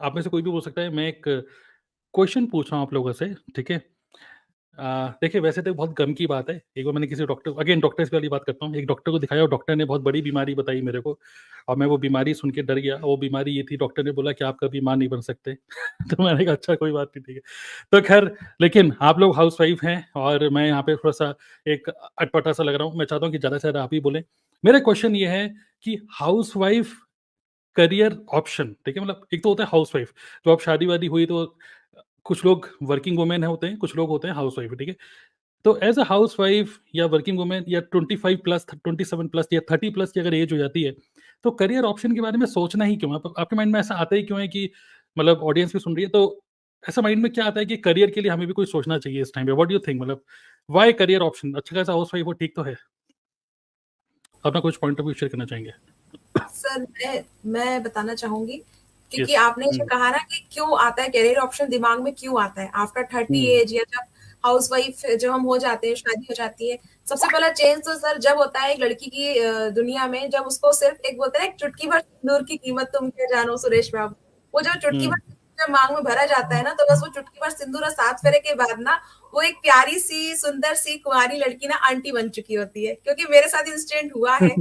आप में से कोई भी बोल सकता है। मैं एक क्वेश्चन पूछ रहा हूँ आप लोगों से, ठीक है? देखिए वैसे तो बहुत गम की बात है। एक बार मैंने किसी डॉक्टर अगेन डॉक्टर्स वाली बात करता हूँ। एक डॉक्टर को दिखाया और डॉक्टर ने बहुत बड़ी बीमारी बताई मेरे को और मैं वो बीमारी सुन के डर गया। वो बीमारी ये थी, डॉक्टर ने बोला कि आप कभी माँ नहीं बन सकते। तो मैंने कहा अच्छा कोई बात नहीं, ठीक है। तो ख़ैर लेकिन आप लोग हाउसवाइफ़ हैं और मैं यहाँ पे थोड़ा-सा एक अटपटा-सा लग रहा हूँ। मैं चाहता हूँ कि ज़्यादा से ज़्यादा आप ही बोलें। मेरा क्वेश्चन ये है कि हाउसवाइफ़ करियर ऑप्शन, ठीक है? मतलब एक तो होता है हाउसवाइफ़, तो अब शादी-वादी हुई तो कुछ लोग वर्किंग वुमेन होते हैं, कुछ लोग होते हैं हाउसवाइफ़, ठीक है? तो एज़ अ हाउसवाइफ़ या वर्किंग वुमन या 25 प्लस, 27 प्लस या 30 प्लस की अगर एज हो जाती है, तो करियर ऑप्शन के बारे में सोचना ही क्यों है? आप आपके माइंड में ऐसा आता ही क्यों है कि मतलब ऑडियंस भी सुन रही है, तो ऐसा माइंड में क्या आता है कि करियर के लिए हमें भी कुछ सोचना चाहिए इस टाइम पे? What do you think? मतलब व्हाई करियर ऑप्शन? अच्छा खासा हाउसवाइफ़ हो, ठीक तो है। अपना कुछ पॉइंट ऑफ व्यू शेयर करना चाहेंगे? सर मैं बताना चाहूँगी, क्योंकि यस। आपने जो हुँ, कहा ना कि क्यों आता है करियर ऑप्शन दिमाग में क्यों आता है आफ्टर 30 हुँ, एज या जब हाउसवाइफ जब हम हो जाते हैं, शादी हो जाती है। सबसे पहला चेंज तो सर जब होता है एक लड़की की दुनिया में, जब उसको सिर्फ एक बोलते हैं ना, एक चुटकी भर सिंदूर की कीमत तुम क्या जानो सुरेश बाबू। वो जो चुटकी हुँ, भर सिंदूर जब मांग में भरा जाता है ना, तो बस वो चुटकी भर सिंदूर और 7 फेरे के बाद ना, वो एक प्यारी सी सुंदर सी कुंवारी लड़की ना आंटी बन चुकी होती है। क्योंकि मेरे साथ इंसिडेंट हुआ है।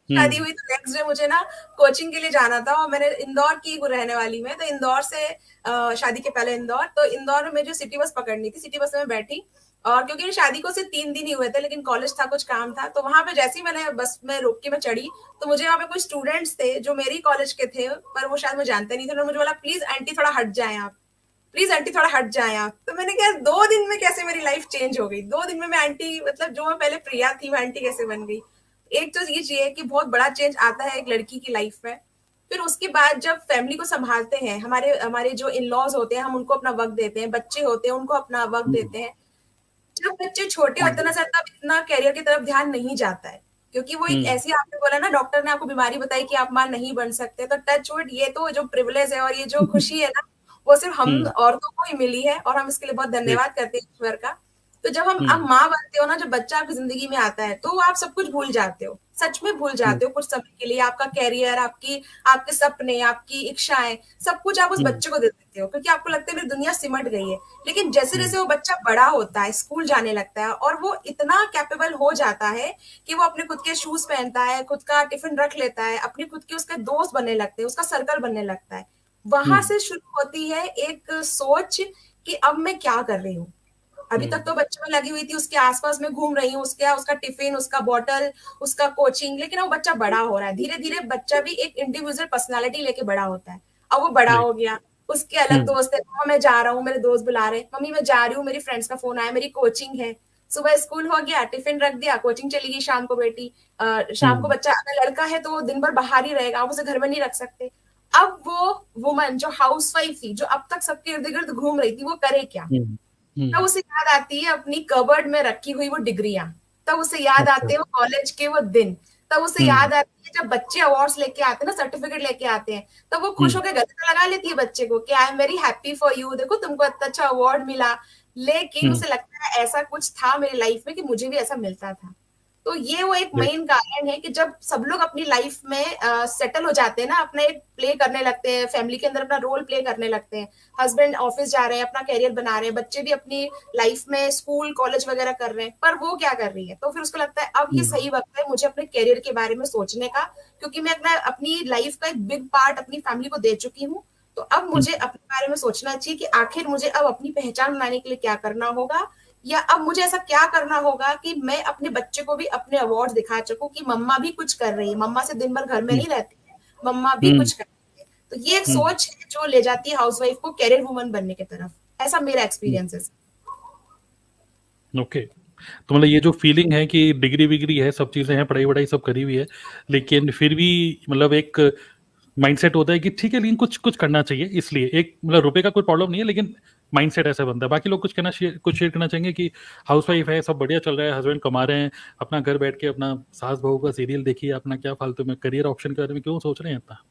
शादी हुँ, हुई तो नेक्स्ट डे मुझे ना कोचिंग के लिए जाना था और मैंने इंदौर की रहने वाली मैं, तो इंदौर से शादी के पहले इंदौर, तो इंदौर में जो सिटी बस पकड़नी थी, सिटी बस में बैठी। और क्योंकि शादी को सिर्फ 3 दिन ही हुए थे, लेकिन कॉलेज था, कुछ काम था, तो वहां पे जैसे ही मैंने बस में रोक के मैं चढ़ी, तो मुझे वहां पे कुछ स्टूडेंट्स थे जो मेरी कॉलेज के थे, पर वो शायद मुझे जानते नहीं थे। उन्होंने मुझे बोला प्लीज आंटी थोड़ा हट जाए आप, प्लीज आंटी थोड़ा हट जाए आप। तो मैंने कहा 2 दिन में कैसे मेरी लाइफ चेंज हो गई, 2 दिन में मैं आंटी, मतलब जो मैं पहले प्रिया थी मैं आंटी कैसे बन गई। एक तो ये चाहिए कि बहुत बड़ा चेंज आता है एक लड़की की लाइफ में। फिर उसके बाद जब फैमिली को संभालते हैं, हमारे हमारे जो इन लॉज होते हैं, हम उनको अपना वक्त देते हैं, बच्चे होते हैं उनको अपना वक्त हुँ, देते हैं। जब बच्चे छोटे हुँ, होते हैं ना सर, तब इतना करियर की तरफ ध्यान नहीं जाता है, क्योंकि वो एक हुँ, ऐसी, आपने बोला ना डॉक्टर ने आपको बीमारी बताई कि आप मां नहीं बन सकते, तो टच वुड, ये तो जो प्रिविलेज है और ये जो खुशी है ना, वो सिर्फ हम हुँ, औरतों को ही मिली है, और हम इसके लिए बहुत जी, धन्यवाद करते हैं ईश्वर का। तो जब हम हुँ, आप माँ बनते हो ना, जब बच्चा आपकी जिंदगी में आता है, तो आप सब कुछ भूल जाते हो, सच में भूल हुँ, जाते हो कुछ समय के लिए। आपका कैरियर, आपकी आपके सपने, आपकी इच्छाएं, सब कुछ आप उस हुँ, बच्चे को दे देते हो, क्योंकि आपको लगता है मेरी दुनिया सिमट गई है। लेकिन जैसे हुँ, जैसे वो बच्चा बड़ा होता है, स्कूल जाने लगता है, और वो इतना कैपेबल हो जाता है कि वो अपने खुद के शूज पहनता है, खुद का टिफिन रख लेता है, अपने खुद के उसके दोस्त बनने लगते हैं, उसका सर्कल बनने लगता है। हुँ, वहां से शुरू होती है एक सोच कि अब मैं क्या कर रही हूँ। अभी तक हुँ, तो बच्चे में लगी हुई थी, उसके आसपास में घूम रही हूँ, उसका उसका टिफिन, उसका बॉटल, उसका कोचिंग। लेकिन अब बच्चा बड़ा हो रहा है, धीरे धीरे बच्चा भी एक इंडिविजुअल पर्सनालिटी लेके बड़ा होता है। अब वो बड़ा राइट। हो गया, उसके अलग हुँ, दोस्त है, मम्मा मैं जा रहा हूँ, मेरे दोस्त बुला रहे हैं, मम्मी मैं जा रही हूँ, मेरी फ्रेंड्स का फोन आया, मेरी कोचिंग है। सुबह स्कूल हो गया, टिफिन रख दिया, कोचिंग चली गई, शाम को बेटी शाम को हुँ, बच्चा, अगर लड़का है तो वो दिन भर बाहर ही रहेगा, आप उसे घर में नहीं रख सकते। अब वो वुमन जो हाउस वाइफ थी, जो अब तक सबके इर्द गिर्द घूम रही थी, वो करे क्या? हुँ, तब हुँ, उसे याद आती है अपनी कबर्ड में रखी हुई वो डिग्रियां, तब उसे याद अच्छा, आते हैं वो कॉलेज के वो दिन, तब उसे हुँ, याद आती है जब बच्चे अवार्ड्स लेके आते हैं ना, सर्टिफिकेट लेके आते हैं, तब वो हुँ, खुश होकर गले में लगा लेती है बच्चे को कि I am very happy for you, देखो तुमको इतना अच्छा अवार्ड मिला। लेकिन हुँ, उसे लगता है ऐसा कुछ था मेरी लाइफ में कि मुझे भी ऐसा मिलता था। तो ये वो एक राइट, मेन कारण है कि जब सब लोग अपनी लाइफ में सेटल हो जाते हैं ना, अपना एक प्ले करने लगते हैं, फैमिली के अंदर अपना रोल प्ले करने लगते हैं, हस्बैंड ऑफिस जा रहे हैं, अपना कैरियर बना रहे हैं, बच्चे भी अपनी लाइफ में स्कूल कॉलेज वगैरह कर रहे हैं, पर वो क्या कर रही है, तो फिर उसको लगता है अब ये हुँ, सही वक्त है मुझे अपने कैरियर के बारे में सोचने का, क्योंकि मैं अपना अपनी लाइफ का एक बिग पार्ट अपनी फैमिली को दे चुकी हूँ। तो अब हुँ, मुझे अपने बारे में सोचना चाहिए कि आखिर मुझे अब अपनी पहचान बनाने के लिए क्या करना होगा, या अब मुझे ऐसा क्या करना होगा कि मैं अपने बच्चे को भी अपने अवार्ड दिखा सकूं कि मम्मा भी कुछ कर रही है, मम्मा से दिन भर घर में हुँ, नहीं रहती है, मम्मा भी हुँ, कुछ कर रही है। तो ये एक हुँ, सोच है जो ले जाती है हाउसवाइफ को कैरियर वुमन बनने की तरफ। ऐसा मेरा हुँ, एक्सपीरियंस है। ओके। तो मतलब ये जो फीलिंग है कि डिग्री-विग्री है, सब चीज़ें हैं, पढ़ाई-वढ़ाई सब करी हुई है, लेकिन फिर भी मतलब एक माइंडसेट होता है कि ठीक है, लेकिन कुछ कुछ करना चाहिए इसलिए। एक मतलब रुपए का कोई प्रॉब्लम नहीं है, लेकिन माइंडसेट ऐसा बनता है। बाकी लोग कुछ शेयर करना चाहेंगे कि हाउसवाइफ है, सब बढ़िया चल रहा है, हस्बैंड कमा रहे हैं, अपना घर बैठ के अपना सास-बहू का सीरियल देखिए, अपना क्या फालतू में करियर ऑप्शन के बारे में क्यों सोच रहे हैं इतना?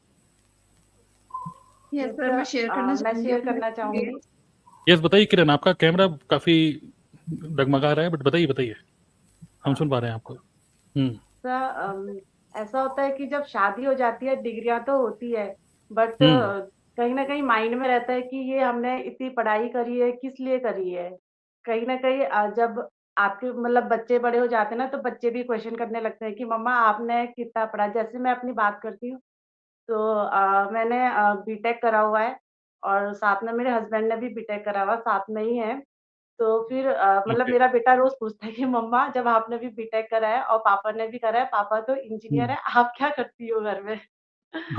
यस सर, मैं शेयर करना चाहूंगी। यस, बताइए किरण, आपका कैमरा काफ़ी डगमगा रहा है, बट बताइए, बताइए। हम सुन पा रहे हैं आपको। हुँ, सर ऐसा होता है कि जब शादी हो जाती है डिग्रियां तो होती है, बट हुँ, कहीं न कहीं माइंड में रहता है कि ये हमने इतनी पढ़ाई करी है, किस लिए करी है? कहीं न कहीं जब आपके मतलब बच्चे बड़े हो जाते हैं ना, तो बच्चे भी क्वेश्चन करने लगते हैं कि मम्मा आपने कितना पढ़ा? जैसे मैं अपनी बात करती हूँ, तो मैंने बीटेक करा हुआ है और साथ में मेरे हस्बैंड ने भी बीटेक करा हुआ है, साथ में ही हैं। तो फिर मतलब ओके। मेरा बेटा रोज़ पूछता है कि मम्मा जब आपने भी बीटेक करा है और पापा ने भी करा है, पापा तो इंजीनियर हुँ, है, आप क्या करती हो घर में?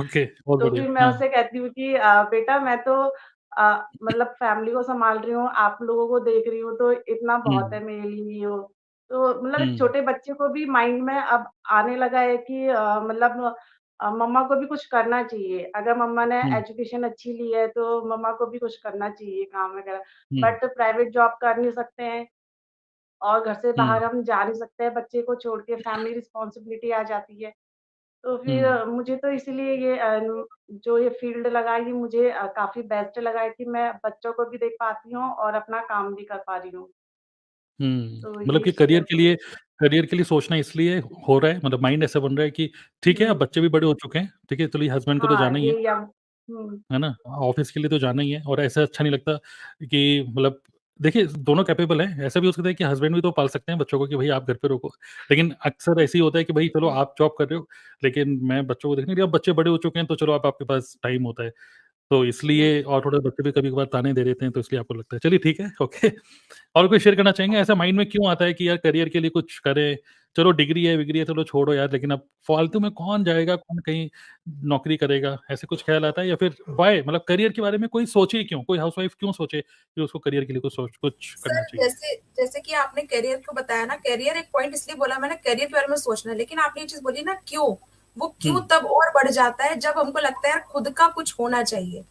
ओके, बहुत तो बढ़िया। फिर मैं हाँ, उससे कहती हूँ कि बेटा मैं तो मतलब फैमिली को सँभाल रही हूँ, आप लोगों को देख रही हूँ, तो इतना बहुत हुँ, है मेरे लिए वो। तो मतलब एक हुँ, छोटे बच्चे को भी माइंड में अब आने लगा है कि मतलब मम्मा को भी कुछ करना चाहिए। अगर मम्मा ने हुँ, एजुकेशन अच्छी ली है, तो मम्मा को भी कुछ करना चाहिए काम वगैरह। हुँ, बट प्राइवेट जॉब कर नहीं सकते हैं और घर से हुँ, बाहर हम जा नहीं सकते हैं, बच्चे को छोड़ के फैमिली रिस्पॉन्सिबिलिटी आ जाती है। तो फिर हुँ, मुझे तो इसीलिए ये जो ये फ़ील्ड लगा ये मुझे काफ़ी बेस्ट लगा है कि मैं बच्चों को भी देख पाती हूँ और अपना काम भी कर पा रही हूँ। हुँ। तो मतलब ये कि चीज़ है थोड़ी। करियर के लिए सोचना इसलिए हो रहा है, मतलब माइंड ऐसा बन रहा है कि ठीक है, अब हुँ। बच्चे भी बड़े हो चुके हैं, ठीक है, चलिए हस्बैंड को तो हाँ, जाना ही ये या हुँ, है ना? ऑफ़िस के लिए तो जाना ही है और ऐसा अच्छा नहीं लगता कि मतलब देखिए दोनों कैपेबल हैं, ऐसा भी हो सकता है कि हस्बैंड भी तो पाल सकते हैं बच्चों को कि भई आप घर पे रखो। लेकिन अक्सर ऐसे ही होता है कि भई चलो हुँ, आप जॉब कर रहे हो, लेकिन मैं बच्चों को देखने के लिए अब बच्चे बड़े हो चुके हैं, तो चलो अब आपके पास टाइम होता है। तो हुँ। इसलिए और थोड़े बच्चे भी कभी-कभार ताने दे देते हैं, तो इसलिए आपको लगता है। चलिए ठीक है, ओके। और कोई शेयर करना चाहेंगे? ऐसा माइंड में क्यों आता है कि यार करियर के लिए कुछ करें? चलो डिग्री है, चलो छोड़ो यार, लेकिन अब फालतू में कौन जाएगा, कौन कहीं नौकरी करेगा? ऐसे कुछ ख़्याल आता है या फिर व्हाय मतलब करियर के बारे में कोई सोचे ही क्यों? कोई हाउसवाइफ़ क्यों सोचे कि उसको करियर के लिए कुछ करना सर चाहिए? जैसे जैसे कि आपने करियर को बताया ना, करियर एक पॉइंट इसलिए बोला मैंने करियर के बारे में सोचना है, लेकिन आपने ये चीज़ बोली ना क्यों? वो हुँ, क्यों तब और बढ़ जाता है जब हमको लगता है यार खुद का कुछ होना चाहिए।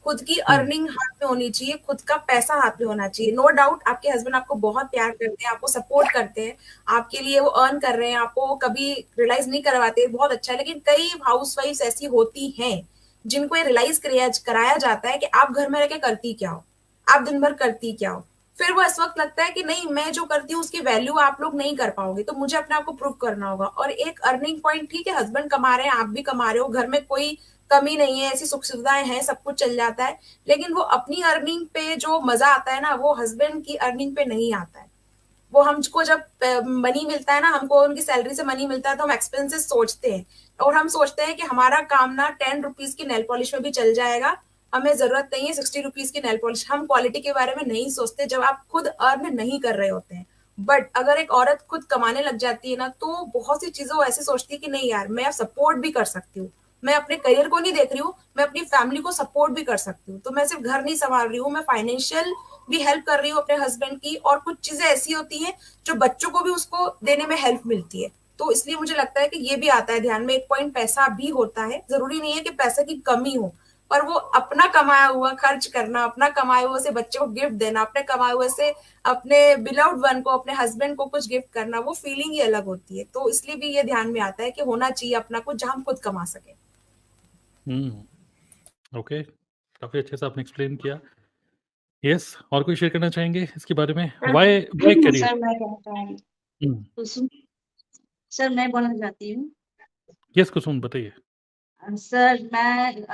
खुद की हुँ, अर्निंग हाथ में होनी चाहिए, खुद का पैसा हाथ में होना चाहिए। नो डाउट आपके हस्बैंड आपको बहुत प्यार करते हैं, आपको सपोर्ट करते हैं, आपके लिए वो अर्न कर रहे हैं, आपको वो कभी रियलाइज़ नहीं करवाते, बहुत अच्छा है। लेकिन कई हाउसवाइफ्स ऐसी होती हैं, जिनको ये रियलाइज़ कराया जाता है कि आप घर में रह के करती क्या हो? आप दिन भर करती क्या हो? फिर वो इस वक़्त लगता है कि नहीं मैं जो करती हूँ उसकी वैल्यू आप लोग नहीं कर पाओगे, तो मुझे अपने आप को प्रूव करना होगा और एक अर्निंग पॉइंट ठीक है हस्बैंड कमा रहे हैं, आप भी कमा रहे हो, घर में कोई कमी नहीं है, ऐसी सुख-सुविधाएँ हैं, सब कुछ चल जाता है। लेकिन वो अपनी अर्निंग पे जो मज़ा आता है ना, वो हस्बैंड की अर्निंग पे नहीं आता है। वो हमको जब मनी मिलता है ना, हमको उनकी सैलरी से मनी मिलता है तो हम एक्सपेंसेस सोचते हैं और हम सोचते हैं कि हमारा काम ना 10 रुपीज़ की नेल पॉलिश में भी चल जाएगा, हमें ज़रूरत नहीं है 60 रुपीज़ की नेल पॉलिश। हम क्वालिटी के बारे में नहीं सोचते जब आप खुद अर्न नहीं कर रहे होते हैं। बट अगर एक औरत खुद कमाने लग जाती है ना, तो बहुत सी चीज़ें वो ऐसे सोचती है कि नहीं यार, मैं सपोर्ट भी कर सकती हूँ। मैं अपने करियर को नहीं देख रही हूँ, मैं अपनी फैमिली को सपोर्ट भी कर सकती हूँ। तो मैं सिर्फ घर नहीं सँभाल रही हूँ, मैं फाइनेंशियल भी हेल्प कर रही हूँ अपने हस्बैंड की और कुछ चीज़ें ऐसी होती हैं जो बच्चों को भी उसको देने में हेल्प मिलती है। तो इसलिए मुझे लगता है कि ये भी आता है ध्यान में, एक पॉइंट पैसा भी होता है। ज़रूरी नहीं है कि पैसे की कमी हो, पर वो अपना कमाया हुआ खर्च करना, अपना कमाए हुए से बच्चे को गिफ्ट देना, अपने कमाए हुए से अपने बिलव्ड वन को, अपने हस्बैंड को कुछ गिफ्ट करना, वो फीलिंग ही अलग होती है। तो इसलिए भी ये ध्यान में आता है कि होना चाहिए अपना कुछ जहाँ हम खुद कमा सकें। हुँ, ओके। काफ़ी अच्छे से आपने एक्सप्लेन किया। येस, और कोई शेयर करना चाहेंगे इसके बारे में? Sir why career? सर मैं कहना चाहूँगी हुँ, कुसुम सर मैं बोलना चाहती हूँ। येस कुसुम बताइए। सर मैं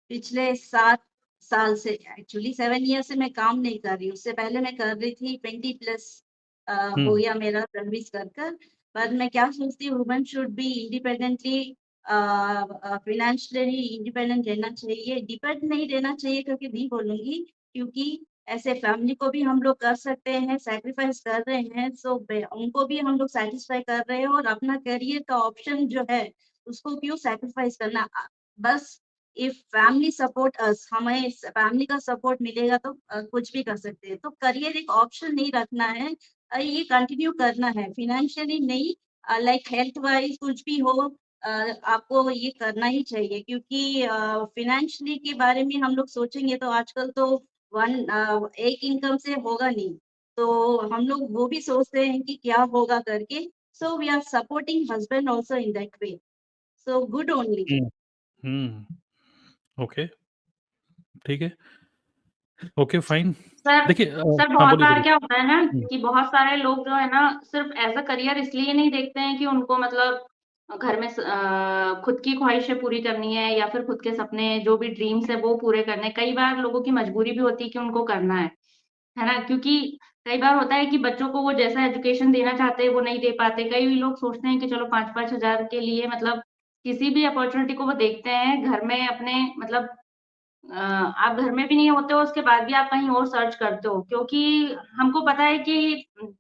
पिछले 7 साल से एक्चुअली 7 ईयर से मैं काम नहीं कर रही हूँ। उससे पहले मैं कर रही थी 20 प्लस हुँ, हो गया मेरा सर्विस कर कर। पर मैं क्या सोचती हूँ woman should be independently financially independent रहना चाहिए। डिपेंड नहीं रहना चाहिए क्योंकि नहीं बोलूँगी क्योंकि ऐसे फैमिली को भी हम लोग कर सकते हैं, सैक्रिफाइस कर रहे हैं, सो बे उनको भी हम लोग सैटिस्फाई कर रहे हैं और अपना करियर का ऑप्शन जो है उसको क्यों सैक्रिफाइस करना बस इफ फैमिली सपोर्ट अस हमें फैमिली का सपोर्ट मिलेगा तो कुछ भी कर सकते हैं। तो करियर एक ऑप्शन नहीं रखना है ये कंटिन्यू करना है फाइनेंशियली नहीं लाइक हेल्थ वाइज कुछ भी हो आपको ये करना ही चाहिए क्योंकि फाइनेंशियली के बारे में हम लोग सोचेंगे तो आजकल तो एक इनकम से होगा नहीं। तो हम लोग वो भी सोचते हैं कि क्या होगा करके so we are supporting husband also in that way. So good only. Hmm, hmm, okay, ठीक है। Okay, fine. सर देखिए सर हाँ, बहुत बोलिए, बार बोलिए। क्या होता है ना हुँ, कि बहुत सारे लोग जो है ना सिर्फ एज़ अ करियर इसलिए नहीं देखते हैं कि उनको मतलब घर में खुद की ख्वाहिशें पूरी करनी है या फिर खुद के सपने जो भी ड्रीम्स है वो पूरे करने हैं। कई बार लोगों की मजबूरी भी होती है कि उनको करना है ना? क्योंकि कई बार होता है कि बच्चों को वो जैसा एजुकेशन देना चाहते हैं वो नहीं दे पाते। कई लोग सोचते हैं कि चलो 5-5 हज़ार के लिए मतलब किसी भी अपॉर्च्युनिटी को वो देखते हैं घर में अपने मतलब आप घर में भी नहीं होते हो, उसके बाद भी आप कहीं और सर्च करते हो क्योंकि हमको पता है कि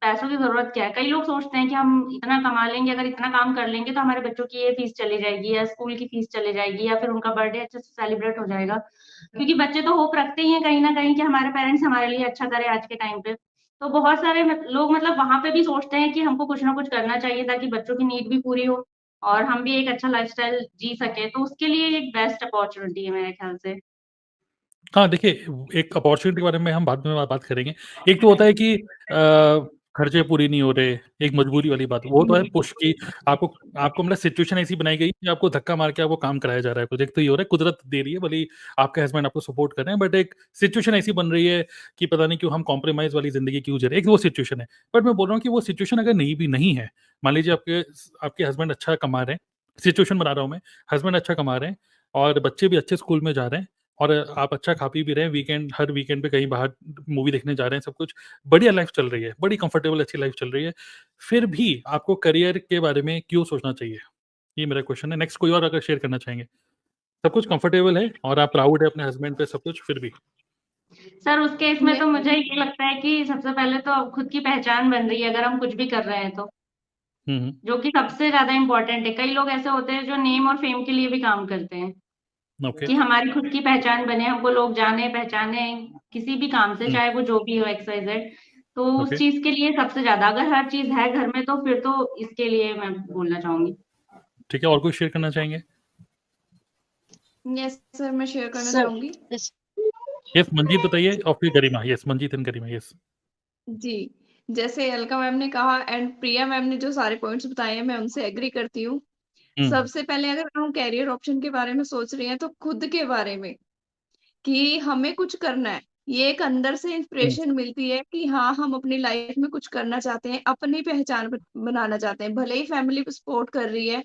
पैसों की ज़रूरत क्या है। कई लोग सोचते हैं कि हम इतना कमा लेंगे, अगर इतना काम कर लेंगे तो हमारे बच्चों की ये फीस चली जाएगी या स्कूल की फीस चली जाएगी या फिर उनका बर्थडे अच्छे से सेलिब्रेट हो जाएगा। क्योंकि बच्चे तो होप रखते ही हैं कहीं न कहीं कि हमारे पेरेंट्स हमारे लिए अच्छा करें आज के टाइम पे। तो बहुत सारे लोग मतलब वहाँ पे भी सोचते हैं कि हमको कुछ ना कुछ करना चाहिए ताकि बच्चों की नीड भी पूरी हो और हम भी एक अच्छा लाइफ़स्टाइल जी सकें। तो उसके लिए एक बेस्ट अपॉर्च्युनिटी है मेरे ख्याल से। हाँ, देखिए एक अपॉर्च्युनिटी के बारे में हम बाद में बात करेंगे। एक तो होता है कि खर्चे पूरी नहीं हो रहे, एक मजबूरी वाली बात, वो तो है पुश की आपको आपको मतलब सिचुएशन ऐसी बनाई गई कि आपको धक्का मार के आपको काम कराया जा रहा है कुछ। एक तो ये हो रहा है कुदरत दे रही है, भले ही आपके हस्बैंड आपको सपोर्ट कर रहे हैं, बट एक सिचुएशन ऐसी बन रही है कि पता नहीं क्यों हम कॉम्प्रोमाइज़ वाली ज़िंदगी क्यों जी रहे हैं, एक वो सिचुएशन है। बट मैं बोल रहा हूँ कि वो सिचुएशन अगर नहीं है, मान लीजिए आपके हस्बैंड अच्छा कमा रहे हैं, सिचुएशन बना रहा हूँ मैं, हस्बैंड अच्छा कमा रहे हैं और बच्चे भी अच्छे स्कूल में जा रहे हैं और आप अच्छा खा-पी भी रहे हैं, हर वीकेंड पे कहीं बाहर मूवी देखने जा रहे हैं, सब कुछ बढ़िया लाइफ़ चल रही है, बड़ी कंफर्टेबल अच्छी लाइफ़ चल रही है। फिर भी आपको करियर के बारे में क्यों सोचना चाहिए? ये मेरा क्वेश्चन है। नेक्स्ट कोई और अगर शेयर करना चाहेंगे? सब कुछ कंफर्टेबल है और आप प्राउड है अपने हस्बैंड पे सब कुछ फिर भी? सर उस केस में ये तो मुझे ये लगता है कि सबसे पहले तो खुद की पहचान बन रही है अगर हम कुछ भी कर रहे हैं तो, हुँ, हुँ। जो कि सबसे ज़्यादा इम्पोर्टेंट है। कई लोग ऐसे होते हैं जो नेम और फेम के लिए भी काम करते हैं, ओके। कि हमारी खुद की पहचान बने, हमको लोग जाने पहचाने किसी भी काम से, हुँ, चाहे वो जो भी हो एक्स, वाई, ज़ेड। तो उस ओके। चीज़ के लिए सबसे ज़्यादा अगर हर चीज़ है घर में तो फिर तो इसके लिए मैं बोलना चाहूँगी। ठीक है, और कोई शेयर करना चाहेंगे? यस सर, मैं शेयर करना सर चाहूँगी। इस यस, मंजीत बताइए और फिर Garima. Yes, Manjeet and Garima. Yes. जी, जैसे अलका मैम ने कहा एंड प्रिया मैम ने जो सारे पॉइंट्स बताए हैं, मैं उनसे एग्री करती हूँ। हुँ, सबसे पहले अगर हम करियर ऑप्शन के बारे में सोच रहे हैं, तो खुद के बारे में कि हमें कुछ करना है। ये एक अंदर से हुँ, इंस्पिरेशन मिलती है कि हाँ, हम अपनी लाइफ में कुछ करना चाहते हैं, अपनी पहचान बनाना चाहते हैं। भले ही फैमिली सपोर्ट कर रही है,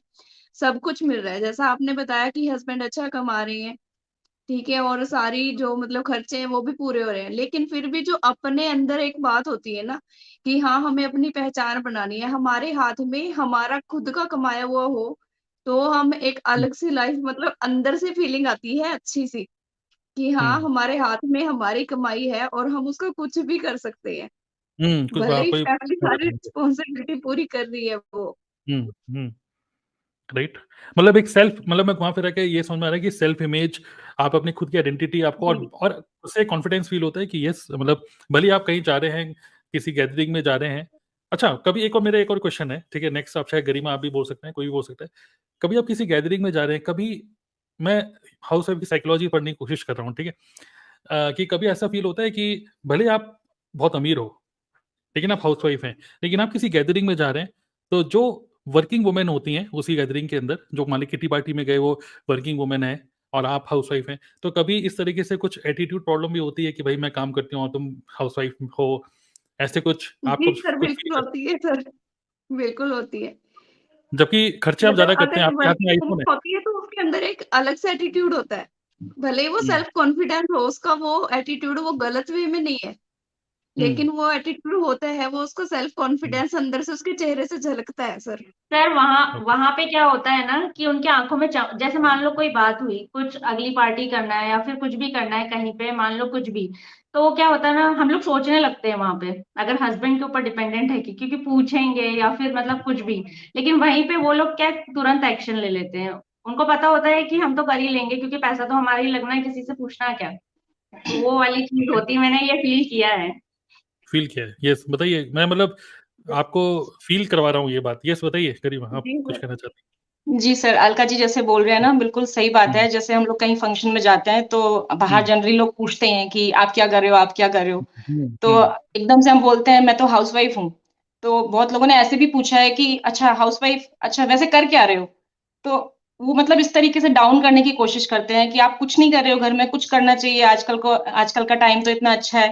सब कुछ मिल रहा है। जैसा आपने बताया कि हस्बैंड अच्छा कमा रहे हैं, ठीक है, और सारी जो मतलब खर्चे हैं वो भी पूरे हो रहे हैं। लेकिन फिर भी जो अपने अंदर एक बात होती है ना कि हाँ, हमें अपनी पहचान बनानी है, हमारे हाथ में हमारा खुद का कमाया हुआ हो, तो हम एक हुँ, अलग सी लाइफ मतलब अंदर से फीलिंग आती है अच्छी-सी कि हाँ, हुँ, हमारे हाथ में हमारी कमाई है और हम उसका कुछ भी कर सकते हैं। हुँ, कुछ भले ही कोई फैमिली पूरा सारी करेंगे। रिस्पॉन्सिबिलिटी पूरी कर रही है वो। हुँ, हुँ। राइट, मतलब एक सेल्फ मतलब मैं घुमा फिरा के ये समझ में आ रहा है कि सेल्फ इमेज आप अपनी खुद की आइडेंटिटी आपको जी। और उससे कॉन्फिडेंस फील होता है कि यस मतलब भले ही आप कहीं जा रहे हैं किसी गैदरिंग में जा रहे हैं। अच्छा, कभी एक और मेरा एक और क्वेश्चन है, ठीक है? नेक्स्ट आप चाहे गरिमा आप भी बोल सकते हैं, कोई भी बोल सकता है। कभी आप किसी गैदरिंग में जा रहे हैं, कभी मैं हाउस वाइफ की साइकोलॉजी पढ़ने की कोशिश कर रहा हूँ, ठीक है? कि कभी ऐसा फील होता है कि भले ही आप बहुत अमीर हो, लेकिन आप हाउसवाइफ हैं, लेकिन आप किसी गैदरिंग में जा रहे हैं, तो जो वर्किंग वुमेन होती हैं उसी गैदरिंग के अंदर, जो मान लीजिए किटी पार्टी में गए वो वर्किंग वुमेन है और आप हाउसवाइफ हैं, तो कभी इस तरीके से कुछ एटीट्यूड प्रॉब्लम भी होती है कि भाई मैं काम करती हूँ और तुम हाउसवाइफ हो, ऐसे कुछ जी आपको सर, कुछ फील बिल्कुल करते होती है सर, बिल्कुल होती है। हैं? जबकि खर्चे आप ज़्यादा मतलब करते हैं, अगर आपके हाथ में वर्किंग आईफ़ोन है। वुमन होती है तो उसके अंदर एक अलग सा एटीट्यूड होता है। भले ही वो हुँ, सेल्फ कॉन्फिडेंट हो, उसका वो एटीट्यूड वो गलत वे में नहीं है, हुँ, लेकिन वो एटीट्यूड होता है, वो उसका सेल्फ हुँ, कॉन्फिडेंस अंदर से उसके चेहरे से झलकता है सर। सर वहाँ ओके, वहाँ पे क्या होता है ना कि उनकी आँखों में जैसे मान लो कोई बात हुई, कुछ अगली पार्टी करना है या फिर कुछ भी करना है कहीं पे मान लो कुछ भी, तो क्या होता है ना हम लोग सोचने लगते हैं वहाँ पे, अगर हस्बैंड के ऊपर डिपेंडेंट है कि क्योंकि पूछेंगे या फिर मतलब कुछ भी। लेकिन वहीं पे वो लोग क्या तुरंत एक्शन ले लेते हैं। उनको पता होता है कि हम तो कर ही लेंगे क्योंकि पैसा तो हमारा ही लगना है, किसी से पूछना क्या? तो वो वाली चीज़ ओके, होती है, मैंने ये फ़ील किया है। फ़ील किया है। येस, बताइए मैं मतलब आपको फ़ील करवा रहा हूँ ये बात। येस बताइए गरिमा, आप जी कुछ सर। कहना चाहती जी सर, अलका जी जैसे बोल रहे हैं हैं? ना, बिल्कुल सही बात हुँ, है। जैसे हम लोग कहीं फंक्शन में जाते हैं, तो बाहर हुँ, जनरली लोग पूछते हैं कि, "आप क्या कर रहे हो? आप क्या कर रहे हो?" हुँ, तो हुँ, एकदम से हम बोलते हैं, "मैं तो हाउसवाइफ़ हूँ।" तो बहुत लोगों ने ऐसे भी पूछा है कि, "अच्छा हाउसवाइफ़ अच्छा वैसे कर क्या रहे हो?" तो वो मतलब इस तरीके से डाउन करने की कोशिश करते हैं कि आप कुछ नहीं कर रहे हो घर में, कुछ करना चाहिए आजकल का टाइम तो इतना अच्छा है।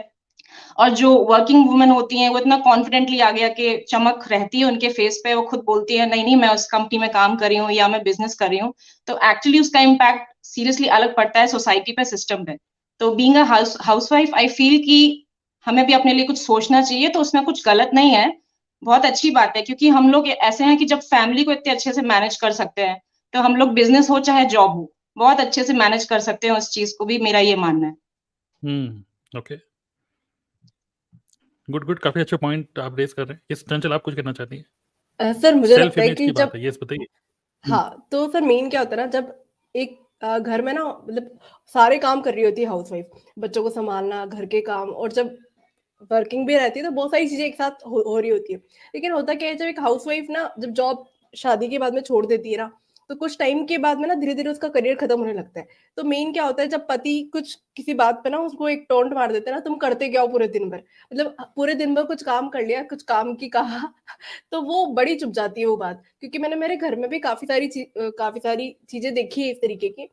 और जो वर्किंग वुमेन होती हैं वो इतना कॉन्फिडेंटली आगे आके चमक रहती है उनके फेस पे, वो खुद बोलती है नहीं मैं उस कंपनी में काम कर रही हूँ या मैं बिजनेस कर रही हूँ, तो एक्चुअली उसका इम्पैक्ट सीरियसली अलग पड़ता है सोसाइटी पे, सिस्टम पे। तो being a housewife I feel कि हमें भी अपने लिए कुछ सोचना चाहिए, तो उसमें कुछ गलत नहीं है, बहुत अच्छी बात है, क्योंकि हम लोग ऐसे हैं कि जब फैमिली को इतने अच्छे से मैनेज कर सकते हैं, तो हम लोग बिजनेस हो चाहे जॉब हो, बहुत अच्छे से मैनेज कर सकते हैं उस चीज को भी, मेरा ये मानना है। ओके, गुड गुड, काफी अच्छे पॉइंट आप रेज कर रहे हैं। यस चंचल, आप कुछ कहना चाहती हैं? सर मुझे सेल्फ लगता है इमेज कि की बात जब है, यस बताइए। हाँ, तो सर मेन क्या होता है ना, जब एक घर में ना मतलब सारे काम कर रही होती है हाउसवाइफ, बच्चों को संभालना, घर के काम, और जब वर्किंग भी रहती है तो बहुत सारी चीजें एक साथ हो रही होती है। लेकिन होता क्या है, जब एक हाउसवाइफ ना जब जॉब शादी के बाद में छोड़ देती है ना, तो कुछ टाइम के बाद में ना धीरे धीरे उसका करियर खत्म होने लगता है। तो मेन क्या होता है, जब पति कुछ किसी बात पे ना उसको एक टोंट मार देते हैं ना, तुम करते क्या हो पूरे दिन भर, मतलब पूरे दिन भर कुछ काम कर लिया, कुछ काम की कहा तो वो बड़ी चुप जाती है वो बात। क्योंकि मैंने मेरे घर में भी काफी सारी चीजें देखी है इस तरीके की।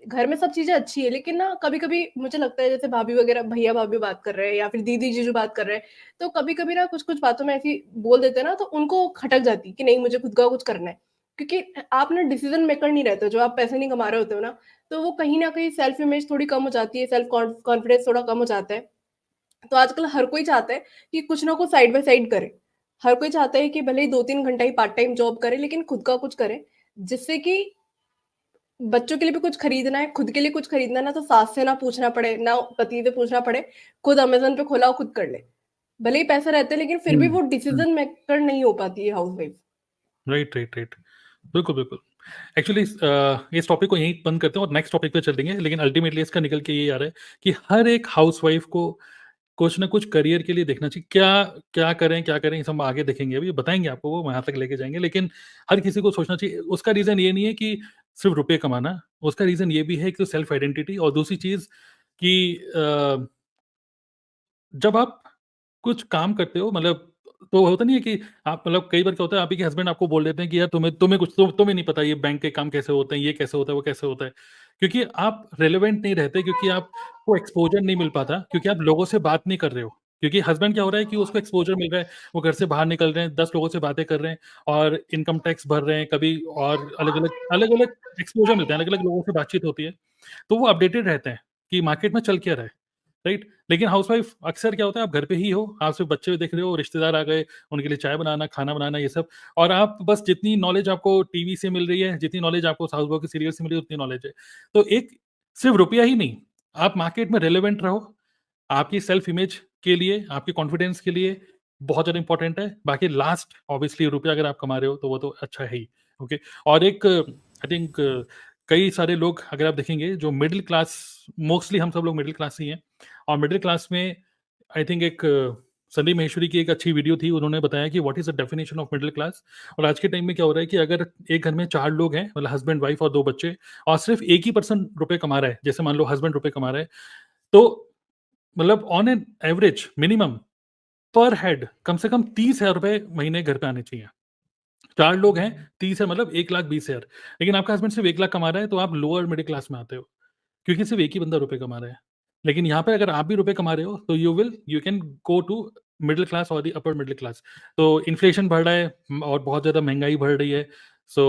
घर में सब चीजें अच्छी है, लेकिन ना कभी कभी मुझे लगता है जैसे भाभी वगैरह, भैया भाभी बात कर रहे हैं या फिर दीदी जीजू बात कर रहे हैं, तो कभी कभी ना कुछ कुछ बातों में ऐसी बोल देते हैं ना, तो उनको खटक जाती कि नहीं मुझे खुद का कुछ करना है। क्योंकि आप ना डिसीजन मेकर नहीं रहते हो, जो आप पैसे नहीं कमा रहे होते हो ना, तो वो कहीं ना कहीं सेल्फ इमेज थोड़ी कम हो जाती है, सेल्फ कॉन्फिडेंस थोड़ा कम हो जाता है। तो आजकल हर कोई चाहता है कि कुछ ना कुछ साइड बाय साइड करे। हर कोई चाहता है कि भले ही 2-3 घंटा ही पार्ट टाइम जॉब करे, लेकिन खुद का कुछ करे, जिससे कि बच्चों के लिए भी कुछ खरीदना है, खुद के लिए कुछ खरीदना है ना, तो सास से ना पूछना पड़े, ना पति से पूछना पड़े, खुद अमेज़न पे खोला और खुद कर ले। भले ही पैसे रहते हैं, लेकिन फिर भी वो डिसीज़न मेकर नहीं हो पाती है हाउसवाइफ। राइट राइट राइट, बिल्कुल बिल्कुल। एक्चुअली इस टॉपिक को यहीं बंद करते हैं और नेक्स्ट टॉपिक पे चलेंगे, लेकिन अल्टीमेटली इसका निकल के ये आ रहा है कि हर एक हाउसवाइफ को कुछ ना कुछ करियर के लिए देखना चाहिए। क्या क्या करें, क्या करें, इसे हम आगे देखेंगे, अभी बताएंगे आपको, वो वहां तक लेके जाएंगे। लेकिन हर किसी को सोचना चाहिए। उसका रीजन ये नहीं है कि सिर्फ रुपए कमाना, उसका रीजन ये भी है कि सेल्फ आइडेंटिटी। और दूसरी चीज कि जब आप कुछ काम करते हो, मतलब तो होता नहीं है कि आप, मतलब कई बार क्या होता है, आप ही के हस्बैंड आपको बोल देते हैं कि यार तुम्हें नहीं पता ये बैंक के काम कैसे होते हैं, ये कैसे होता है, वो कैसे होता है। क्योंकि आप रेलेवेंट नहीं रहते, क्योंकि आपको एक्सपोजर नहीं मिल पाता, क्योंकि आप लोगों से बात नहीं कर रहे हो। क्योंकि हस्बैंड क्या हो रहा है कि उसको एक्सपोजर मिल रहा है, वो घर से बाहर निकल रहे हैं, 10 लोगों से बातें कर रहे हैं और इनकम टैक्स भर रहे हैं कभी, और अलग अलग एक्सपोजर मिलते हैं, अलग अलग लोगों से बातचीत होती है, तो वो अपडेटेड रहते हैं कि मार्केट में चल क्या रहा है। राइट। लेकिन हाउसवाइफ अक्सर क्या होता है, आप घर पे ही हो, आप सिर्फ बच्चे देख रहे हो, रिश्तेदार आ गए, उनके लिए चाय बनाना, खाना बनाना, ये सब। और आप बस जितनी नॉलेज आपको टीवी से मिल रही है, जितनी नॉलेज आपको साउथ बॉक्स के सीरियल से मिल रही है, उतनी नॉलेज है। तो एक सिर्फ रुपया ही नहीं, आप मार्केट में रेलेवेंट रहो, आपकी सेल्फ इमेज के लिए, आपके कॉन्फिडेंस के लिए बहुत ज़्यादा इंपॉर्टेंट है। बाकी लास्ट ऑब्वियसली रुपया अगर आप कमा रहे हो तो वो तो अच्छा है ही। ओके। और एक आई थिंक कई सारे लोग अगर आप देखेंगे जो मिडिल क्लास, मोस्टली हम सब लोग मिडिल क्लास ही हैं, और मिडिल क्लास में आई थिंक एक संदीप माहेश्वरी की एक अच्छी वीडियो थी, उन्होंने बताया कि what is the definition of middle class. और आज के टाइम में क्या हो रहा है कि अगर एक घर में 4 लोग हैं, मतलब हस्बैंड वाइफ और 2 बच्चे, और सिर्फ एक ही पर्सन रुपए कमा रहा है, जैसे मान लो हस्बैंड रुपए कमा रहा है, तो मतलब ऑन एन एवरेज मिनिमम पर हेड कम से कम 30,000 रुपए महीने घर पे आने चाहिए। 4 लोग हैं, 30 है, मतलब 1,20,000। लेकिन आपका हस्बैंड सिर्फ 1 लाख कमा रहा है, तो आप लोअर मिडिल क्लास में आते हो, क्योंकि सिर्फ एक ही बंदा रुपए कमा रहा है। लेकिन यहाँ पे अगर आप भी रुपए कमा रहे हो, तो you can go to middle class और द अपर मिडिल क्लास। तो इन्फ्लेशन बढ़ रहा है, और बहुत ज़्यादा महंगाई बढ़ रही है। सो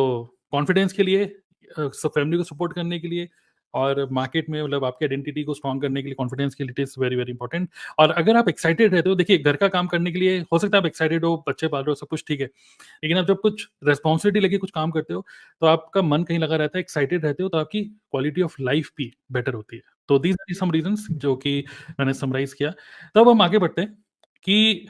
कॉन्फिडेंस के लिए, फैमिली को सपोर्ट करने के लिए, और मार्केट में मतलब आपकी आइडेंटिटी को स्ट्रॉन्ग करने के लिए, कॉन्फिडेंस के लिए it is very very important. और अगर आप एक्साइटेड रहते हो, देखिए घर का काम करने के लिए हो सकता है आप एक्साइटेड हो, बच्चे पाल रहे हो, सब कुछ ठीक है। लेकिन आप जब कुछ रिस्पॉन्सिबिलिटी लेके कुछ काम करते हो, तो आपका मन कहीं लगा रहता है, एक्साइटेड रहते हो, तो आपकी क्वालिटी ऑफ लाइफ भी बेटर होती है। तो दीज आर सम रीजंस जो कि मैंने समराइज किया। तो अब हम आगे बढ़ते हैं कि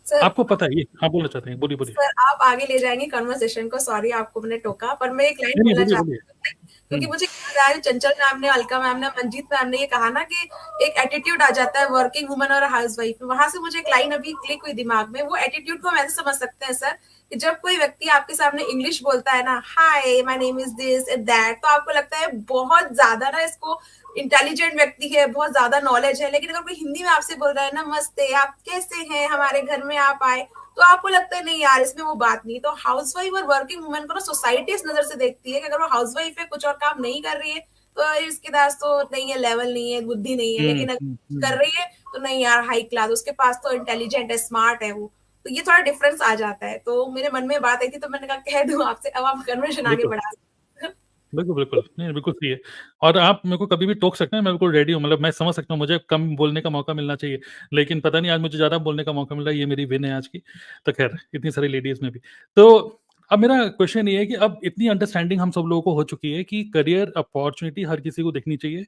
सर आपको पता है ये, हाँ बोलना चाहते हैं, बोलिए बोलिए। सर आप आगे ले जाएंगे कन्वर्सेशन को, सॉरी आपको मैंने टोका, पर मैं एक लाइन नहीं बोलना बोलिए चाहती बोलिए। हूँ, क्योंकि मुझे याद आ रहा है चंचल मैम ने, अलका मैम ने, मंजीत मैम ने ये कहा ना कि एक एटीट्यूड आ जाता है वर्किंग वुमन और हाउसवाइफ में। वहां से मुझे एक लाइन अभी क्लिक हुई दिमाग में। वो एटीट्यूड को हम ऐसे समझ सकते हैं सर, कि जब कोई व्यक्ति आपके सामने इंग्लिश बोलता है ना, hi my name is this and that, तो आपको लगता है बहुत ज्यादा ना इसको इंटेलिजेंट व्यक्ति है, बहुत ज्यादा नॉलेज है। लेकिन अगर कोई हिंदी में आपसे बोल रहा है, नमस्ते, आप कैसे हैं, हमारे घर में आप आए, तो आपको लगता है नहीं यार इसमें वो बात नहीं। तो हाउसवाइफ और वर्किंग वुमन को ना सोसाइटी इस नजर से देखती है कि अगर वो हाउसवाइफ है, कुछ और काम नहीं कर रही है, तो इसके पास तो नहीं है, लेवल नहीं है, बुद्धि नहीं है, लेकिन अगर कर रही है तो नहीं यार हाई क्लास, उसके पास तो इंटेलिजेंट है, स्मार्ट है वो, तो ये थोड़ा डिफरेंस आ जाता है। तो मेरे मन में बात आई थी तो मैंने कहा कह दूं आपसे, अब आप कन्वर्सेशन आगे बढ़ा सकते हैं। बिल्कुल, बिल्कुल। नहीं, बिल्कुल सही है और आप मेरे को कभी भी टोक सकते हैं, मैं बिल्कुल रेडी हूँ। मतलब मैं समझ सकता हूँ, मुझे कम बोलने का मौका मिलना चाहिए, लेकिन पता नहीं आज मुझे ज़्यादा बोलने का मौका मिल रहा है, ये मेरी विन है आज की। तो ख़ैर, इतनी सारी लेडीज़ में भी। तो अब मेरा क्वेश्चन ये है कि अब इतनी अंडरस्टैंडिंग हम सब लोगों को हो चुकी है कि करियर अपॉर्च्युनिटी हर किसी को देखनी चाहिए।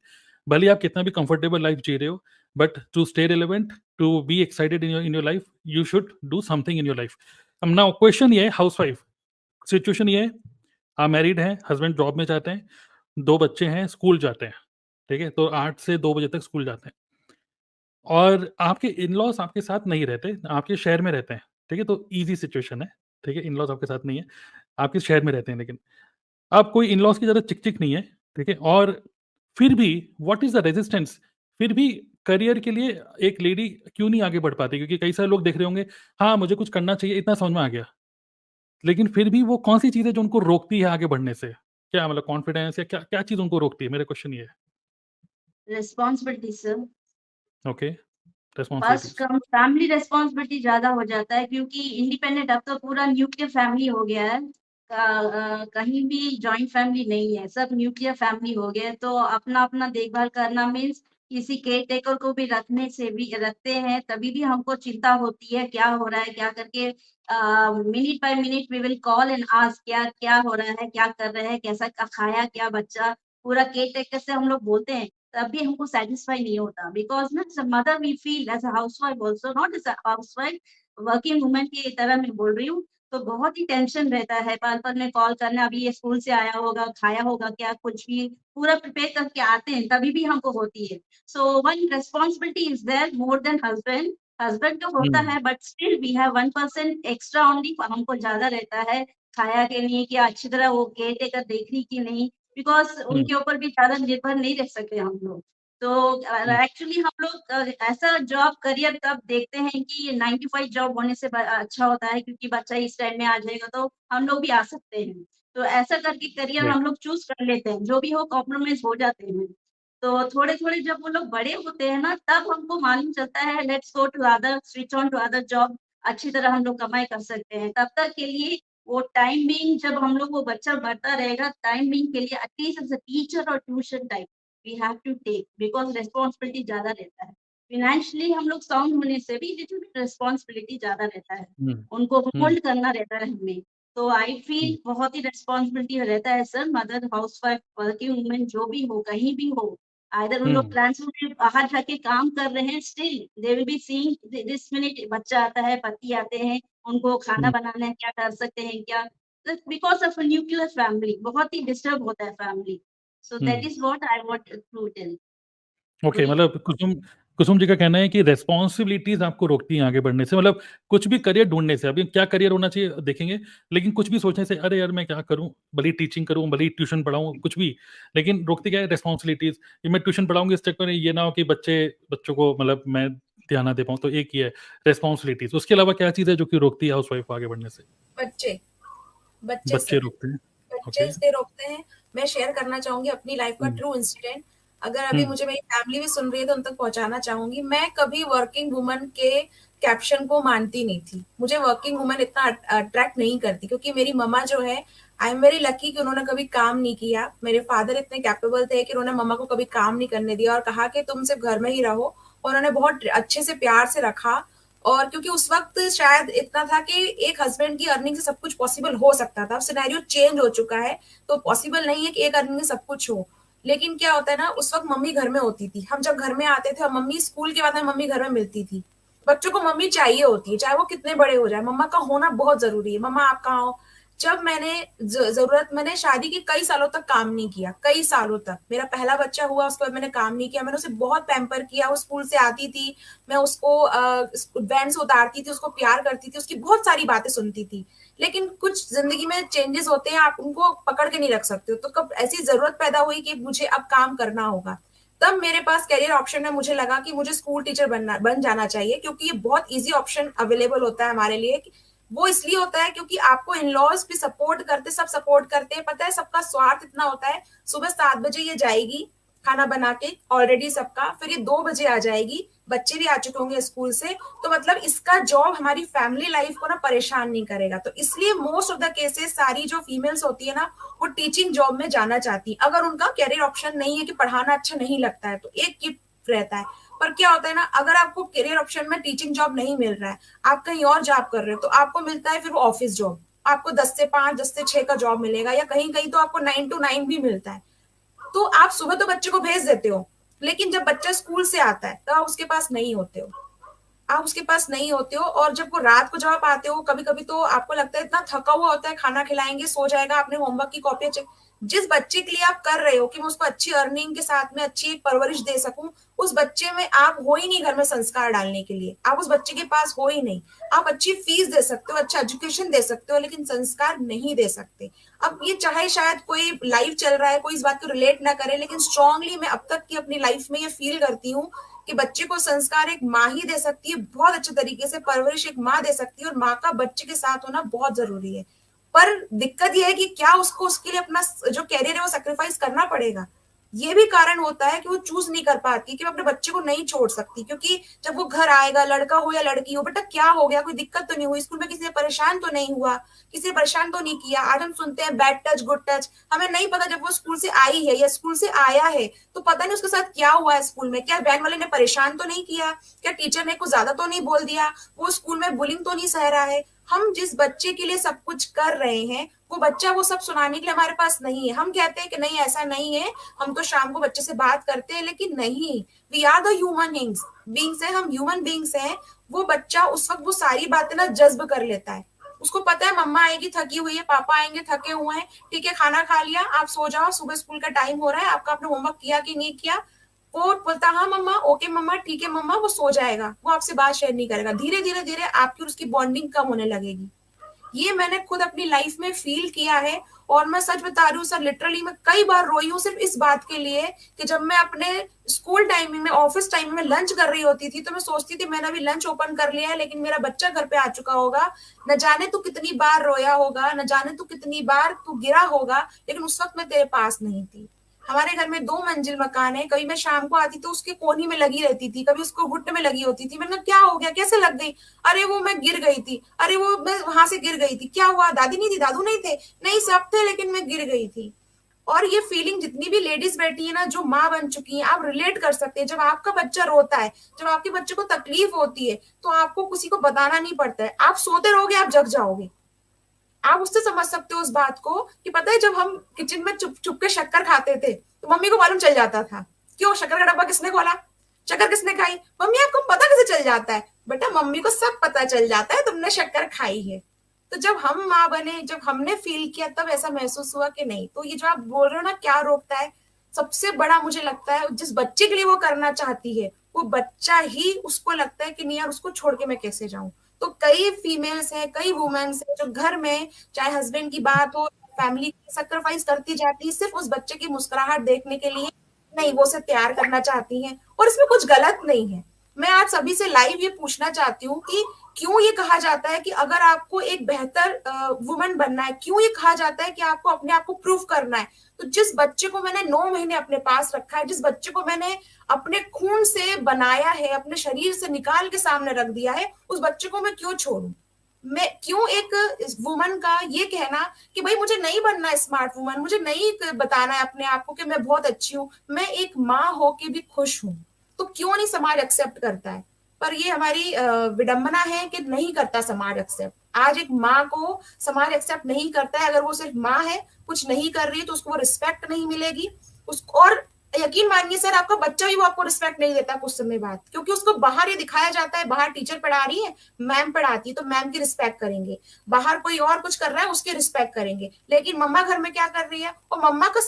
भले ही आप कितना भी कंफर्टेबल लाइफ़ जी रहे हो, but to stay relevant, to be excited in your life, you should do something in your life. अब नाउ क्वेश्चन ये है, हाउसवाइफ सिचुएशन ये है, आप मैरिड हैं, हस्बैंड जॉब में जाते हैं, 2 बच्चे हैं, स्कूल जाते हैं, ठीक है? तो 8 से 2 बजे तक स्कूल जाते हैं और आपके इन-लॉज़ आपके साथ नहीं रहते, आपके शहर में रहते हैं, ठीक है? तो ईज़ी सिचुएशन है, ठीक है? इन-लॉज़ आपके साथ नहीं है, आपके शहर में रहते हैं लेकिन। अब कोई इन-लॉज़ की ज़्यादा चिक-चिक नहीं है, ठीक है? और फिर भी व्हाट इज़ द रेजिस्टेंस? फिर भी करियर के लिए एक लेडी क्यों नहीं आगे बढ़ पाती? क्योंकि कई सारे लोग देख रहे होंगे, हाँ, मुझे कुछ करना चाहिए, इतना समझ में आ गया। लेकिन फिर भी वो कौन-सी चीज़ है जो उनको रोकती है आगे बढ़ने से? क्या मतलब कॉन्फिडेंस या क्या क्या चीज़ उनको रोकती है? मेरा क्वेश्चन ये है। Responsibility sir. Okay, first responsibilities. कम फैमिली रिस्पॉन्सिबिलिटी ज्यादा हो जाता है क्योंकि इंडिपेंडेंट अब तो पूरा न्यूक्लियर फैमिली हो गया है। कहीं भी जॉइंट फैमिली नहीं है, सब न्यूक्लियर फैमिली हो गया है, तो अपना अपना देखभाल करना मीन्स किसी केयर टेकर को भी रखने से भी रखते हैं तभी भी हमको चिंता होती है क्या हो रहा है क्या करके। Minute by minute we will call and ask क्या क्या हो रहा है, क्या कर रहे हैं, कैसा खाया क्या बच्चा, पूरा केयर टेकर से हम लोग बोलते हैं तब भी हमको सेटिस्फाई नहीं होता बिकॉज ना as a mother we feel as a housewife also not as a housewife, working woman की तरह मैं बोल रही हूँ, तो बहुत ही टेंशन रहता है पल-पल में कॉल करना, अभी ये स्कूल से आया होगा, खाया होगा क्या, कुछ भी पूरा प्रिपेयर करके आते हैं तभी भी हमको होती है। So one responsibility is there more than husband, husband तो होता हुँ, है but still we have 1% extra only, हमको ज्यादा रहता है खाया कि नहीं, कि अच्छी तरह वो केयर टेकर देख रही कि नहीं, बिकॉज़ हुँ, उनके ऊपर भी ज़्यादा निर्भर नहीं रह सकते हम लोग। तो हुँ, एक्चुअली हम लोग ऐसा जॉब करियर तब देखते हैं कि 9 टू 5 जॉब होने से अच्छा होता है क्योंकि बच्चा इस टाइम में आ जाएगा तो हम लोग भी आ सकते हैं। तो ऐसा करके करियर राइट। हम लोग चूज़ कर लेते हैं, जो भी हो कॉम्प्रोमाइज़ हो जाते हैं। तो थोड़े-थोड़े जब वो लोग बड़े होते हैं ना तब हमको मालूम चलता है let's go to other switch on to other job, अच्छी तरह हम लोग कमाई कर सकते हैं। तब तक के लिए वो टाइम बीइंग जब हम लोग वो बच्चा बढ़ता रहेगा, टाइम बीइंग के लिए एटलीस्ट एज़ अ टीचर और tuition type we have to take because responsibility ज़्यादा रहता है। फाइनेंशियली हम लोग साउंड होने से भी लिटिल बिट रिस्पॉन्सिबिलिटी ज़्यादा रहता है। हुँ, उनको हुँ, होल्ड करना रहता है हमें। तो आई हुँ, फील बहुत ही रिस्पॉन्सिबिलिटी रहता है sir, mother, housewife, working women जो भी हो, कहीं भी हो। आइदर उन लोग हुँ, ट्रांसपोर्ट में बाहर जाके काम कर रहे हैं, still they will be seeing this minute बच्चा आता है, पति आते हैं, उनको खाना हुँ, बनाना है, क्या कर सकते हैं, क्या because of a nuclear family बहुत ही डिस्टर्ब होता है family. So that hmm. Is what I want to tell. Okay, मतलब कुसुम कुसुम जी का कहना है कि रिस्पॉन्सिबिलिटीज़ आपको रोकती हैं आगे बढ़ने से, मतलब कुछ भी करियर ढूँढने से। अभी क्या करियर होना चाहिए देखेंगे, लेकिन कुछ भी सोचने से, अरे यार मैं क्या करूँ? भले ही टीचिंग करूँ, भले ही ट्यूशन पढ़ाऊँ, कुछ भी, लेकिन रोकती क्या है? रिस्पॉन्सिबिलिटीज़। कि मैं ट्यूशन पढ़ाऊँगी इस चक्कर में ये ना हो कि बच्चों को मतलब मैं ध्यान ना दे पाऊँ, तो एक ही है रिस्पॉन्सिबिलिटीज़। उसके अलावा क्या चीज़ है जो कि रोकती है हाउसवाइफ को आगे बढ़ने से? बच्चे, बच्चे बच्चे सर। रोकते हैं। बच्चे ओके। इसलिए रोकते हैं, मैं शेयर करना चाहूँगी अपनी लाइफ़ का हुँ, ट्रू इंसिडेंट। अगर अभी हुँ, मुझे मेरी फैमिली भी सुन रही है तो उन तक पहुँचाना चाहूँगी। मैं कभी वर्किंग वुमन के कैप्शन को मानती नहीं थी। मुझे वर्किंग वुमन इतना अट्रैक्ट नहीं करती क्योंकि मेरी मम्मा जो है, आई एम वेरी लकी कि उन्होंने कभी काम नहीं किया। मेरे फादर इतने कैपेबल थे कि उन्होंने मम्मा को कभी काम नहीं करने दिया और कहा कि तुम सिर्फ़ घर में ही रहो, और उन्होंने बहुत अच्छे से प्यार से रखा। और क्योंकि उस वक़्त शायद इतना था कि एक हस्बैंड की अर्निंग से सब कुछ पॉसिबल हो सकता था। अब सिनेरियो चेंज हो चुका है, तो पॉसिबल नहीं है कि एक अर्निंग में सब कुछ हो। लेकिन क्या होता है ना, उस वक़्त मम्मी घर में होती थी। हम जब घर में आते थे और मम्मी स्कूल के बाद में मम्मी घर में मिलती थी। बच्चों को मम्मी चाहिए होती है, चाहे वो कितने बड़े हो जाएँ, मम्मा का होना बहुत ज़रूरी है। मम्मा आप कहाँ हो? जब मैंने मैंने शादी के कई सालों तक काम नहीं किया, कई सालों तक। मेरा पहला बच्चा हुआ उसके बाद मैंने काम नहीं किया। मैंने उसे बहुत पैम्पर किया, वो स्कूल से आती थी, मैं उसको वैन से उतारती थी, उसको प्यार करती थी, उसकी बहुत सारी बातें सुनती थी। लेकिन कुछ ज़िंदगी में चेंजेस होते हैं, आप उनको पकड़ के नहीं रख सकते हो। तो कब ऐसी ज़रूरत पैदा हुई कि मुझे अब काम करना होगा, तब मेरे पास करियर ऑप्शन में मुझे लगा कि मुझे स्कूल टीचर बन जाना चाहिए क्योंकि ये बहुत ईज़ी ऑप्शन अवेलेबल होता है हमारे लिए। वो इसलिए होता है क्योंकि आपको इन-लॉज भी सपोर्ट करते, सब सपोर्ट करते हैं। पता है सबका स्वार्थ इतना होता है, सुबह 7 बजे ये जाएगी खाना बना के ऑलरेडी सबका, फिर ये 2 बजे आ जाएगी, बच्चे भी आ चुके होंगे स्कूल से, तो मतलब इसका जॉब हमारी फैमिली लाइफ को ना परेशान नहीं करेगा। तो इसलिए मोस्ट ऑफ द केसेस सारी जो फीमेल्स होती है ना, वो टीचिंग जॉब में जाना चाहती है। अगर उनका करियर ऑप्शन नहीं है कि पढ़ाना अच्छा नहीं लगता है, तो एक ये रहता है। पर क्या होता है ना, अगर आपको करियर ऑप्शन में टीचिंग जॉब नहीं मिल रहा है, आप कहीं और जॉब कर रहे हो, तो आपको मिलता है फिर ऑफिस जॉब। आपको 10 से 5, 10 से 6 का जॉब मिलेगा, या कहीं कहीं तो आपको 9 to 9 भी मिलता है। तो आप सुबह तो बच्चे को भेज देते हो, लेकिन जब बच्चा स्कूल से आता है तो आप उसके पास नहीं होते हो, आप उसके पास नहीं होते हो। और जब वो रात को जब आप आते हो, कभी कभी तो आपको लगता है इतना थका हुआ होता है, खाना खिलाएंगे, सो जाएगा, आपने होमवर्क की कॉपी चेक। जिस बच्चे के लिए आप कर रहे हो कि मैं उसको अच्छी अर्निंग के साथ में अच्छी एक परवरिश दे सकूं, उस बच्चे में आप हो ही नहीं घर में संस्कार डालने के लिए, आप उस बच्चे के पास हो ही नहीं। आप अच्छी फीस दे सकते हो, अच्छा एजुकेशन दे सकते हो, लेकिन संस्कार नहीं दे सकते। अब ये चाहे शायद कोई लाइफ चल रहा है, कोई इस बात को रिलेट ना करे, लेकिन स्ट्रांगली मैं अब तक की अपनी लाइफ में ये फील करती हूँ कि बच्चे को संस्कार एक माँ ही दे सकती है, बहुत अच्छे तरीके से परवरिश एक माँ दे सकती है, और माँ का बच्चे के साथ होना बहुत जरूरी है। पर दिक्कत यह है कि क्या उसको उसके लिए अपना जो कैरियर है वो सेक्रीफाइस करना पड़ेगा। ये भी कारण होता है कि वो चूज नहीं कर पाती कि मैं अपने बच्चे को नहीं छोड़ सकती, क्योंकि जब वो घर आएगा, लड़का हो या लड़की हो, बेटा क्या हो गया, कोई दिक्कत तो नहीं हुई, स्कूल में किसी ने परेशान तो नहीं हुआ, किसी ने परेशान तो नहीं किया। आज हम सुनते हैं बैड टच गुड टच, हमें नहीं पता जब वो स्कूल से आई है या स्कूल से आया है तो पता नहीं उसके साथ क्या हुआ है स्कूल में। क्या वैन वाले ने परेशान तो नहीं किया, क्या टीचर ने कुछ ज्यादा तो नहीं बोल दिया, वो स्कूल में बुलिंग तो नहीं सह रहा है। हम जिस बच्चे के लिए सब कुछ कर रहे हैं, वो बच्चा वो सब सुनाने के लिए हमारे पास नहीं है। हम कहते हैं कि नहीं ऐसा नहीं है, हम तो शाम को बच्चे से बात करते हैं, लेकिन नहीं, we are the human beings है, हम ह्यूमन बींग्स हैं। वो बच्चा उस वक्त वो सारी बातें ना जज्ब कर लेता है। उसको पता है मम्मा आएगी थकी हुई है, पापा आएंगे थके हुए हैं, ठीक है खाना खा लिया, आप सो जाओ, सुबह स्कूल का टाइम हो रहा है, आपका आपने होमवर्क किया कि नहीं किया। वो बोलता हाँ मम्मा, ओके मम्मा, ठीक है मम्मा, वो सो जाएगा, वो आपसे बात शेयर नहीं करेगा। धीरे धीरे धीरे आपकी और उसकी बॉन्डिंग कम होने लगेगी। ये मैंने खुद अपनी लाइफ में फील किया है, और मैं सच बता रही हूँ सर, लिटरली मैं कई बार रोई हूँ सिर्फ इस बात के लिए कि जब मैं अपने स्कूल टाइम में, ऑफिस टाइम में लंच कर रही होती थी, तो मैं सोचती थी मैंने अभी लंच ओपन कर लिया है, लेकिन मेरा बच्चा घर पे आ चुका होगा, न जाने तू कितनी बार रोया होगा, न जाने तू कितनी बार तू गिरा होगा, लेकिन उस वक्त मैं तेरे पास नहीं थी। हमारे घर में 2 मंजिल मकान है, कभी मैं शाम को आती तो उसके कोनी में लगी रहती थी, कभी उसको घुटने में लगी होती थी। मैंने कहा क्या हो गया, कैसे लग गई, अरे वो मैं गिर गई थी, अरे वो मैं वहां से गिर गई थी, क्या हुआ, दादी नहीं थी, दादू नहीं थे, नहीं सब थे, लेकिन मैं गिर गई थी। और ये फीलिंग जितनी भी लेडीज बैठी है ना, जो माँ बन चुकी हैं, आप रिलेट कर सकते हैं। जब आपका बच्चा रोता है, जब आपके बच्चे को तकलीफ होती है, तो आपको किसी को बताना नहीं पड़ता है, आप सोते रहोगे, आप जग जाओगे। आप उससे समझ सकते हो उस बात को कि पता है जब हम किचन में चुप चुप के शक्कर खाते थे, तो मम्मी को मालूम चल जाता था। क्यों, शक्कर का डब्बा किसने खोला, शक्कर किसने खाई, मम्मी आपको पता कैसे चल जाता है, बेटा मम्मी को सब पता चल जाता है, तुमने शक्कर खाई है। तो जब हम माँ बने, जब हमने फील किया, तब ऐसा महसूस हुआ कि नहीं। तो ये जो आप बोल रहे हो ना, क्या रोकता है, सबसे बड़ा मुझे लगता है जिस बच्चे के लिए वो करना चाहती है, वो बच्चा ही उसको लगता है कि नहीं यार, उसको छोड़ के मैं कैसे जाऊं। तो कई फीमेल्स हैं, कई वुमेन्स हैं जो घर में चाहे हस्बैंड की बात हो, फैमिली सैक्रिफाइस करती जाती है सिर्फ उस बच्चे की मुस्कुराहट देखने के लिए, नहीं वो उसे प्यार करना चाहती हैं, और इसमें कुछ गलत नहीं है। मैं आज सभी से लाइव ये पूछना चाहती हूँ कि क्यों ये कहा जाता है कि अगर आपको एक बेहतर वुमन बनना है, क्यों ये कहा जाता है कि आपको अपने आप को प्रूव करना है। तो जिस बच्चे को मैंने 9 महीने अपने पास रखा है, जिस बच्चे को मैंने अपने खून से बनाया है, अपने शरीर से निकाल के सामने रख दिया है, उस बच्चे को मैं क्यों छोड़ूं। मैं क्यों एक वुमन का ये कहना कि भाई मुझे नहीं बनना है स्मार्ट वुमन, मुझे नहीं बताना है अपने आप को कि मैं बहुत अच्छी हूँ, मैं एक माँ होके भी खुश हूँ, तो क्यों नहीं समाज एक्सेप्ट करता है। पर ये हमारी विडंबना है कि नहीं करता समाज एक्सेप्ट। आज एक माँ को समाज एक्सेप्ट नहीं करता है, अगर वो सिर्फ माँ है, कुछ नहीं कर रही है, तो उसको वो रिस्पेक्ट नहीं मिलेगी उसको। और यकीन मानिए सर, आपका बच्चा भी वो आपको रिस्पेक्ट नहीं देता कुछ समय बाद, क्योंकि उसको बाहर ये दिखाया जाता है, बाहर टीचर पढ़ा रही है, मैम पढ़ाती है, तो मैम की रिस्पेक्ट करेंगे, बाहर कोई और कुछ कर रहा है उसकी रिस्पेक्ट करेंगे। लेकिन मम्मा घर में क्या कर रही है, और मम्मा का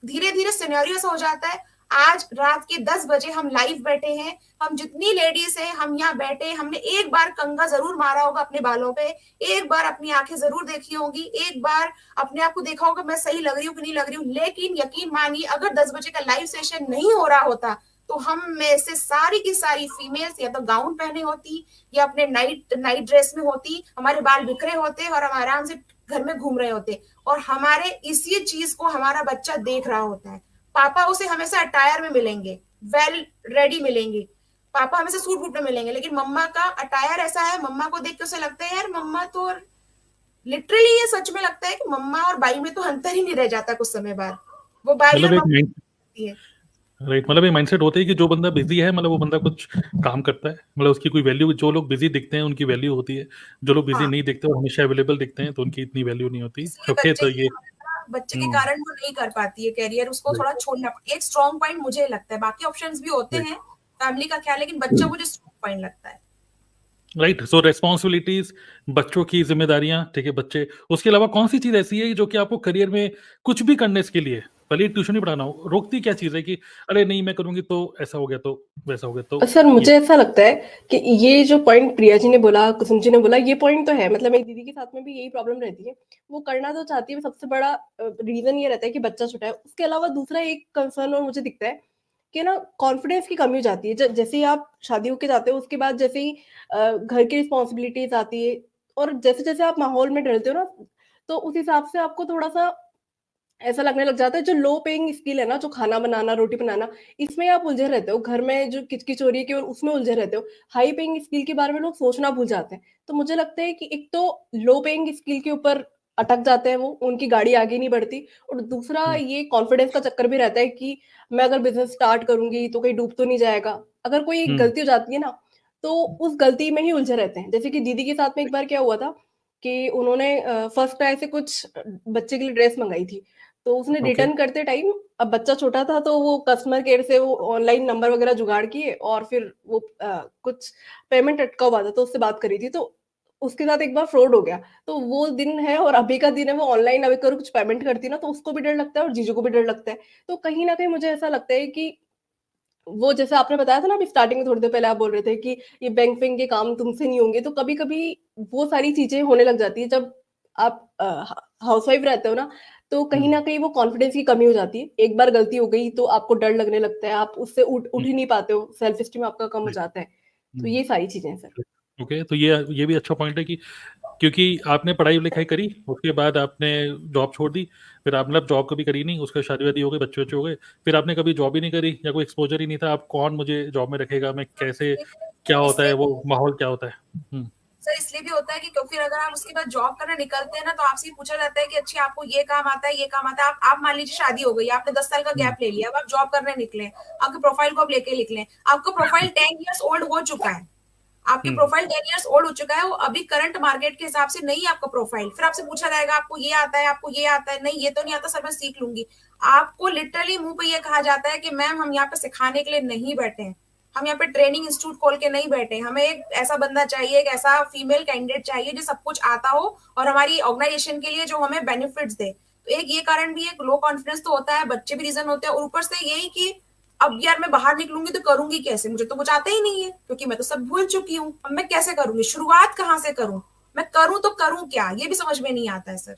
धीरे धीरे सिनेरियो ऐसा हो जाता है। आज रात के 10 बजे हम लाइव बैठे हैं, हम जितनी लेडीज हैं हम यहाँ बैठे, हमने एक बार कंघा जरूर मारा होगा अपने बालों पे, एक बार अपनी आंखें जरूर देखी होंगी, एक बार अपने आप को देखा होगा मैं सही लग रही हूँ कि नहीं लग रही हूँ। लेकिन यकीन मानिए, अगर 10 बजे का लाइव सेशन नहीं हो रहा होता, तो हम में से सारी की सारी फीमेल्स या तो गाउन पहने होती या अपने नाइट ड्रेस में होती, हमारे बाल बिखरे होते और हम आराम से घर में घूम रहे होते, और हमारे इसी चीज को हमारा बच्चा देख रहा होता है। पापा उसे हमेशा अटायर में मिलेंगे, वेल रेडी मिलेंगे, पापा हमेशा सूट बूट में मिलेंगे, लेकिन मम्मा का अटायर ऐसा है, मम्मा को देख के उसे लगता है यार मम्मा तो, लिटरली ये सच में लगता है कि मम्मा और बाई में तो अंतर ही नहीं रह जाता कुछ समय बाद, वो बाई मतलब और एक मम्मा माइंड होती है। राइट, मतलब एक माइंडसेट होता है कि जो बंदा बिजी है मतलब वो बंदा कुछ काम करता है, मतलब उसकी कोई वैल्यू, जो लोग बिजी दिखते हैं उनकी वैल्यू होती है, जो लोग बिजी हाँ, नहीं दिखते और हमेशा अवेलेबल दिखते हैं तो उनकी इतनी वैल्यू नहीं होती। इसलिए ओके, तो ये बच्चे के कारण वो नहीं कर पाती है कैरियर, उसको थोड़ा छोड़ना, एक स्ट्रॉन्ग पॉइंट मुझे लगता है, बाकी ऑप्शंस भी होते हैं फैमिली का ख्याल, लेकिन बच्चा मुझे स्ट्रॉन्ग पॉइंट लगता है। राइट, सो रेस्पॉन्सिबिलिटीज, बच्चों की जिम्मेदारियां, ठीक है, बच्चे, उसके अलावा कौन सी चीज ऐसी है जो कि आपको करियर में कुछ भी करने के लिए, भले ट्यूशन ही पढ़ाना हो, रोकती क्या चीज है कि अरे नहीं मैं करूंगी तो ऐसा हो गया तो वैसा हो गया तो सर मुझे ऐसा लगता है कि ये जो पॉइंट प्रिया जी ने बोला, कुसुम जी ने बोला, ये पॉइंट तो है, मतलब मेरी दीदी के साथ में भी यही प्रॉब्लम रहती है, वो करना तो चाहती है, सबसे बड़ा रीजन ये रहता है कि बच्चा छोटा है। उसके अलावा दूसरा एक कंसर्न और मुझे दिखता है कि ना कॉन्फिडेंस की कमी हो जाती है, जैसे ही आप शादी होके जाते हो उसके बाद जैसे ही घर की रिस्पॉन्सिबिलिटीज आती है और जैसे जैसे आप माहौल में डलते हो ना, तो उस हिसाब से आपको थोड़ा सा ऐसा लगने लग जाता है, जो लो पेइंग स्किल है ना, जो खाना बनाना, रोटी बनाना, इसमें आप उलझे रहते हो, घर में जो किचकिच हो रही है केवल उसमें उलझे रहते हो, हाई पेइंग स्किल के बारे में लोग सोचना भूल जाते हैं। तो मुझे लगता है कि एक तो लो पेइंग स्किल के ऊपर अटक जाते हैं वो, उनकी गाड़ी आगे नहीं बढ़ती, और दूसरा ये कॉन्फिडेंस का चक्कर भी रहता है कि मैं अगर बिजनेस स्टार्ट करूंगी तो कहीं डूब तो नहीं जाएगा। अगर कोई एक गलती हो जाती है ना, तो उस गलती में ही उलझे रहते हैं। जैसे कि दीदी के साथ में एक बार क्या हुआ था कि उन्होंने फर्स्ट क्राई से कुछ बच्चे के लिए ड्रेस मंगाई थी, तो उसने रिटर्न करते टाइम, अब बच्चा छोटा था तो वो कस्टमर केयर से वो ऑनलाइन नंबर वगैरह जुगाड़ किए और फिर वो कुछ पेमेंट अटका हुआ था तो उससे बात करी थी, तो उसके साथ एक बार फ्रॉड हो गया। तो वो दिन है और अभी का दिन है, वो ऑनलाइन अभी करो कुछ पेमेंट करती ना तो उसको भी डर लगता है और जीजू को भी डर लगता है। तो कहीं ना कहीं मुझे ऐसा लगता है कि वो जैसे आपने बताया था ना अभी स्टार्टिंग में, थोड़ी देर पहले आप बोल रहे थे कि ये बैंक फिंग के काम तुमसे नहीं होंगे, तो कभी कभी वो सारी चीजें होने लग जाती है जब आप हाउसवाइफ रहते हो ना, तो कहीं ना कहीं वो कॉन्फिडेंस की कमी हो जाती है। एक बार गलती हो गई तो आपको डर लगने लगता है, आप उससे उठ ही नहीं पाते हो, सेल्फ स्टीम आपका कम हो जाता है। तो ये सारी चीजें हैं सर। ओके, तो ये भी अच्छा पॉइंट है कि क्योंकि आपने पढ़ाई लिखाई करी, उसके बाद आपने जॉब छोड़ दी, फिर आप मतलब जॉब कभी करी नहीं, उसके शादी वादी हो गई, बच्चे बच्चे हो गए, फिर आपने कभी जॉब ही नहीं करी या कोई एक्सपोजर ही नहीं था, आप कौन मुझे जॉब में रखेगा, मैं कैसे, क्या होता है इसलिए वो माहौल, क्या होता है। सर इसलिए भी होता है कि क्योंकि अगर आप उसके बाद जॉब करने निकलते हैं ना, तो आपसे पूछा जाता है कि अच्छा आपको ये काम आता है, ये काम आता है। आप मान लीजिए शादी हो गई, आपने 10 साल का गैप ले लिया, अब आप जॉब करने निकले, आपके प्रोफाइल को आप लेके निकले, आपका प्रोफाइल 10 इयर्स ओल्ड हो चुका है, आपकी प्रोफाइल 10 इयर्स ओल्ड हो चुका है, वो अभी करंट मार्केट के हिसाब से नहीं है आपका प्रोफाइल। फिर आपसे पूछा जाएगा आपको ये आता है, आपको ये आता है, नहीं ये तो नहीं आता सर, मैं सीख लूंगी। आपको लिटरली मुंह पे ये कहा जाता है कि मैम हम यहाँ पे सिखाने के लिए नहीं बैठे हैं, हम यहाँ पे ट्रेनिंग इंस्टीट्यूट खोल के नहीं बैठे, हमें एक ऐसा बंदा चाहिए, एक ऐसा फीमेल कैंडिडेट चाहिए जो सब कुछ आता हो और हमारी ऑर्गेनाइजेशन के लिए जो हमें बेनिफिट्स दे। तो एक ये कारण भी है, लो कॉन्फिडेंस तो होता है, बच्चे भी रीजन होते हैं, और ऊपर से यही कि अब यार मैं बाहर निकलूंगी तो करूंगी कैसे, मुझे तो कुछ आता ही नहीं है क्योंकि मैं तो सब भूल चुकी हूँ, अब मैं कैसे करूंगी, शुरुआत कहाँ से करूं, मैं करूं तो करूं क्या, ये भी समझ में नहीं आता है सर।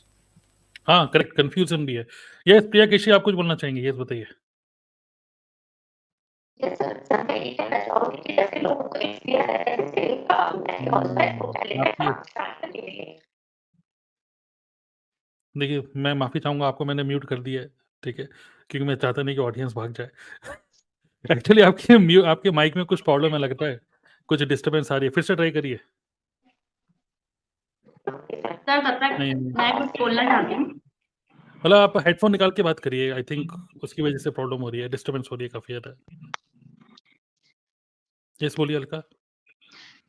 हाँ करेक्ट, कंफ्यूजन भी है। ये प्रिया केशी आप कुछ बोलना चाहेंगे, ये बताइए। देखिए मैं माफी चाहूंगा, आपको मैंने म्यूट कर दिया है, ठीक है, क्योंकि मैं चाहता नहीं कि ऑडियंस भाग जाए। एक्चुअली आपके माइक में कुछ प्रॉब्लम है लगता है, कुछ डिस्टरबेंस आ रही है, फिर से ट्राई करिए। सर तब तक नहीं मैं कुछ बोलना चाहती हूँ। मतलब आप हेडफोन निकाल के बात करिए, आई थिंक उसकी वजह से प्रॉब्लम हो रही है, डिस्टरबेंस हो रही है काफी ज्यादा। यस बोलिए अलका।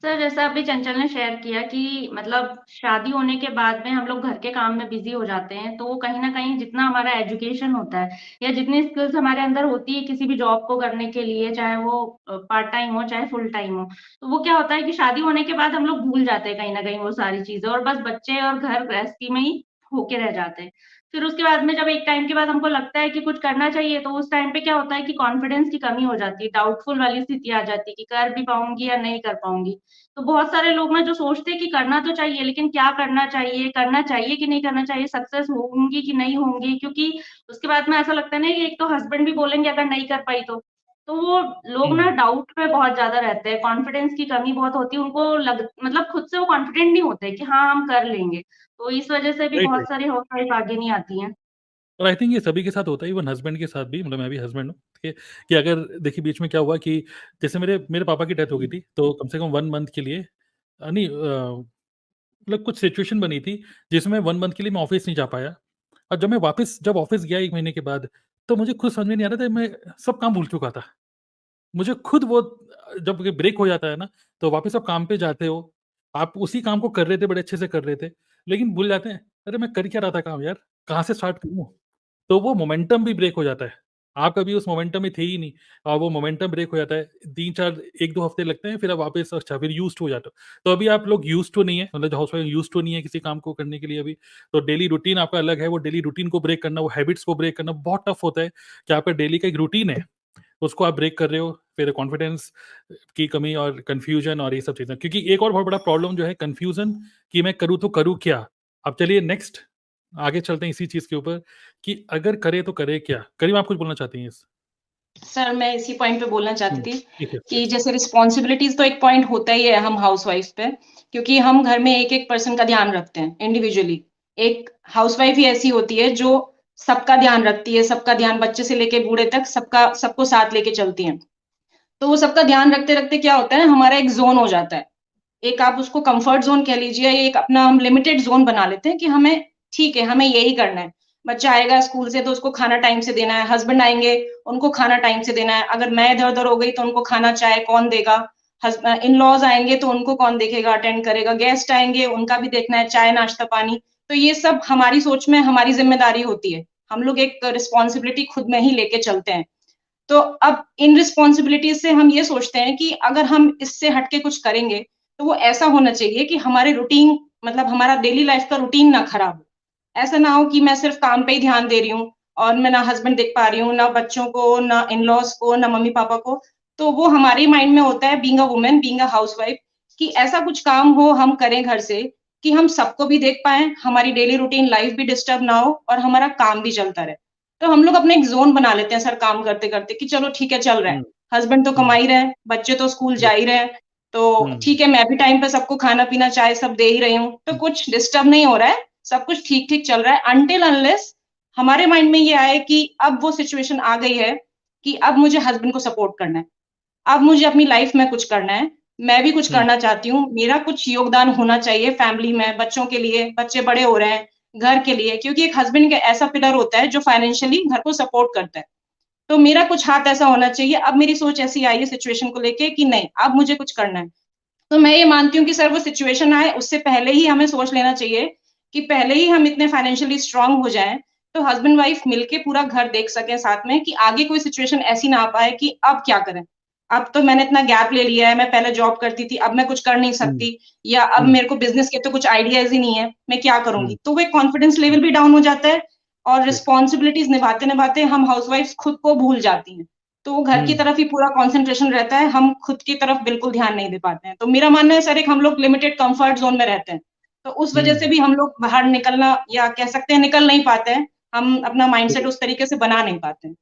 सर जैसा अभी चंचल ने शेयर किया कि मतलब शादी होने के बाद में हम लोग घर के काम में बिजी हो जाते हैं, तो वो कहीं ना कहीं जितना हमारा एजुकेशन होता है या जितनी स्किल्स हमारे अंदर होती है किसी भी जॉब को करने के लिए, चाहे वो पार्ट टाइम हो चाहे फुल टाइम हो, तो वो क्या होता है कि शादी होने के बाद हम लोग भूल जाते हैं कहीं ना कहीं वो सारी चीजें, और बस बच्चे और घर गृहस्थी में ही होके रह जाते हैं। फिर उसके बाद में जब एक टाइम के बाद हमको लगता है कि कुछ करना चाहिए, तो उस टाइम पे क्या होता है कि कॉन्फिडेंस की कमी हो जाती है, डाउटफुल वाली स्थिति आ जाती है कि कर भी पाऊंगी या नहीं कर पाऊंगी। तो बहुत सारे लोग ना जो सोचते हैं कि करना तो चाहिए, लेकिन क्या करना चाहिए कि नहीं करना चाहिए, सक्सेस होंगी कि नहीं होंगी, क्योंकि उसके बाद में ऐसा लगता है ना कि एक तो हस्बैंड भी बोलेंगे अगर नहीं कर पाई तो, तो वो लोग ना हम्म, डाउट में बहुत ज़्यादा रहते हैं, कॉन्फिडेंस की कमी बहुत होती है, उनको मतलब खुद से वो कॉन्फिडेंट नहीं होते कि हाँ, हम कर लेंगे। तो इस वजह से भी राइट बहुत राइट। सारी हाउसवाइफ आगे नहीं आती हैं। और आई थिंक ये सभी के साथ होता है, इवन हस्बैंड के साथ भी, मतलब मैं भी हस्बैंड हूँ कि अगर देखिए बीच में क्या हुआ कि जैसे मेरे मेरे पापा की डेथ हो गई थी, तो कम से कम 1 मंथ के लिए नहीं मतलब कुछ सिचुएशन बनी थी जिसमें 1 मंथ के लिए मैं ऑफिस नहीं जा पाया। और जब ऑफिस गया 1 महीने के बाद, तो मुझे खुद समझ में नहीं आ रहा था, मैं सब काम भूल चुका था। मुझे खुद वो जब ये ब्रेक हो जाता है ना, तो वापस आप काम पे जाते हो, आप उसी काम को कर रहे थे, बड़े अच्छे से कर रहे थे, लेकिन भूल जाते हैं, अरे मैं कर क्या रहा था काम यार? कहाँ से स्टार्ट करूँ? तो वो मोमेंटम भी ब्रेक हो जाता है। आप कभी उस मोमेंटम में थे ही नहीं और वो मोमेंटम ब्रेक हो जाता है। 3-4 1-2 हफ्ते लगते हैं, फिर आप वापस अच्छा फिर यूज़्ड टू हो जाते हो। तो अभी आप लोग यूज़्ड टू नहीं है, मतलब जो हाउसवाइफ यूज़्ड टू नहीं है किसी काम को करने के लिए अभी, तो डेली रूटीन आपका अलग है, वो डेली रूटीन को ब्रेक करना, वो हैबिट्स को ब्रेक करना बहुत टफ होता है कि आपका डेली का एक रूटीन है, उसको आप ब्रेक कर रहे हो, फिर कॉन्फिडेंस की कमी और कन्फ्यूजन और ये सब चीज़ें। क्योंकि एक और बहुत बड़ा प्रॉब्लम जो है कन्फ्यूजन कि मैं करूँ तो करूँ क्या? अब चलिए नेक्स्ट आगे चलते हैं इसी चीज़ के ऊपर कि अगर करे तो करे क्या? करीम आप कुछ बोलना चाहती हैं इस सर मैं इसी पॉइंट पे बोलना चाहती थी ठीक है। कि जैसे रिस्पॉन्सिबिलिटीज तो एक पॉइंट होता ही है हम हाउसवाइफ पे, क्योंकि हम घर में एक एक पर्सन का ध्यान रखते हैं इंडिविजुअली। एक हाउसवाइफ ही ऐसी होती है जो सबका ध्यान रखती है, सबका ध्यान बच्चे से लेके बूढ़े तक सबको साथ लेके चलती हैं। तो वो सबका ध्यान रखते रखते क्या होता है, हमारा एक जोन हो जाता है। एक आप उसको कंफर्ट जोन कह लीजिए, या एक अपना हम लिमिटेड जोन बना लेते हैं कि हमें ठीक है, हमें यही करना है। बच्चा आएगा स्कूल से तो उसको खाना टाइम से देना है, हस्बैंड आएंगे उनको खाना टाइम से देना है। अगर मैं इधर उधर हो गई तो उनको खाना चाय कौन देगा, इन लॉज आएंगे तो उनको कौन देखेगा, अटेंड करेगा, गेस्ट आएंगे उनका भी देखना है, चाय नाश्ता पानी। तो ये सब हमारी सोच में हमारी जिम्मेदारी होती है। हम लोग एक रिस्पॉन्सिबिलिटी खुद में ही लेके चलते हैं। तो अब इन रिस्पॉन्सिबिलिटीज से हम ये सोचते हैं कि अगर हम इससे हटके कुछ करेंगे तो वो ऐसा होना चाहिए कि हमारे रूटीन, मतलब हमारा डेली लाइफ का रूटीन ना खराब हो। ऐसा ना हो कि मैं सिर्फ काम पे ही ध्यान दे रही हूँ और मैं ना हस्बैंड देख पा रही हूँ, ना बच्चों को, ना इन लॉज को, ना मम्मी पापा को। तो वो हमारे माइंड में होता है, being a women, being a housewife, कि ऐसा कुछ काम हो हम करें घर से कि हम सबको भी देख पाए, हमारी डेली रूटीन लाइफ भी डिस्टर्ब ना हो और हमारा काम भी चलता रहे। तो हम लोग अपना एक ज़ोन बना लेते हैं सर काम करते-करते कि चलो ठीक है, चल रहा है। हुँ, हस्बैंड तो कमा हुँ, ही रहे हैं, बच्चे तो स्कूल जा राइट, ही रहे हैं, तो हुँ, ठीक है, मैं भी टाइम पे सबको खाना-पीना, चाय सब दे ही रही हूँ, तो हुँ, कुछ डिस्टर्ब नहीं हो रहा है, सब कुछ ठीक-ठीक चल रहा है अनटिल अनलेस हमारे माइंड में ये आए कि अब वो सिचुएशन आ गई है कि अब मुझे हस्बैंड को सपोर्ट करना है। अब मुझे अपनी लाइफ में कुछ करना है, मैं भी कुछ हुँ, करना चाहती हूँ, मेरा कुछ योगदान होना चाहिए फैमिली में, बच्चों के लिए, बच्चे बड़े हो रहे हैं, घर के लिए, क्योंकि एक हस्बैंड का ऐसा पिलर होता है जो फाइनेंशियली घर को सपोर्ट करता है। तो मेरा कुछ हाथ ऐसा होना चाहिए। अब मेरी सोच ऐसी आई है सिचुएशन को लेके कि नहीं, अब मुझे कुछ करना है। तो मैं ये मानती हूँ कि सर वो सिचुएशन आए उससे पहले ही हमें सोच लेना चाहिए कि पहले ही हम इतने फाइनेंशियली स्ट्रांग हो जाएँ, तो हस्बैंड वाइफ मिलके पूरा घर देख सकें साथ में, कि आगे कोई सिचुएशन ऐसी ना आ पाए कि अब क्या करें? अब तो मैंने इतना गैप ले लिया है, मैं पहले जॉब करती थी, अब मैं कुछ कर नहीं हुँ, सकती, या अब हुँ, मेरे को बिज़नेस के तो कुछ आइडियाज़ ही नहीं है, मैं क्या हुँ, करूँगी? तो वो एक कॉन्फिडेंस हुँ, लेवल भी डाउन हो जाता है और राइट, रिस्पॉन्सिबिलिटीज़ निभाते-निभाते हम हाउसवाइफ्स खुद को भूल जाती हैं। तो वो घर की हुँ, तरफ ही पूरा कंसंट्रेशन रहता है, हम खुद की तरफ बिल्कुल ध्यान नहीं दे पाते हैं। तो मेरा मानना है सर, एक हम लोग लिमिटेड कम्फर्ट ज़ोन में रहते हैं। तो उस वजह से हुँ, भी हम लोग बाहर निकलना, या कह सकते हैं निकल नहीं पाते हैं। हम अपना माइंडसेट बिल्कुल, उस तरीके से बना नहीं पाते हैं।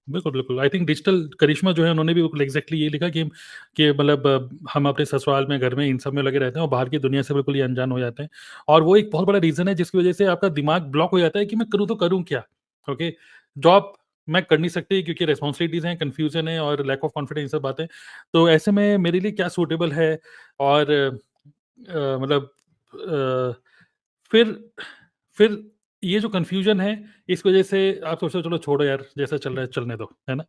बिल्कुल, बिल्कुल। आई थिंक डिजिटल करिश्मा जो है उन्होंने भी बिल्कुल एग्ज़ैक्टली ये लिखा कि मतलब हम अपने ससुराल में, घर में इन सब में लगे रहते हैं और बाहर की दुनिया से बिल्कुल ही अनजान हो जाते हैं। और वो एक बहुत बड़ा रीज़न है जिसकी वज़ह से आपका दिमाग ब्लॉक हो जाता है कि मैं करूँ तो करूँ क्या? ओके, जॉब मैं कर नहीं सकती क्योंकि रिस्पॉन्सिबिलिटीज़ हैं, कन्फ्यूज़न है और लैक ऑफ कॉन्फिडेंस, ये सब बातें। तो ऐसे में मेरे लिए क्या सूटेबल है और मतलब अ, फिर फिर ये जो कन्फ्यूज़न है, इस वज़ह से आप सोचते हो चलो छोड़ो यार, जैसा चल रहा है चलने दो, है ना?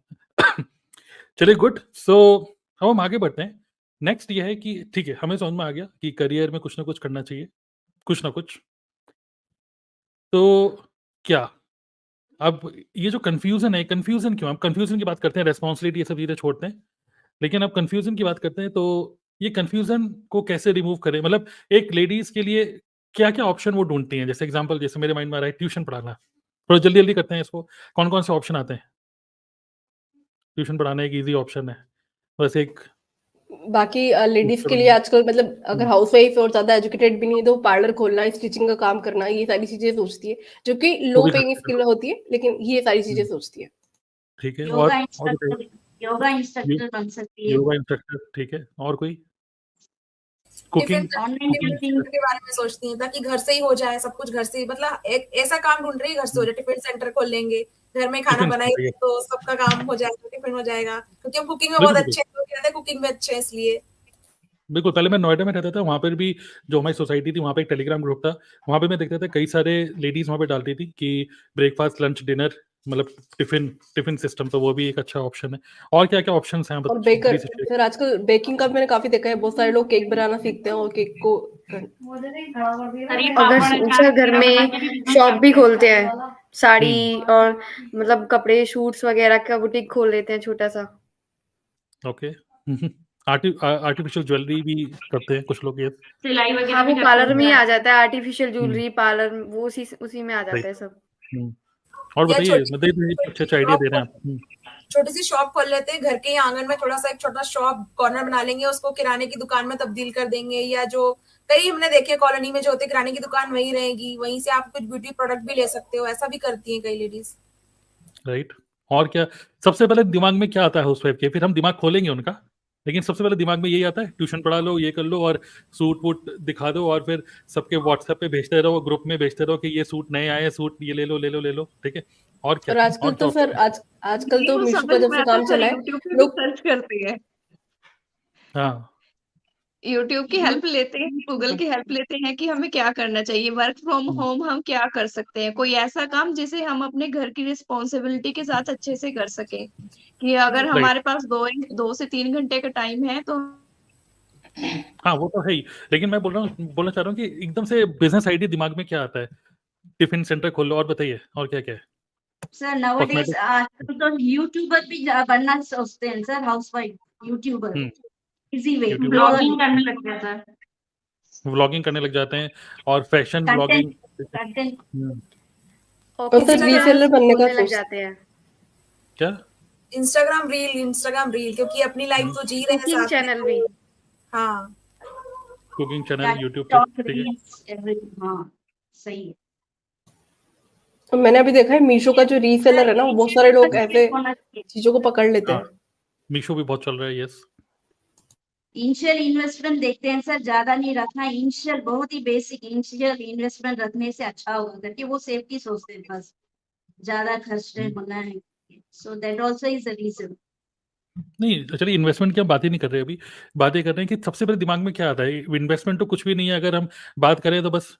चलिए गुड। सो अब हम आगे बढ़ते हैं। नेक्स्ट ये है कि ठीक है, हमें समझ में आ गया कि करियर में कुछ ना कुछ करना चाहिए, कुछ ना कुछ। तो क्या अब ये जो कन्फ्यूज़न है, कन्फ्यूज़न क्यों? अब कन्फ्यूज़न की बात करते हैं, रिस्पॉन्सिबिलिटी ये सब चीज़ें छोड़ते हैं। लेकिन अब कन्फ्यूज़न की बात करते हैं, तो ये कन्फ्यूज़न को कैसे रिमूव करें? मतलब एक लेडीज़ के लिए क्या-क्या ऑप्शन वो ढूँढती हैं? जैसे एग्ज़ाम्पल, जैसे मेरे माइंड में आ रहा है ट्यूशन पढ़ाना। थोड़ा जल्दी-जल्दी करते हैं इसको। कौन-कौन से ऑप्शन आते हैं? ट्यूशन पढ़ाना एक ईज़ी ऑप्शन है। बस एक बाकी लेडीज़ के लिए हुँ, आजकल मतलब अगर हाउसवाइफ है और ज़्यादा एजुकेटेड भी नहीं है तो पार्लर खोलना, स्टिचिंग का काम करना, ये सारी चीज़ें सोचती है, जो कि वो लो भी पेइंग करते हैं, स्किल बिल्कुल। होती है, लेकिन ये सारी चीज़ें हुँ, सोचती है। ठीक है योगा और बताइए? इंस्ट्रक्टर योगा यो इंस्ट्रक्टर बन सकती है। योगा इंस्ट्रक्टर, ठीक है। और कोई? Cooking defence online cooking teaching के बारे में सोचती हैं ताकि घर से ही हो जाए सब कुछ, घर से ही, मतलब एक ऐसा काम ढूंढ रही है घर से हो जाए, टिफिन सेंटर खोल लेंगे, घर में खाना टिफ़िन बनाइए सेंटर ये तो सबका काम हो जाएगा, टिफिन हो जाएगा, क्योंकि हम कुकिंग में बहुत बिल्कुल, बिल्कुल। अच्छे हैं, तो कहते हैं कुकिंग में अच्छे हैं इसलिए। बिल्कुल, पहले मैं नोएडा में रहता था, वहाँ पर भी जो हमारी सोसाइटी थी, वहाँ पे एक टेलीग्राम ग्रुप था। वहाँ पे मैं देखता था कई सारे लेडीज़ वहाँ पे डालती थी कि ब्रेकफ़ास्ट, लंच, डिनर मतलब टिफ़िन टिफ़िन सिस्टम, तो वो भी एक अच्छा ऑप्शन है। और क्या-क्या ऑप्शंस हैं आप और बत बेकर प्लीज़ शेयर सर आजकल बेकिंग का मैंने काफ़ी देखा है, बहुत सारे लोग केक बनाना सीखते हैं और केक को तरी अगर पापड़ सर अचार घर वगैरह बना में के भी बिजनेस शॉप कर भी सकते खोलते हैं। हैं, साड़ी हुँ, और मतलब कपड़े शूट्स वगैरह का बुटीक खोल लेते हैं छोटा सा। ओके। आर्टिफ़िशियल ज्वेलरी भी करते हैं कुछ लोग, ये सिलाई वगैरह हाँ, भी वो करते पार्लर हैं में ही घर आ पे। जाता है, आर्टिफिशियल हुँ, ज्वेलरी पार्लर वो उसी में आ राइट। जाता है सब। हुँ, और या बताइए, छोटी मतलब ये अच्छे-अच्छे आइडिया दे रहे हैं आप। हुँ, छोटी सी शॉप खोल लेते हैं घर के ही आंगन में, थोड़ा सा एक छोटा शॉप कॉर्नर बना लेंगे, उसको किराने की दुकान में तब्दील कर देंगे, या जो कई हमने देखे कॉलोनी में जो होते हैं, किराने की दुकान वहीं रहेगी, वहीं से आप कुछ ब्यूटी प्रोडक्ट भी ले सकते हो, ऐसा भी करती हैं कई लेडीज। राइट। और क्या सबसे पहले दिमाग में क्या आता है हाउसवाइफ के? फिर हम दिमाग खोलेंगे उनका, लेकिन सबसे पहले दिमाग में यही आता है, ट्यूशन पढ़ा लो, ये कर लो और सूट-वूट दिखा दो और फिर सबके व्हाट्सएप पे भेजते रहो, ग्रुप में भेजते रहो कि ये सूट नए आए हैं, सूट ये ले लो, ले लो, ले लो, ठीक है? और क्या? और आजकल और क्या तो सर ऑप्शन है? आजकल नहीं तो वो मीशो का समझ जब में से आता है काम सर, चला है, यूट्यूब पे भी लोग सर्च करते हैं। हाँ, यूट्यूब की हेल्प लेते हैं, गूगल की हेल्प लेते हैं कि हमें क्या करना चाहिए, वर्क फ्रॉम हुँ, होम हम क्या कर सकते हैं, कोई ऐसा काम जिसे हम अपने घर की रिस्पॉन्सिबिलिटी के साथ अच्छे से कर सकें, कि अगर जी। राइट। हमारे पास 2 से 3 घंटे का टाइम है तो हाँ, वो तो है ही, लेकिन मैं बोलना चाह रहा हूँ कि एकदम से बिज़नेस आइडिया दिमाग में क्या आता है? टिफ़िन सेंटर खोल लो और बताइए और क्या-क्या है? सर नाउअडेज कॉस्मेटिक आजकल तो यूट्यूबर भी बनना सोचते हैं सर, हाउसवाइफ यूट्यूबर हुँ, easy way youtuber blogging blogger करने लग गया सर। व्लॉगिंग करने लग जाते हैं और फैशन कंटेंट व्लॉगिंग कंटेंट हुँ, और और sir cooking Instagram reseller channels भी बनने का खोलने लग सोच जाते हैं। क्या? इंस्टाग्राम रील, क्योंकि अपनी लाइफ हुँ, तो जी रहे हैं कुकिंग साथ में, चैनल भी। तो हाँ। कुकिंग चैनल यूट्यूब पे, टॉक ठीक है? रील्स एवरी हाँ सही है और मैंने अभी देखा है मीशो का जो रीसेलर सर है ना, वो बहुत इनिशियल सारे लोग ऐसे इन्वेस्टमेंट होना चाहिए। चीज़ों को पकड़ लेते हाँ, हैं। मीशो भी बहुत चल रहा है, यस। इनिशियल इन्वेस्टमेंट देखते हैं सर, ज्यादा नहीं रखना, इनिशियल बहुत ही बेसिक इनिशियल इन्वेस्टमेंट रखने से अच्छा होगा करके वो सेफ्टी सोचते हैं, बस ज्यादा खर्च नहीं हुँ, होना है, so that also is a reason. नहीं चलिए इन्वेस्टमेंट की हम बात ही नहीं कर रहे अभी, बात ये कर रहे हैं कि सबसे पहले दिमाग में क्या आता है? इन्वेस्टमेंट तो कुछ भी नहीं है, अगर हम बात करें तो बस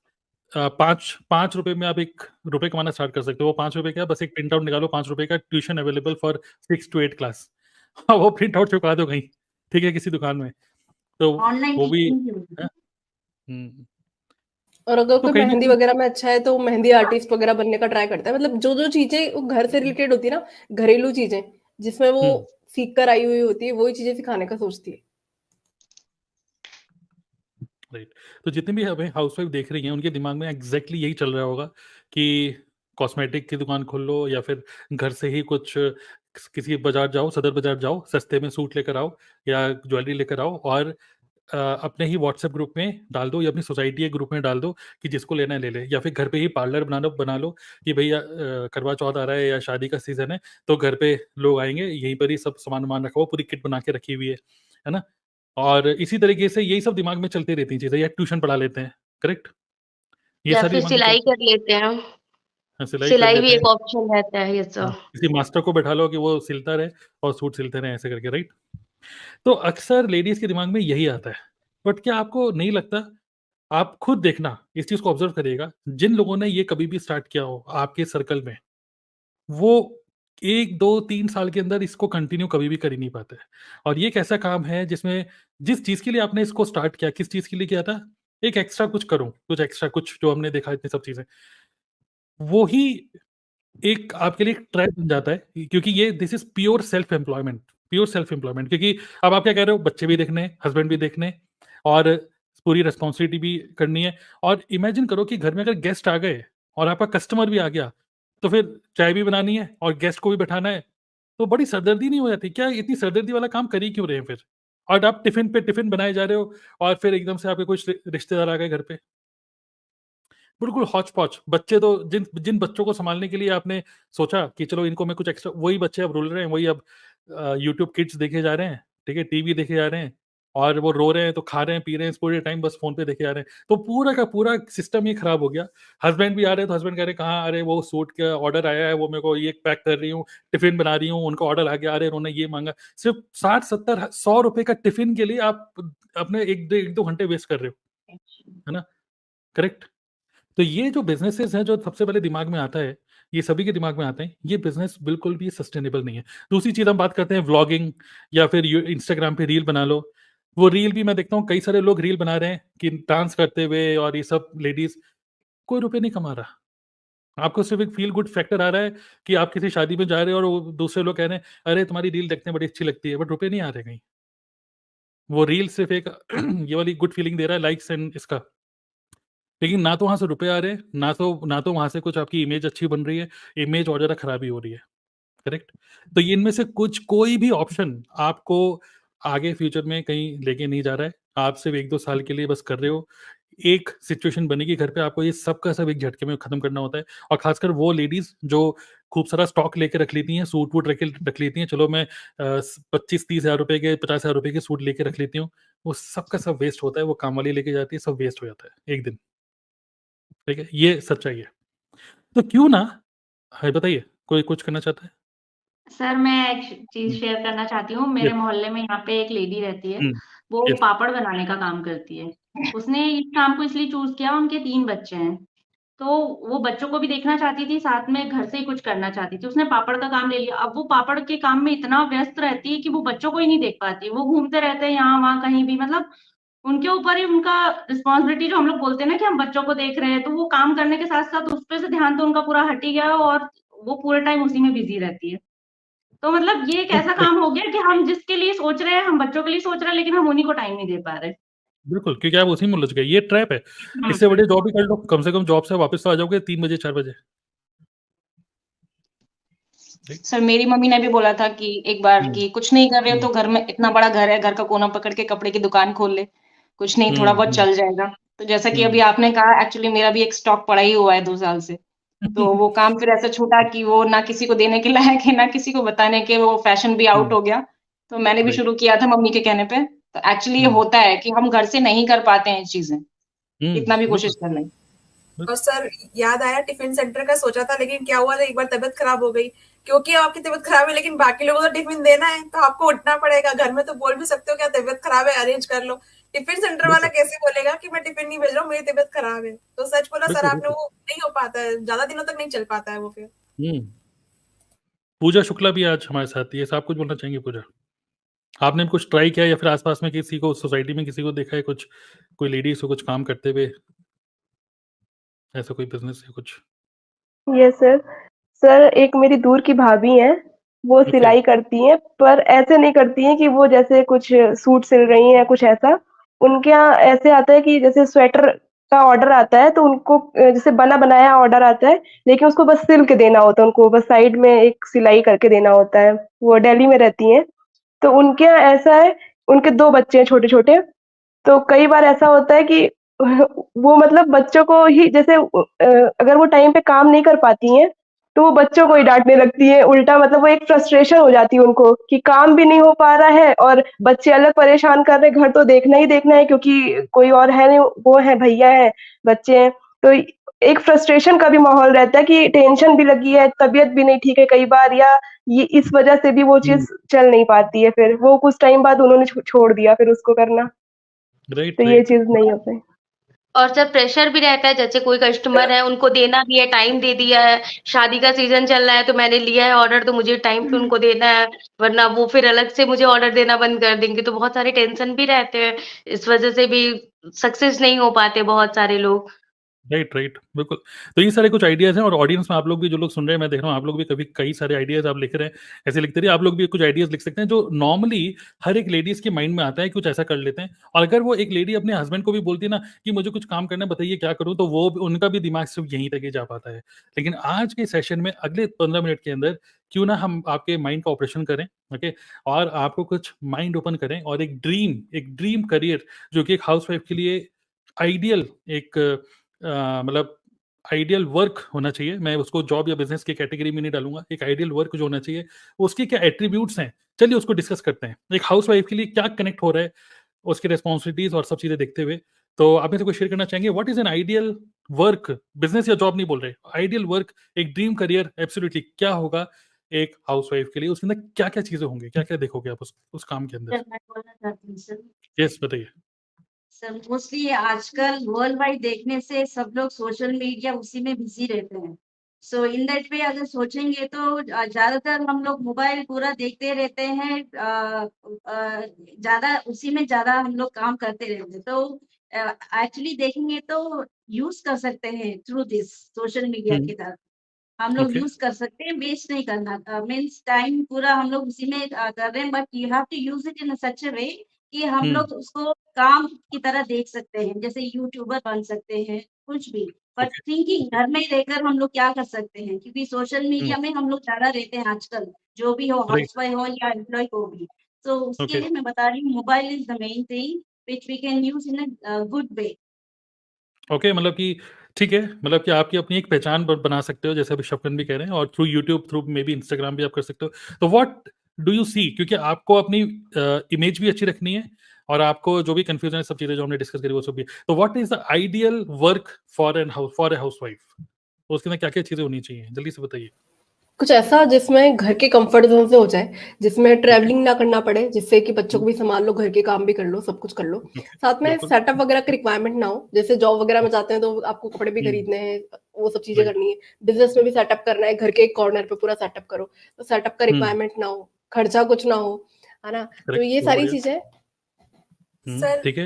5 रुपए में आप ₹1 कमाना स्टार्ट कर सकते हो। वो ₹5 क्या, बस एक प्रिंट आउट निकालो ₹5 का, tuition available for 6 to 8 class. हाँ, वो प्रिंट आउट चुका दो कहीं, ठीक है, किसी दुकान में, तो ऑनलाइन वो भी टीचिंग भी होगी। है। हुँ, और अगर तो कोई कहीं न मेहंदी कहीं वगैरह में अच्छा है, तो मेहंदी आर्टिस्ट वगैरह बनने का ट्राई करता है। मतलब जो-जो चीज़ें वो घर से रिलेटेड होती है ना, घरेलू चीज़ें, जिसमें वो हुँ, सीख कर आई हुई होती है, वही चीज़ें सिखाने का सोचती है। राइट। तो जितने भी हमें हाउसवाइफ देख रही हैं, उनके दिमाग में एग्ज़ैक्टली यही चल रहा होगा कि कॉस्मेटिक की दुकान खोल लो या फिर घर से ही कुछ किसी बाज़ार जाओ, सदर बाज़ार जाओ, सस्ते में सूट लेकर आओ या ज्वेलरी लेकर आओ और अपने ही व्हाट्सएप ग्रुप में डाल दो या अपनी सोसाइटी के ग्रुप में डाल दो कि जिसको लेना है ले ले, या फिर घर पे ही पार्लर बना लो कि भैया करवा चौथ आ रहा है या शादी का सीज़न है, तो घर पे लोग आएँगे, यहीं पर ही सब सामान-वामान रखा हुआ, पूरी किट बना के रखी हुई है ना? और इसी तरीके से यही सब दिमाग में चलती रहती हैं चीज़ें, या ट्यूशन पढ़ा लेते हैं, करेक्ट? ये या सारी फिर दिमाग में सिलाई चलती कर लेते हैं। हैं, सिलाई कर सिलाई भी लेते हैं। एक ऑप्शन रहता है, ये हाँ, सब। किसी मास्टर को बैठा लो कि वो सिलता रहे और सूट सिलते रहें ऐसे करके, राइट? तो अक्सर लेडीज़ के दिमाग में यही आता है। बट क्या आपको नहीं लगता, आप खुद देखना, इस चीज़ को ऑब्ज़र्व करिएगा, जिन लोगों ने ये कभी भी स्टार्ट किया हो आपके सर्कल में, वो 1, 2, 3 साल के अंदर इसको कंटिन्यू कभी भी कर ही नहीं पाते। और ये एक ऐसा काम है जिसमें जिस चीज़ के लिए आपने इसको स्टार्ट किया, किस चीज़ के लिए किया था? एक एक्स्ट्रा कुछ करूँ, कुछ एक्स्ट्रा कुछ जो हमने देखा इतनी सब चीज़ें, वो ही एक आपके लिए एक ट्रैप बन जाता है, क्योंकि ये this is pure self employment, क्योंकि अब आप क्या कह रहे हो, बच्चे भी देखने हैं, हस्बैंड भी देखने हैं और पूरी रिस्पॉन्सिबिलिटी भी करनी है। और इमेजिन करो कि घर में अगर गेस्ट आ गए और आपका कस्टमर भी आ गया, तो फिर चाय भी बनानी है और गेस्ट को भी बैठाना है, तो बड़ी सरदर्दी नहीं हो जाती? क्या इतनी सरदर्दी वाला काम कर ही क्यों रहे हैं फिर? और आप टिफ़िन पे टिफ़िन बनाए जा रहे हो और फिर एकदम से आपके कुछ रिश्तेदार आ गए घर पे। बिल्कुल हौच-पौच। बच्चे तो जिन जिन बच्चों को सँभालने के लिए आपने सोचा कि चलो इनको मैं कुछ एक्स्ट्रा, वही बच्चे अब रुल रहे हैं, वही अब यूट्यूब किड्स देखे जा रहे हैं, ठीक है, टीवी देखे जा रहे हैं, और वो रो रहे हैं तो खा रहे हैं, पी रहे हैं, पूरे टाइम बस फ़ोन पे देखे जा रहे हैं। तो पूरा का पूरा सिस्टम ही खराब हो गया। हस्बैंड भी आ रहे हैं तो हस्बैंड कह रहे हैं, कहाँ, अरे वो सूट का ऑर्डर आया है, वो मेरे को ये पैक कर रही हूँ, टिफ़िन बना रही हूँ, उनका ऑर्डर आ गया, अरे उन्होंने ये माँगा। सिर्फ़ 60, 70, 100 रुपए का टिफ़िन के लिए आप अपने 1-2 घंटे वेस्ट कर रहे हो, है ना? करेक्ट? तो ये जो बिज़नेसेस हैं, जो सबसे पहले दिमाग में आता है, ये सभी के दिमाग में आते हैं, ये बिज़नेस बिल्कुल भी सस्टेनेबल नहीं है। दूसरी चीज़ हम बात करते हैं व्लॉगिंग, या फिर यू इंस्टाग्राम पे रील बना लो। वो रील भी मैं देखता हूँ कई सारे लोग रील बना रहे हैं कि डांस करते हुए, और ये सब लेडीज़, कोई रुपए नहीं कमा रहा। आपको सिर्फ़ एक फ़ील गुड फैक्टर आ रहा है कि आप किसी शादी में जा रहे हो और वो दूसरे लोग कह रहे हैं, "अरे! तुम्हारी रील देखते हैं, बड़ी अच्छी लगती है।" बट रुपए नहीं आ रहे कहीं। वो रील सिर्फ़ एक ये वाली गुड फीलिंग दे रहा है, लाइक्स एंड इसका। लेकिन ना तो वहाँ से रुपए आ रहे हैं, ना तो वहाँ से कुछ आपकी इमेज अच्छी बन रही है, इमेज और ज़्यादा खराब ही हो रही है, करेक्ट? तो ये इनमें से कोई भी ऑप्शन आपको आगे फ्यूचर में कहीं लेके नहीं जा रहा है। आप सिर्फ़ 1-2 साल के लिए बस कर रहे हो। एक सिचुएशन बनेगी घर पे, आपको ये सब का सब एक झटके में खत्म करना होता है, और ख़ासकर वो लेडीज़ जो खूब सारा स्टॉक लेके रख लेती हैं, सूट-वूट रख लेती हैं, चलो मैं 25-30 हज़ार रुपए के, 50 हज़ार रुपए के सूट लेके रख लेती हूँ, वो सब का सब वेस्ट होता है, वो काम वाली लेके जाती है, सब वेस्ट हो जाता है, एक दिन। ठीक है? ये सच्चाई है। तो क्यों ना, हाँ, बताइए, कोई कुछ करना चाहता है? सर, मैं एक चीज़ हुँ, शेयर करना चाहती हूँ। मेरे यस, मोहल्ले में यहाँ पे एक लेडी रहती है, हुँ, वो यस, पापड़ बनाने का काम करती है। उसने इस काम को इसलिए चूज़ किया, उनके 3 बच्चे हैं, तो वो बच्चों को भी देखना चाहती थी, साथ में घर से ही कुछ करना चाहती थी। उसने पापड़ का काम ले लिया। अब वो पापड़ के काम में इतना व्यस्त रहती है कि वो बच्चों को ही नहीं देख पाती। वो घूमते रहते हैं यहाँ-वहाँ कहीं भी, मतलब उनके ऊपर ही उनका रिस्पॉन्सिबिलिटी, जो हम लोग बोलते हैं ना कि हम बच्चों को देख रहे हैं, तो वो काम करने के साथ-साथ उस पे से ध्यान तो उनका पूरा हट ही गया, और वो पूरे टाइम उसी में बिज़ी रहती है। तो मतलब ये एक ऐसा काम हो गया कि हम जिसके लिए सोच रहे हैं, हम बच्चों के लिए सोच रहे हैं, लेकिन हम उन्हीं को टाइम नहीं दे पा रहे। बिल्कुल, क्योंकि आप उसी में उलझ गए, ये ट्रैप है। हुँ, इससे बढ़िया जॉब ही कर लो, कम से कम जॉब से वापस तो आ जाओगे 3 बजे, 4 बजे। राइट? सर मेरी मम्मी ने भी बोला था कि एक बार हुँ, कि कुछ नहीं कर रहे हो हुँ, तो घर में इतना बड़ा घर है, घर का कोना पकड़ के कपड़े की दुकान खोल ले, कुछ नहीं हुँ, थोड़ा बहुत हुँ, चल जाएगा। तो जैसा कि हुँ। अभी आपने कहा, एक्चुअली मेरा भी एक स्टॉक पड़ा ही हुआ है 2 साल से। तो वो काम फिर ऐसा छूटा कि वो ना किसी को देने के लायक है, ना किसी को बताने के, वो फैशन भी आउट हुँ, हो गया। तो मैंने भी राइट, शुरू किया था मम्मी के कहने पे। तो एक्चुअली ये हुँ, होता है कि हम घर से नहीं कर पाते हैं चीज़ें, हुँ, कितना भी बिल्कुल, कोशिश कर लें। और बिल्कुल। सर, याद आया टिफिन सेंटर का सोचा था, लेकिन क्या हुआ था, एक बार तबीयत खराब हो गई। क्योंकि आपकी तबीयत खराब है लेकिन बाकी लोगों को तो टिफिन देना है, तो आपको उठना पड़ेगा। घर में तो बोल भी सकते हो क्या तबीयत खराब है, अरेंज कर लो। टिफिन सेंटर वाला बिल्कुल, कैसे बोलेगा कि मैं टिफिन नहीं भेज रहा हूँ, मेरी तबीयत खराब है। तो सच बोला सर बिल्कुल, आपने, बिल्कुल। वो नहीं हो पाता है, ज्यादा दिनों तक नहीं चल पाता है वो फिर। हुँ, पूजा शुक्ला भी आज हमारे साथ थी, ऐसा आप कुछ बोलना चाहेंगे पूजा? आपने भी कुछ ट्राई किया, या फिर आस-पास में किसी को, सोसाइटी में किसी को देखा है कुछ, कोई लेडीज़ को कुछ काम करते हुए, ऐसा कोई बिज़नेस या कुछ? Yes sir. सर एक मेरी दूर की भाभी हैं, वो ओके, सिलाई करती हैं, पर ऐसे नहीं करती हैं कि वो जैसे कुछ सूट सिल रही हैं या कुछ ऐसा। उनके यहाँ ऐसे आता है कि जैसे स्वेटर का ऑर्डर आता है तो उनको जैसे बना-बनाया ऑर्डर आता है, लेकिन उसको बस सिल के देना होता है उनको, बस साइड में एक सिलाई करके देना होता है। वो दिल्ली में रहती हैं, तो उनके यहाँ ऐसा है, उनके 2 बच्चे हैं छोटे-छोटे, तो कई बार ऐसा होता है कि वो मतलब बच्चों को ही जैसे अगर वो टाइम पे काम नहीं कर पाती हैं, तो वो बच्चों को ही डाँटने लगती हैं, उल्टा मतलब वो एक फ्रस्ट्रेशन हो जाती है उनको कि काम भी नहीं हो पा रहा है और बच्चे अलग परेशान कर रहे हैं, घर तो देखना ही देखना है क्योंकि कोई और है नहीं, वो है भैया हैं, बच्चे हैं। तो एक फ्रस्ट्रेशन का भी माहौल रहता है कि टेंशन भी लगी है, तबीयत भी नहीं ठीक है कई बार, या ये इस वजह से भी वो हुँ, चीज़ चल नहीं पाती है फिर। वो कुछ टाइम बाद उन्होंने छोड़ दिया फिर उसको करना। तो राइट, ये राइट। चीज़ नहीं हो पाई। और जब प्रेशर भी रहता है, जैसे कोई कस्टमर है, उनको देना भी है, टाइम दे दिया है, शादी का सीज़न चल रहा है, तो मैंने लिया है ऑर्डर, तो मुझे टाइम पे उनको देना है, वरना वो फिर अलग से मुझे ऑर्डर देना बंद कर देंगे, तो बहुत सारे टेंशन भी रहते हैं। इस वज़ह से भी सक्सेस नहीं हो पाते बहुत सारे लोग। राइट, राइट, बिल्कुल। तो ये सारे कुछ आइडियाज़ हैं, और ऑडियंस में आप लोग भी, जो लोग सुन रहे हैं, मैं देख रहा हूँ आप लोग भी कभी कई सारे आइडियाज़ आप लिख रहे हैं, ऐसे लिखते रहिए। आप लोग भी कुछ आइडियाज़ लिख सकते हैं, जो नॉर्मली हर एक लेडीज़ के माइंड में आता है, कुछ ऐसा कर लेते हैं। और अगर वो एक लेडी अपने हस्बैंड को भी बोलती है ना कि मुझे कुछ काम करना है, बताइए क्या करूँ, तो वो उनका भी दिमाग सिर्फ यहीं तक ही जा पाता है। लेकिन आज के सेशन में अगले 15 मिनट के अंदर क्यों ना हम आपके माइंड का ऑपरेशन करें, ओके? और आपको कुछ माइंड ओपन करें, और एक ड्रीम करियर, जो कि एक हाउसवाइफ के लिए आइडियल एक मतलब आइडियल वर्क होना चाहिए, मैं उसको जॉब या बिजनेस की कैटेगरी में नहीं डालूंगा, एक आइडियल वर्क जो होना चाहिए, उसके क्या एट्रीब्यूट्स हैं, चलिए उसको डिस्कस करते हैं। एक हाउसवाइफ के लिए क्या कनेक्ट हो रहा है, उसकी रिस्पॉन्सिबिलिटीज और सब चीजें देखते हुए, तो आप में से कोई शेयर करना चाहेंगे? What is an ideal work, business या जॉब नहीं बोल रहे, आइडियल वर्क, एक ड्रीम करियर एब्सोल्युटली क्या होगा एक हाउसवाइफ के लिए, उसके अंदर क्या क्या चीजें होंगी, क्या क्या देखोगे आप उस काम के अंदर? सर मैं बोलना चाहती हूँ सर। यस बताइए। सर मोस्टली आजकल वर्ल्ड वाइड देखने से सब लोग सोशल मीडिया उसी में बिजी रहते हैं। सो इन दैट वे अगर सोचेंगे तो ज्यादातर हम लोग मोबाइल पूरा देखते रहते हैं, ज्यादा उसी में ज्यादा हम लोग काम करते रहते हैं। तो एक्चुअली देखेंगे तो यूज कर सकते हैं थ्रू दिस सोशल मीडिया की तरफ हम लोग ओके यूज कर सकते हैं, वेस्ट नहीं करना। मीन्स टाइम पूरा हम लोग उसी में कर रहे हैं, but you have to use it in such a way कि हम लोग उसको काम की तरह देख सकते हैं, जैसे यूट्यूबर बन सकते हैं, कुछ भी। बट ओके थिंकिंग घर में रहकर हम लोग क्या कर सकते हैं, क्योंकि सोशल मीडिया में हम लोग ज्यादा रहते हैं आजकल, जो भी हो, राइट हाउसवाइफ हो या एम्प्लॉय को भी। तो उसके ओके लिए मैं बता रही हूँ, mobile is the main thing which we can use in a good way. Okay मतलब कि ठीक है, मतलब कि आपकी अपनी एक पहचान बना सकते हो, जैसे अभी शफकन भी कह रहे हैं, और through YouTube, through may be Instagram भी आप कर सकते हो। तो व्हाट डू यू सी, क्योंकि आपको अपनी इमेज भी अच्छी रखनी है, और आपको जो भी कंफ्यूजन है, सब चीजें जो हमने डिस्कस करी वो सब भी, तो what is the ideal work for a housewife, उसके अंदर क्या क्या चीजें होनी चाहिए, जल्दी से बताइए। कुछ ऐसा जिसमें घर के कंफर्ट जोन से हो जाए, जिसमें ट्रैवलिंग ना करना पड़े, जिससे कि बच्चों को भी संभाल लो, घर के काम भी कर लो, सब कुछ कर लो। साथ में बिल्कुल सेटअप वगैरह की रिक्वायरमेंट ना हो, जैसे जॉब वगैरह में जाते हैं तो आपको कपड़े भी खरीदने हैं, वो सब चीजें राइट करनी है। बिजनेस में भी सेटअप करना है, घर के एक कॉर्नर पे पूरा सेटअप करो, तो सेटअप का रिक्वायरमेंट ना हो, खर्चा कुछ ना हो, है ना? तो करेक्ट, ये बहुत सारी बढ़िया। चीजें। सर ठीक है।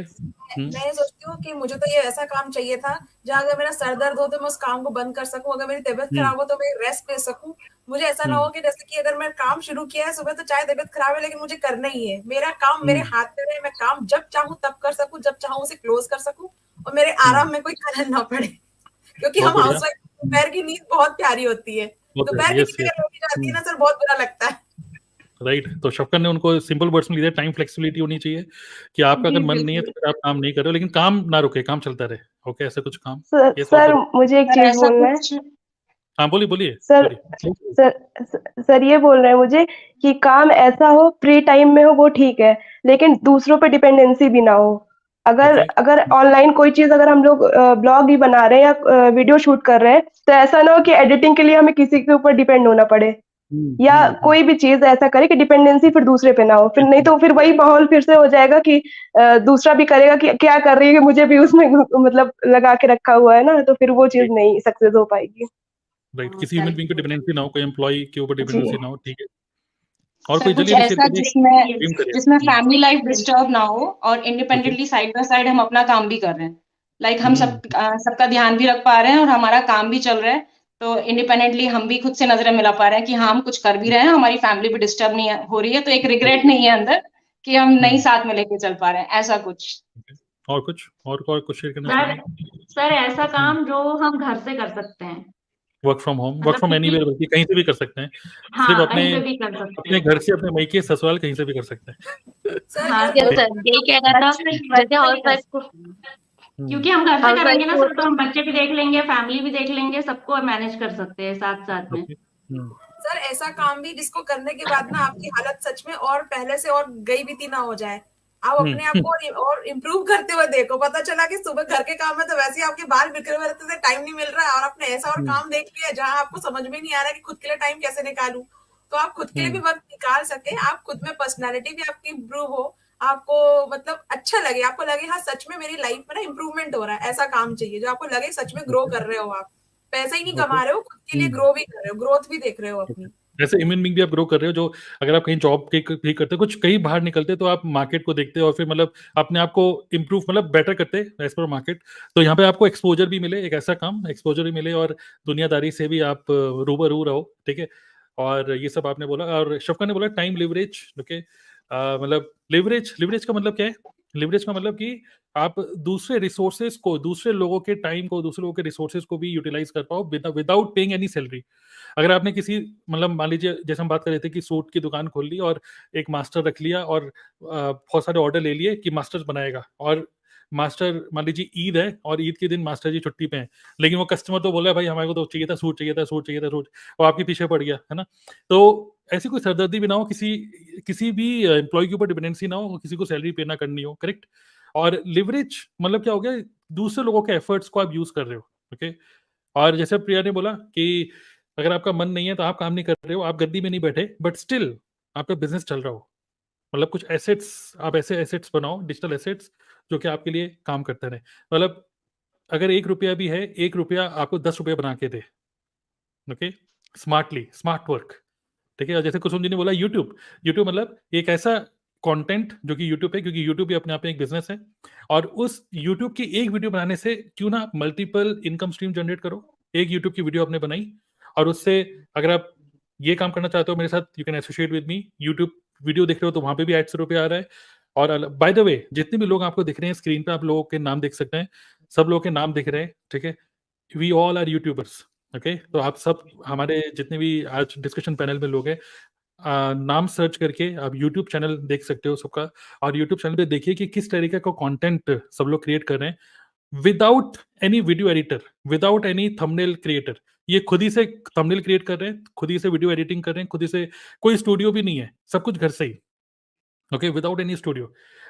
मैं ये सोचती हूँ कि मुझे तो ये ऐसा काम चाहिए था जहाँ अगर मेरा सर दर्द हो तो मैं उस काम को बंद कर सकूं, अगर मेरी तबीयत खराब हो तो मैं रेस्ट ले सकूं। मुझे ऐसा ना हो कि जैसे कि अगर मैं काम शुरू किया है सुबह, तो चाहे तबीयत खराब है लेकिन मुझे करना ही है, मेरा काम मेरे हाथ में रहे, मैं काम जब चाहूँ तब कर सकूं, जब चाहूँ उसे क्लोज कर सकूं, और मेरे आराम में कोई खलल ना पड़े। क्योंकि बहुत हम बढ़िया, हाउसवाइफ, दोपहर की नींद बहुत प्यारी होती है, दोपहर की यस नींद यस। अगर रोटी जाती है ना सर, बहुत बुरा लगता है। राइट, तो शफकन ने उनको सिंपल वर्ड्स में लिया, टाइम फ्लेक्सिबिलिटी होनी चाहिए, कि आपका अगर जी मन नहीं है तो बिल्कुल। फिर आप काम नहीं कर रहे हो, लेकिन काम ना रुके, काम चलता रहे। ओके, ऐसा कुछ काम। यस और सर मुझे एक अगर चीज ऐसा बोलना है। कुछ हाँ बोलिए बोलिए सर बोलिए। सर ये बोल रहे हैं मुझे कि काम ऐसा हो, फ्री टाइम में हो वो ठीक है, लेकिन दूसरों पे डिपेंडेंसी भी ना हो। अगर ओके अगर ऑनलाइन कोई चीज अगर हम लोग ब्लॉग भी बना रहे हैं या वीडियो शूट कर रहे हैं, तो ऐसा ना हो कि एडिटिंग के लिए हमें किसी के ऊपर डिपेंड होना पड़े, या कोई भी चीज ऐसा करे कि डिपेंडेंसी फिर दूसरे पे ना हो, फिर नहीं तो फिर वही माहौल फिर से हो जाएगा कि दूसरा भी करेगा कि क्या कर रही है, कि मुझे भी उसमें मतलब लगा के रखा हुआ है ना, तो फिर वो चीज नहीं सक्सेस हो पाएगी। राइट, किसी ह्यूमन बीइंग पे डिपेंडेंसी ना हो, कोई एम्प्लॉय के ऊपर जी डिपेंडेंसी ना हो, ठीक है। और कोई सर कुछ जल्दी भी शेयर ऐसा करिए जिसमें ड्रीम करियर। जिसमें फैमिली लाइफ डिस्टर्ब ना हो और okay independently side by side हम अपना काम भी कर रहे हैं, लाइक हम सबका ध्यान भी रख पा रहे हैं और हमारा काम भी चल रहा है, तो इंडिपेंडेंटली हम भी खुद से नजरें मिला पा रहे हैं कि हाँ हम कुछ कर भी रहे हैं, हमारी फैमिली भी डिस्टर्ब नहीं हो रही है, तो एक रिग्रेट नहीं है अंदर कि हम नहीं साथ में लेके चल पा रहे हैं, ऐसा कुछ। और कुछ और कुछ शेयर करना सर चाहेंगे? सर ऐसा काम जो हम घर से कर सकते हैं, वर्क फ्रॉम होम, वर्क मतलब फ्रॉम किसी, एनीवेयर, बल्कि कहीं से भी कर सकते हैं, सिर्फ हाँ अपने कहीं पे भी कर सकते अपने हैं। घर से, अपने मायके ससुराल कहीं से भी कर सकते हैं। सर हाँ यस सर, सर, यही कहना था। जैसे हाउस वाइफ को क्योंकि हम घर से हाउस वाइफ करेंगे ना को सर, तो हम बच्चे भी देख लेंगे, फैमिली भी देख लेंगे, सबको मैनेज कर सकते हैं साथ साथ में। सर ऐसा काम भी जिसको करने के बाद ना आपकी हालत सच में और पहले से और गई बीती ना हो जाए, आप अपने आप को और इम्प्रूव करते हुए देखो, पता चला कि सुबह घर के काम में तो वैसे ही आपके बाल बिखरे हुए रहते थे, टाइम नहीं मिल रहा है, और आपने ऐसा और काम देख लिया जहां आपको समझ में नहीं आ रहा है कि खुद के लिए टाइम कैसे निकालूं, तो आप खुद के लिए भी वक्त निकाल सके, आप खुद में पर्सनालिटी भी आपकी इम्प्रूव हो, आपको मतलब अच्छा लगे, आपको लगे हाँ सच में मेरी लाइफ में ना इम्प्रूवमेंट हो रहा है। ऐसा काम चाहिए जो आपको लगे सच में ग्रो कर रहे हो, आप पैसा ही नहीं कमा रहे हो, खुद के लिए ग्रो भी कर रहे हो, ग्रोथ भी देख रहे हो अपनी। जैसे ह्यूमन बीइंग भी आप ग्रो कर रहे हो, जो अगर आप कहीं जॉब के भी करते हो, कुछ कहीं बाहर निकलते तो आप मार्केट को देखते हो और फिर मतलब अपने आप को इम्प्रूव, मतलब बेटर करते एज पर मार्केट। तो यहाँ पे आपको एक्सपोजर भी मिले, एक ऐसा काम एक्सपोजर भी मिले, और दुनियादारी से भी आप रूबरू रहो, ठीक है। और ये सब आपने बोला, और शफका ने बोला टाइम लिवरेज। ओके, मतलब लिवरेज का मतलब क्या है? लिवरेज का मतलब कि आप दूसरे रिसोर्सेज को, दूसरे लोगों के टाइम को, दूसरे लोगों के रिसोर्सेज को भी यूटिलाइज कर पाओ विदाउट पेइंग एनी सैलरी। अगर आपने किसी, मतलब मान लीजिए जैसे हम बात कर रहे थे कि सूट की दुकान खोल ली और एक मास्टर रख लिया और बहुत सारे ऑर्डर ले लिए कि मास्टर्स बनाएगा, और मास्टर मान लीजिए ईद है और ईद के दिन मास्टर जी छुट्टी पे हैं, लेकिन वो कस्टमर तो बोला भाई हमारे को तो चाहिए था सूट, चाहिए था सूट, चाहिए था सूट, और आपके पीछे पड़ गया, है ना? तो ऐसी कोई सरदर्दी भी ना हो, किसी भी एम्प्लॉय के ऊपर डिपेंडेंसी ना हो, किसी को सैलरी पे ना करनी हो, करेक्ट? और लिवरेज मतलब क्या हो गया, दूसरे लोगों के एफर्ट्स को आप यूज कर रहे हो, ओके? और जैसे प्रिया ने बोला कि अगर आपका मन नहीं है तो आप काम नहीं कर रहे हो, आप गद्दी में नहीं बैठे, बट स्टिल आपका बिजनेस चल रहा हो, मतलब कुछ एसेट्स, आप ऐसे एसेट्स बनाओ, डिजिटल एसेट्स, जो कि आपके लिए काम करते रहे। मतलब अगर 1 रुपया भी है, 1 रुपया आपको 10 रुपये बना के दे, ओके? स्मार्टली, स्मार्ट वर्क, ठीक है? और जैसे कुसुम जी ने बोला यूट्यूब, यूट्यूब मतलब एक ऐसा कंटेंट जो कि यूट्यूब है, क्योंकि यूट्यूब भी अपने आप में एक बिजनेस है, और उस यूट्यूब की एक वीडियो बनाने से क्यों ना आप मल्टीपल इनकम स्ट्रीम जनरेट करो। एक यूट्यूब की वीडियो आपने बनाई और उससे, अगर आप ये काम करना चाहते हो मेरे साथ, you can associate with me. YouTube video देख रहे हो तो वहां पे भी एड्स रुपये आ रहा है। और बाय द वे, जितने भी लोग आपको दिख रहे हैं स्क्रीन पे, आप लोगों के नाम देख सकते हैं, सब लोगों के नाम दिख रहे हैं, ठीक है? We all are YouTubers, okay? तो आप सब, हमारे जितने भी आज डिस्कशन पैनल में लोग हैं, नाम सर्च करके आप यूट्यूब चैनल देख सकते हो सबका, और यूट्यूब चैनल पे देखिए कि किस तरीके का कंटेंट सब लोग क्रिएट कर रहे हैं, without any video editor, without any thumbnail creator. ये खुद ही से थंबनेल क्रिएट कर रहे हैं, खुद ही से वीडियो एडिटिंग कर रहे हैं, खुद ही से, कोई स्टूडियो भी नहीं है, सब कुछ घर से ही, ओके? Without any studio.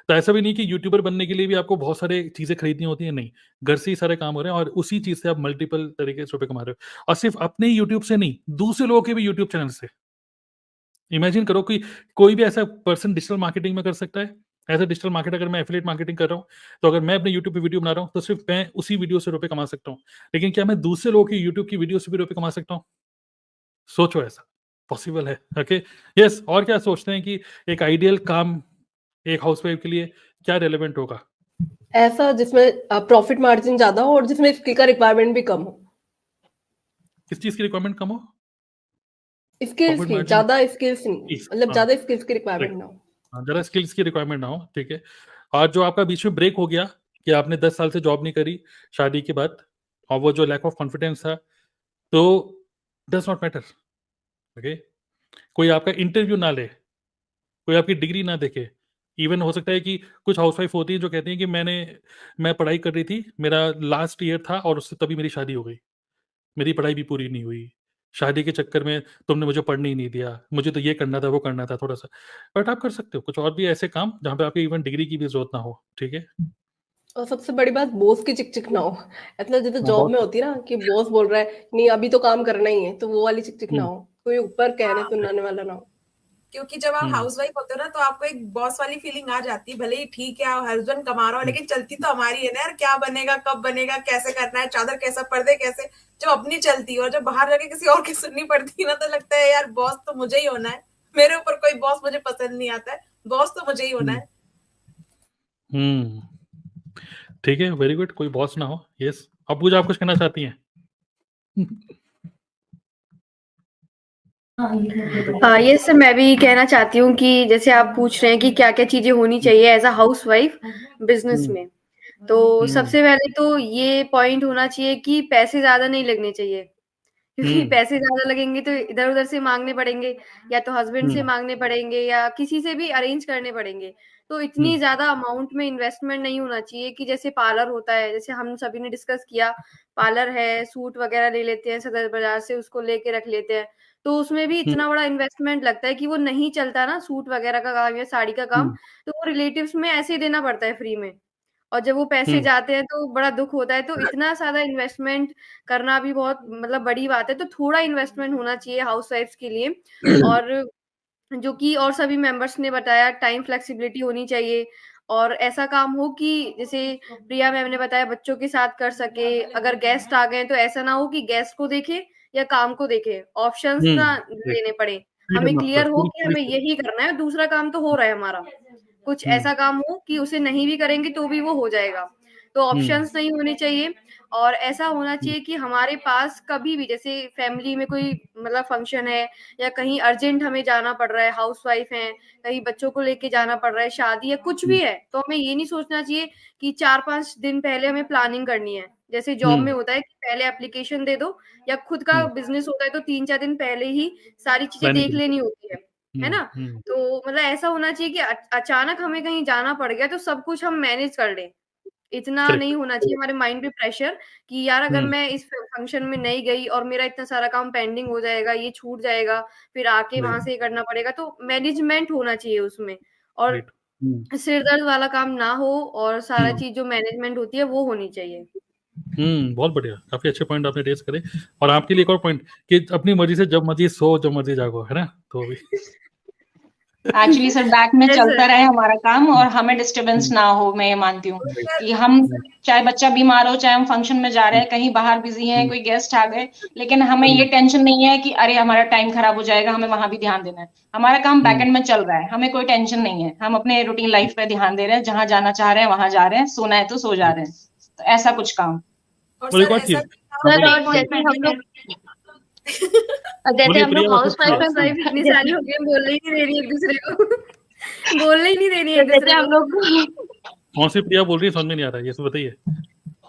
तो ऐसा भी नहीं कि यूट्यूबर बनने के लिए भी आपको बहुत सारे चीजें खरीदनी होती है, नहीं, घर से ही सारे काम हो रहे हैं, और उसी चीज से आप मल्टीपल तरीके से रुपए कमा रहे हो, और सिर्फ अपने यूट्यूब से नहीं, दूसरे लोगों के भी यूट्यूब चैनल से। इमेजिन करो कि कोई भी ऐसा पर्सन डिजिटल मार्केटिंग में कर सकता है। एज अ डिजिटल मार्केटर, अगर मैं एफिलिएट मार्केटिंग कर रहा हूँ, तो अगर मैं अपने यूट्यूब पे वीडियो बना रहा हूँ, तो सिर्फ मैं उसी वीडियो से रुपए कमा सकता हूँ। लेकिन क्या मैं दूसरे लोगों की यूट्यूब की वीडियो से भी रुपए कमा सकता हूँ? सोचो, ऐसा पॉसिबल है, ओके? यस। और क्या सोचते हैं कि एक आइडियल काम एक हाउसवाइफ के लिए क्या रेलेवेंट होगा? ऐसा जिसमें प्रॉफिट मार्जिन ज्यादा हो और जिसमें स्किल का रिक्वायरमेंट भी कम हो। किस चीज की रिक्वायरमेंट कम हो? स्किल्स प्रॉफिट की, मार्जिन, ज्यादा स्किल्स नहीं, फीस, मतलब हाँ, ज्यादा स्किल्स की रिक्वायरमेंट राइट। ना हो। हाँ, जरा स्किल्स की रिक्वायरमेंट ना हो, ठीक है? और जो आपका बीच में ब्रेक हो गया कि आपने 10 साल से जॉब नहीं करी शादी के बाद, और वो जो लैक ऑफ कॉन्फिडेंस था, तो डज नॉट मैटर, ओके? कोई आपका इंटरव्यू ना ले, कोई आपकी डिग्री ना देखे। इवन हो सकता है कि कुछ हाउसवाइफ होती है जो कहती हैं कि मैं पढ़ाई कर रही थी, मेरा लास्ट ईयर था और उससे तभी मेरी शादी हो गई, मेरी पढ़ाई भी पूरी नहीं हुई, शादी के चक्कर में तुमने मुझे पढ़ने ही नहीं दिया, मुझे तो ये करना था, वो करना था थोड़ा सा। बट आप कर सकते हो कुछ और भी ऐसे काम जहाँ पे आपकी इवन डिग्री की भी जरूरत ना हो, ठीक है? और सबसे बड़ी बात, बॉस की चिक-चिक ना हो। ऐसा जैसे हाँ, जॉब बहुत। में होती है ना कि बॉस बोल रहा है, नहीं अभी तो काम करना ही है, तो वो वाली चिक-चिक ना हम्म, हो। कोई ऊपर कहने हाँ, सुनाने वाला ना हो। क्योंकि जब आप हम्म, हाउसवाइफ होते हो ना, तो आपको एक बॉस वाली फीलिंग आ जाती है। भले ही ठीक है हस्बैंड कमा रहा हो, लेकिन चलती तो हमारी है ना यार, क्या बनेगा, कब बनेगा, कैसे करना है, चादर कैसा, पर्दे कैसे, जब अपनी चलती है। और जब बाहर जाके किसी और की सुननी पड़ती है ना, तो लगता है यार बॉस तो मुझे ही होना है, मेरे ऊपर कोई बॉस मुझे पसंद नहीं आता है, बॉस तो मुझे ही होना हम्म, है। हम्म, ठीक है, वेरी गुड। कोई बॉस ना हो, यस। अब पूजा, आप कुछ कहना चाहती हैं? हाँ, ये सर मैं भी कहना चाहती हूँ कि जैसे आप पूछ रहे हैं कि क्या-क्या चीज़ें होनी चाहिए एज़ अ हाउसवाइफ बिज़नेस में। तो सबसे पहले तो ये पॉइंट होना चाहिए कि पैसे ज़्यादा नहीं लगने चाहिए। क्योंकि पैसे ज़्यादा लगेंगे तो इधर-उधर से माँगने पड़ेंगे, या तो हस्बैंड से माँगने पड़ेंगे या किसी से भी अरेंज करने पड़ेंगे। तो इतनी ज़्यादा अमाउंट में इन्वेस्टमेंट नहीं होना चाहिए कि जैसे पार्लर होता है, जैसे हम सभी ने डिस्कस किया, पार्लर है, सूट वगैरह ले लेते हैं सदर बाज़ार से, उसको लेके रख लेते हैं। तो उसमें भी इतना बड़ा इन्वेस्टमेंट लगता है कि वो नहीं चलता ना सूट वगैरह का काम या साड़ी का काम, तो वो रिलेटिव्स में ऐसे ही देना पड़ता है फ्री में। और जब वो पैसे जाते हैं तो बड़ा दुःख होता है, तो इतना ज़्यादा इन्वेस्टमेंट करना भी बहुत मतलब बड़ी बात है, तो थोड़ा इन्वेस्टमेंट होना चाहिए हाउसवाइफ्स के लिए। और जो कि और सभी मेंबर्स ने बताया, टाइम फ्लेक्सिबिलिटी होनी चाहिए, और ऐसा काम हो कि जैसे प्रिया मैम ने बताया बच्चों के साथ कर सके, अगर गेस्ट आ गए तो ऐसा ना हो कि गेस्ट को देखे या काम को देखे, ऑप्शंस ना लेने पड़े। हमें क्लियर हो कि हमें यही करना है, दूसरा काम तो हो रहा है हमारा। कुछ ऐसा काम हो कि उसे नहीं भी करेंगे तो भी वो हो जाएगा। तो ऑप्शंस नहीं होने चाहिए, और ऐसा होना चाहिए कि हमारे पास कभी भी जैसे फैमिली में कोई मतलब फंक्शन है या कहीं अर्जेंट हमें जाना पड़ रहा है, हाउसवाइफ हैं, कहीं बच्चों को लेके जाना पड़ रहा है, शादी या कुछ भी है, तो हमें ये नहीं सोचना चाहिए कि 4-5 दिन पहले हमें प्लानिंग करनी है। जैसे जॉब में होता है कि पहले एप्लीकेशन दे दो, या खुद का बिज़नेस होता है तो 3-4 दिन पहले ही सारी चीज़ें देख लेनी होती है ना? तो मतलब ऐसा होना चाहिए कि अचानक हमें कहीं जाना पड़ गया तो सब कुछ हम मैनेज कर लें। इतना करेक्ट। नहीं होना चाहिए हमारे माइंड पे प्रेशर कि यार अगर हुँ, मैं इस फंक्शन में नहीं गई और मेरा इतना सारा काम पेंडिंग हो जाएगा, ये छूट जाएगा, फिर आके वहाँ राइट, से ये करना पड़ेगा, तो मैनेजमेंट होना चाहिए उसमें। और राइट। हुँ, सिर दर्द वाला काम ना हो और सारा हुँ, चीज़ जो मैनेजमेंट होती है वो होनी चाहिए। बहुत बढ़िया। काफ़ी अच्छे पॉइंट आपने रेज़ करे और आपके लिए एक और पॉइंट कि अपनी मर्ज़ी से जब मर्ज़ी सो, जब मर्ज़ी जागो, है ना? तो अभी एक्चुअली सर बैक में यस चलता सर। रहे हमारा काम और हुँ, हमें डिस्टरबेंस हुँ, ना हो, मैं ये मानती हूँ राइट, कि हम हुँ, चाहे बच्चा बीमार हो, चाहे हम फंक्शन में जा रहे हुँ, हैं, कहीं बाहर बिजी हैं, हुँ, कोई गेस्ट आ गए, लेकिन हमें हुँ, ये टेंशन नहीं है कि अरे हमारा टाइम खराब हो जाएगा, हमें वहां भी ध्यान देना है। हमारा काम हुँ, बैकएंड में चल रहा है, हमें कोई टेंशन नहीं है, हम अपने रूटीन लाइफ पे ध्यान दे रहे हैं, जहां जाना चाह रहे हैं वहां जा रहे हैं, सोना है तो सो जा राइट। रहे हैं, तो ऐसा कुछ काम। और और एक सर और ऐसा चीज़ भी था हाँ, सर बोलिए। और जैसे हम लोग जैसे बोलिए हम प्रिया लोग और फिर हाउसवाइफ प्रिया। हाउस वाइफ इतनी सारी हो गई हम बोलने ही नहीं दे रही एक दूसरे को बोलने ही नहीं दे रही सर एक जैसे दूसरे हम को। लोग कौन सी प्रिया बोल रही है समझ में नहीं आ रहा है, ये तो बताइए?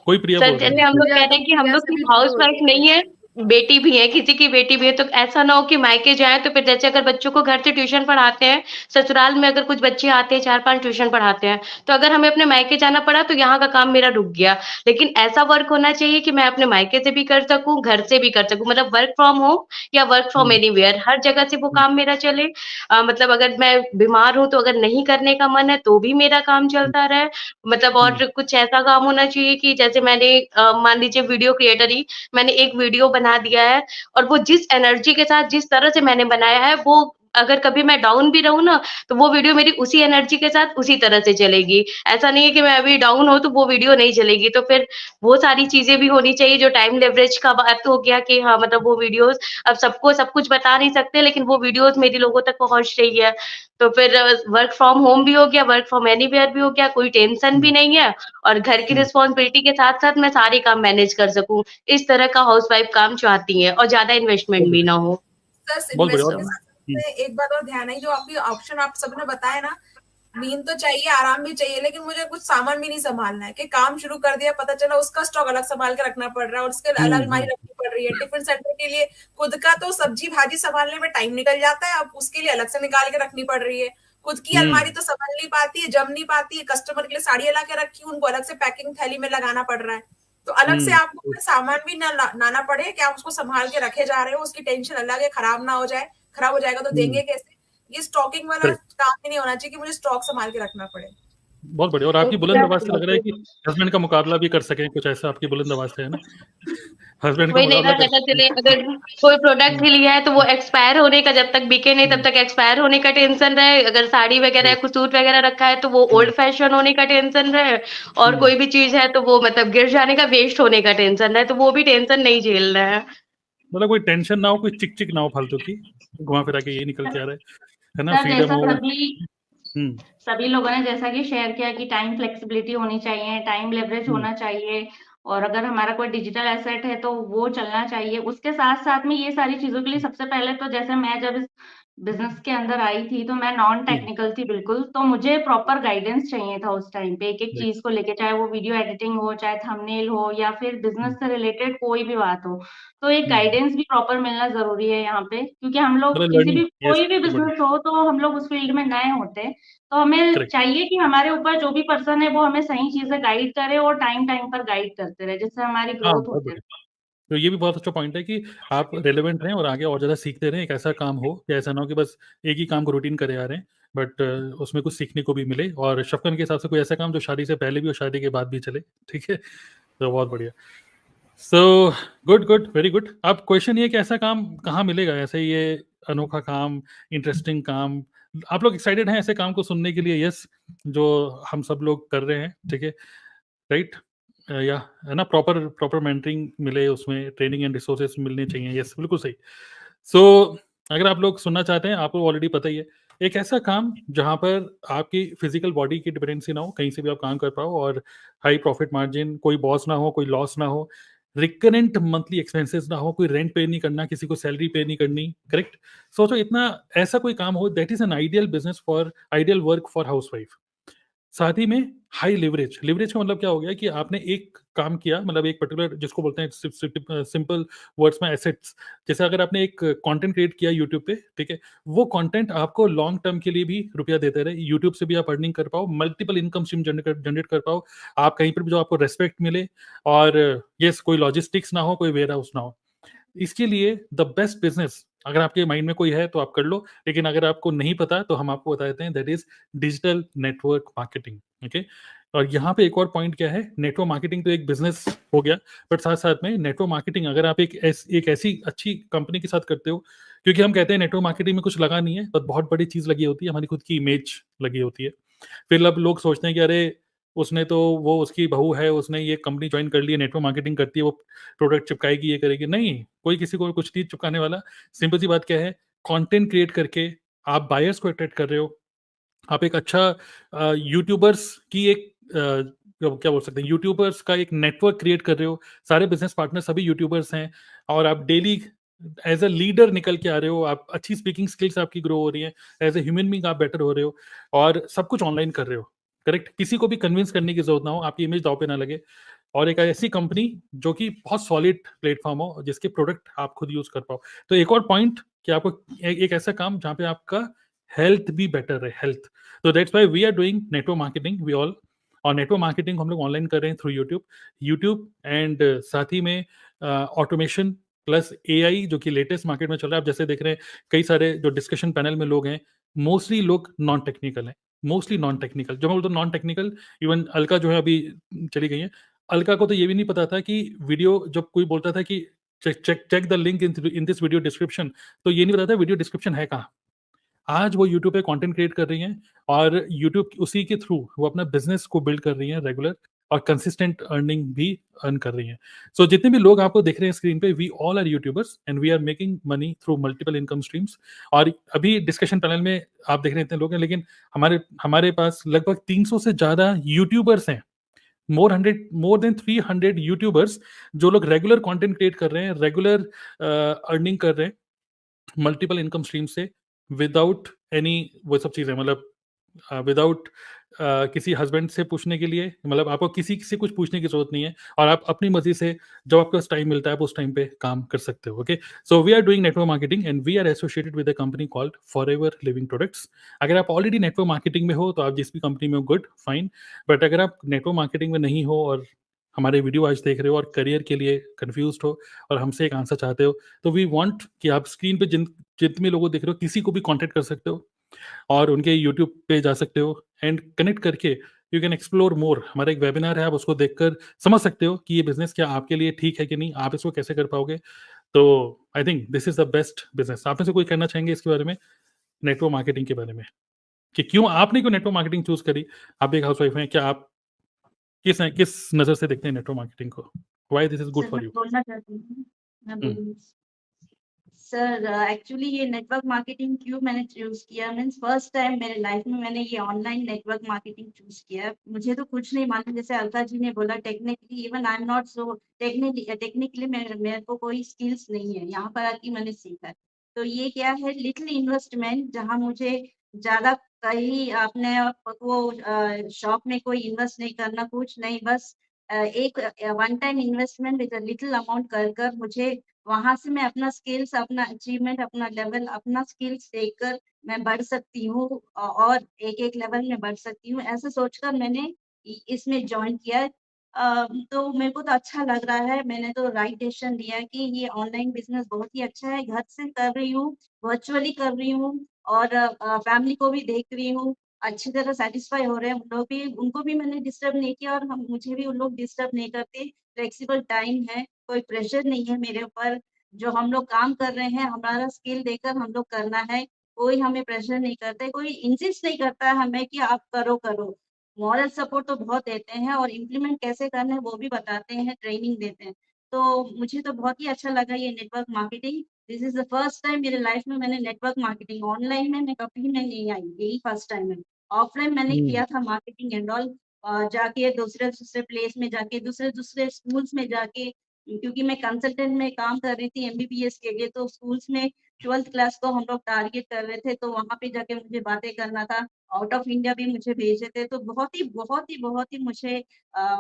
कोई प्रिया सर बोल रही है? जैसे हम लोग पूजा कह रहे तो हैं कि हम पूजा लोग सभी सिर्फ लोग हाउस बोल वाइफ रही है। नहीं है, बेटी भी है, किसी की बेटी भी है, तो ऐसा ना हो कि मायके जाएँ तो फिर जैसे अगर बच्चों को घर से ट्यूशन पढ़ाते हैं, ससुराल में अगर कुछ बच्चे आते हैं 4-5 ट्यूशन पढ़ाते हैं, तो अगर हमें अपने मायके जाना पड़ा तो यहाँ का काम मेरा रुक गया। लेकिन ऐसा वर्क होना चाहिए कि मैं अपने मायके से भी कर सकूँ, घर से भी कर सकूँ, मतलब वर्क फ्रॉम होम या वर्क फ्रॉम हुँ, एनीवेयर, हर जगह से वो हुँ, काम मेरा चले। मतलब अगर मैं बीमार हूँ तो अगर नहीं करने का मन है तो भी मेरा काम हुँ, चलता रहे। मतलब हुँ, और कुछ ऐसा काम होना चाहिए कि जैसे मैंने मान लीजिए वीडियो क्रिएटर ही मैंने एक वीडियो बना दिया है और वो जिस एनर्जी के साथ जिस तरह से मैंने बनाया है वो अगर कभी मैं डाउन भी रहूँ ना, तो वो वीडियो मेरी उसी एनर्जी के साथ उसी तरह से चलेगी। ऐसा नहीं है कि मैं अभी डाउन हूँ तो वो वीडियो नहीं चलेगी। तो फिर वो सारी चीज़ें भी होनी चाहिए जो टाइम लेवरेज का बात हो गया कि हाँ, मतलब वो वीडियोज़ अब सबको सब कुछ बता नहीं सकते लेकिन वो वीडियोज़ मेरी लोगों तक पहुँच रही है। तो फिर वर्क फ्रॉम होम भी हो गया, वर्क फ्रॉम एनीवेयर भी हो गया, कोई टेंशन भी हुँ, नहीं है और घर की हुँ, रिस्पॉन्सिबिलिटी के साथ-साथ मैं सारे काम मैनेज कर सकूँ। इस तरह का हाउसवाइफ काम चाहती हैं और ज़्यादा बहुत इन्वेस्टमेंट भी बढ़िया, ना हो। सर बहुत बढ़िया इन्वेस्टमेंट और के साथ हुँ, साथ एक बात और ध्यान आई जो आपकी ऑप्शन आप सबने बताया ना, नींद तो चाहिए, आराम भी चाहिए, लेकिन मुझे कुछ सामान भी नहीं संभालना है कि काम शुरू कर दिया, पता चला उसका स्टॉक अलग संभाल के रखना पड़ रहा है और उसके हुँ, अलग अलमारी हुँ, रखनी पड़ रही है। टिफिन सेंटर के लिए खुद का तो सब्जी भाजी संभालने में टाइम निकल जाता है, अब उसके लिए अलग से निकाल के रखनी पड़ रही है। खुद की अलमारी हुँ, तो संभल नहीं पाती है, जम नहीं पाती है, कस्टमर के लिए साड़ियाँ ला के रखी, उनको अलग से पैकिंग थैली में लगाना पड़ रहा है। तो अलग से आपको हुँ, फिर सामान भी ना लाना पड़े कि आप उसको संभाल के रखे जा रहे हो, उसकी टेंशन अलग है, खराब ना हो जाए, खराब हो जाएगा तो हुँ, देंगे कैसे? ये स्टॉकिंग वाला करेक्ट। काम ही नहीं होना चाहिए कि मुझे स्टॉक संभाल के रखना पड़े। बहुत बढ़िया और आपकी बुलंद आवाज़ से लग रहा है एग्ज़ैक्टली। कि हस्बैंड का मुकाबला भी कर सकें, कुछ ऐसा आपकी बुलंद आवाज़ से है ना? हस्बैंड का वही नहीं मुकाबला ना कर पता सकते चले हैं। अगर कोई प्रोडक्ट हुँ, भी लिया है तो वो एक्सपायर होने का जब तक बिके नहीं तब हुँ, तक एक्सपायर होने का टेंशन रहे। अगर साड़ी वगैरह या राइट, कुछ सूट वगैरह रखा है तो वो हुँ, ओल्ड फैशन होने का टेंशन रहे और हुँ, कोई भी चीज़ है तो वो मतलब गिर जाने का वेस्ट होने का टेंशन रहे, तो वो भी टेंशन नहीं झेल रहा है। मतलब कोई टेंशन ना हो, कोई चिक-चिक ना हो फालतू की, घुमा-फिरा के यही निकल के आ रहा है ना? सर फ्रीडम जैसा हो हुँ, सभी लोगों ने जैसा कि शेयर किया कि टाइम फ्लेक्सिबिलिटी होनी चाहिए, टाइम लेवरेज हुँ, होना चाहिए और अगर हमारा कोई डिजिटल एसेट है तो वो चलना चाहिए। उसके साथ-साथ में ये सारी चीज़ों के लिए सबसे पहले तो जैसे मैं जब इस बिज़नेस के अंदर आई थी तो मैं नॉन हुँ, टेक्निकल थी बिल्कुल, तो मुझे प्रॉपर गाइडेंस चाहिए था उस टाइम पे एक-एक राइट, चीज़ को लेके, चाहे वो वीडियो एडिटिंग हो, चाहे थंबनेल हो या फिर बिज़नेस हुँ, से रिलेटेड कोई भी बात हो। तो एक हुँ, गाइडेंस भी प्रॉपर मिलना ज़रूरी है यहाँ पे क्योंकि हम लोग मतलब किसी लर्निंग, भी यस, कोई भी बहुत बढ़िया, बिज़नेस हो तो हम लोग उस फील्ड में नए होते हैं। तो हमें करेक्ट। चाहिए कि हमारे ऊपर जो भी पर्सन है वो हमें सही चीज़ें गाइड करे और टाइम-टाइम पर गाइड करते रहे, जिससे हमारी हाँ, ग्रोथ बहुत होती रहे। बढ़िया। तो ये भी बहुत अच्छा पॉइंट है कि आप रिलेवेंट रहें और आगे और ज़्यादा सीखते रहें। एक ऐसा काम हो कि ऐसा ना हो कि बस एक ही काम को रूटीन करे आ रहे हैं, बट उसमें कुछ सीखने को भी मिले और शफ़क़न के हिसाब से कोई ऐसा काम जो शादी से पहले भी और शादी के बाद भी चले, ठीक है? तो बहुत बढ़िया। So good, good, very good. अब क्वेश्चन ये है कि ऐसा काम कहाँ मिलेगा? ऐसे ये अनोखा काम, इंटरेस्टिंग काम, आप लोग एक्साइटेड हैं ऐसे काम को सुनने के लिए? यस, जो हम सब लोग कर रहे हैं, ठीक है? राइट? या है ना प्रॉपर प्रॉपर मेंटरिंग मिले उसमें ट्रेनिंग एंड रिसोर्सेज मिलने चाहिए यस बिल्कुल सही सो अगर आप लोग सुनना चाहते हैं आपको ऑलरेडी पता ही है एक ऐसा काम जहां पर आपकी फिजिकल बॉडी की डिपेंडेंसी ना हो कहीं से भी आप काम कर पाओ और हाई प्रॉफिट मार्जिन कोई बॉस ना हो कोई लॉस ना हो रिकरेंट मंथली एक्सपेंसेस ना हो कोई रेंट पे नहीं करना किसी को सैलरी पे नहीं करनी करेक्ट सोचो इतना ऐसा कोई काम हो that is an ideal business for ideal work for house wife साथ ही में हाई लिवरेज। लिवरेज का मतलब क्या हो गया कि आपने एक काम किया, मतलब एक पर्टिकुलर जिसको बोलते हैं सिंपल वर्ड्स में एसेट्स। जैसे अगर आपने एक कंटेंट क्रिएट किया यूट्यूब पे, ठीक है, वो कंटेंट आपको लॉन्ग टर्म के लिए भी रुपया देते रहे, यूट्यूब से भी आप अर्निंग कर पाओ, मल्टीपल इनकम स्ट्रीम जनरेट कर पाओ, आप कहीं पर भी जो आपको रेस्पेक्ट मिले, और यस कोई लॉजिस्टिक्स ना हो, कोई वेयर हाउस ना हो। इसके लिए द बेस्ट बिजनेस अगर आपके माइंड में कोई है तो आप कर लो, लेकिन अगर आपको नहीं पता तो हम आपको बता देते हैं, that is digital network marketing. Okay, और यहाँ पे एक और पॉइंट क्या है, नेटवर्क मार्केटिंग तो एक बिजनेस हो गया, बट साथ साथ में नेटवर्क मार्केटिंग अगर आप एक ऐसी अच्छी कंपनी के साथ करते हो, क्योंकि हम कहते हैं नेटवर्क मार्केटिंग में कुछ लगा नहीं है, बट बहुत बड़ी चीज लगी होती है, हमारी खुद की इमेज लगी होती है। फिर अब लोग सोचते हैं कि अरे उसने तो, वो उसकी बहू है, उसने ये कंपनी ज्वाइन कर ली है, नेटवर्क मार्केटिंग करती है, वो प्रोडक्ट चिपकाएगी, ये करेगी। नहीं, कोई किसी को कुछ नहीं चिपकाने वाला। सिंपल सी बात क्या है, कंटेंट क्रिएट करके आप बायर्स को अट्रैक्ट कर रहे हो, आप एक अच्छा यूट्यूबर्स की एक क्या बोल सकते हैं, यूट्यूबर्स का एक नेटवर्क क्रिएट कर रहे हो, सारे बिजनेस पार्टनर सभी यूट्यूबर्स हैं, और आप डेली एज अ लीडर निकल के आ रहे हो, आप अच्छी स्पीकिंग स्किल्स आपकी ग्रो हो रही है, एज ए ह्यूमन बीइंग आप बेटर हो रहे हो, और सब कुछ ऑनलाइन कर रहे हो। करेक्ट, किसी को भी कन्विंस करने की जरूरत ना हो, आपकी इमेज दाव पे ना लगे, और एक ऐसी कंपनी जो कि बहुत सॉलिड प्लेटफॉर्म हो, जिसके प्रोडक्ट आप खुद यूज कर पाओ। तो एक और पॉइंट कि आपको एक ऐसा काम जहाँ पे आपका हेल्थ भी बेटर है, हेल्थ। तो that's why we are doing network marketing, we all. और नेटवर्क मार्केटिंग हम लोग ऑनलाइन कर रहे हैं थ्रू यूट्यूब एंड साथ ही में ऑटोमेशन प्लस एआई, जो कि लेटेस्ट मार्केट में चल रहा है। आप जैसे देख रहे हैं कई सारे जो डिस्कशन पैनल में लोग हैं, मोस्टली लोग नॉन टेक्निकल हैं, मोस्टली नॉन टेक्निकल। जो मैं बोलता हूँ नॉन टेक्निकल, इवन अलका जो है अभी चली गई है, अलका को तो ये भी नहीं पता था कि वीडियो, जब कोई बोलता था कि check the link in this video description, तो ये नहीं पता था वीडियो डिस्क्रिप्शन है कहाँ। आज वो यूट्यूब पे कंटेंट क्रिएट कर रही हैं, और यूट्यूब उसी के थ्रू वो अपना बिजनेस को बिल्ड कर रही हैं रेगुलर, और कंसिस्टेंट अर्निंग भी अर्न कर रही हैं। सो जितने भी लोग आपको देख रहे हैं स्क्रीन पे, we all are YouTubers and we are making money through multiple income streams. और अभी डिस्कशन पैनल में आप देख रहे हैं इतने लोग हैं, लेकिन हमारे पास लगभग 300 से ज्यादा यूट्यूबर्स हैं, मोर देन 300 यूट्यूबर्स, जो लोग रेगुलर कंटेंट क्रिएट कर रहे हैं, रेगुलर अर्निंग कर रहे हैं मल्टीपल इनकम स्ट्रीम से, विदाउट एनी वो सब चीज़ें, मतलब विदाउट किसी हस्बैंड से पूछने के लिए, मतलब आपको किसी से कुछ पूछने की जरूरत नहीं है, और आप अपनी मर्जी से जब आपको टाइम मिलता है आप उस टाइम पे काम कर सकते हो। Okay, so we are doing network marketing and we are associated with a company called Forever Living Products. अगर आप ऑलरेडी नेटवर्क मार्केटिंग में हो तो आप जिस भी कंपनी में हो, गुड फाइन, बट अगर आप नेटवर्क मार्केटिंग में नहीं हो और हमारे वीडियो आज देख रहे हो और करियर के लिए कंफ्यूज हो और हमसे एक आंसर चाहते हो, तो वी वांट कि आप स्क्रीन पे जितने लोगों को देख रहे हो, किसी को भी कांटेक्ट कर सकते हो, और उनके यूट्यूब पे जा सकते हो एंड कनेक्ट करके यू कैन एक्सप्लोर मोर। हमारा एक वेबिनार है, आप उसको देखकर समझ सकते हो कि ये बिजनेस क्या आपके लिए ठीक है कि नहीं, आप इसको कैसे कर पाओगे। तो I think this is the best business. आप में से कोई कहना चाहेंगे इसके बारे में, नेटवर्क मार्केटिंग के बारे में, कि क्यों आपने क्यों नेटवर्क मार्केटिंग चूज करी? आप एक हाउसवाइफ हैं, क्या आप किस नजर से देखते हैं नेटवर्क मार्केटिंग को? Why this is good sir for मैं यू? बोलना चाहती हूँ, मैं बोलूँगी। सर एक्चुअली ये नेटवर्क मार्केटिंग क्यों मैंने चूज किया, मीन्स फर्स्ट टाइम मेरे लाइफ में मैंने ये ऑनलाइन नेटवर्क मार्केटिंग चूज किया। मुझे तो कुछ नहीं मालूम, जैसे अलका जी ने बोला, technically even I am not so technically मेरे को कोई स्किल्स नहीं है, यहाँ पर आके मैंने सीखा। तो ये क्या है, लिटिल इन्वेस्टमेंट, जहाँ मुझे ज्यादा कहीं अपने वो शॉप में कोई इन्वेस्ट नहीं करना, कुछ नहीं, बस एक one time investment with little amount कर मुझे वहां से मैं अपना स्किल्स, अपना अचीवमेंट, अपना लेवल, अपना स्किल्स देखकर मैं बढ़ सकती हूँ, और एक एक लेवल में बढ़ सकती हूँ, ऐसे सोचकर मैंने इसमें ज्वाइन किया है। तो मेरे को तो अच्छा लग रहा है, मैंने तो राइट डिसीजन लिया कि ये ऑनलाइन बिजनेस बहुत ही अच्छा है, घर से कर रही हूँ, वर्चुअली कर रही हूँ, और फैमिली को भी देख रही हूँ, अच्छी तरह सेटिस्फाई हो रहे हैं उन लोग भी, उनको भी मैंने डिस्टर्ब नहीं किया, और हम मुझे भी उन लोग डिस्टर्ब नहीं करते। फ्लेक्सिबल टाइम है, कोई प्रेशर नहीं है मेरे ऊपर। जो हम लोग काम कर रहे हैं, हमारा स्किल देकर हम लोग करना है, कोई हमें प्रेशर नहीं करता, कोई इंसिस्ट नहीं करता है हमें कि आप करो करो। मॉरल सपोर्ट तो बहुत देते हैं, और इम्प्लीमेंट कैसे करना है वो भी बताते हैं, ट्रेनिंग देते हैं। तो मुझे तो बहुत ही अच्छा लगा ये network marketing. This is the first time मेरे लाइफ में मैंने नेटवर्क मार्केटिंग, ऑनलाइन में मैं कभी मैं नहीं आई, यही फर्स्ट टाइम है। ऑफलाइन मैंने किया था मार्केटिंग एंड ऑल, जाके दूसरे दूसरे प्लेस में जाके, दूसरे दूसरे स्कूल्स में जाके, क्योंकि मैं कंसल्टेंट में काम कर रही थी एमबीबीएस के लिए, तो स्कूल्स में 12th क्लास को हम लोग टारगेट कर रहे थे, तो वहाँ पे जाके मुझे बातें करना था। आउट ऑफ इंडिया भी मुझे भेजे थे, तो बहुत ही मुझे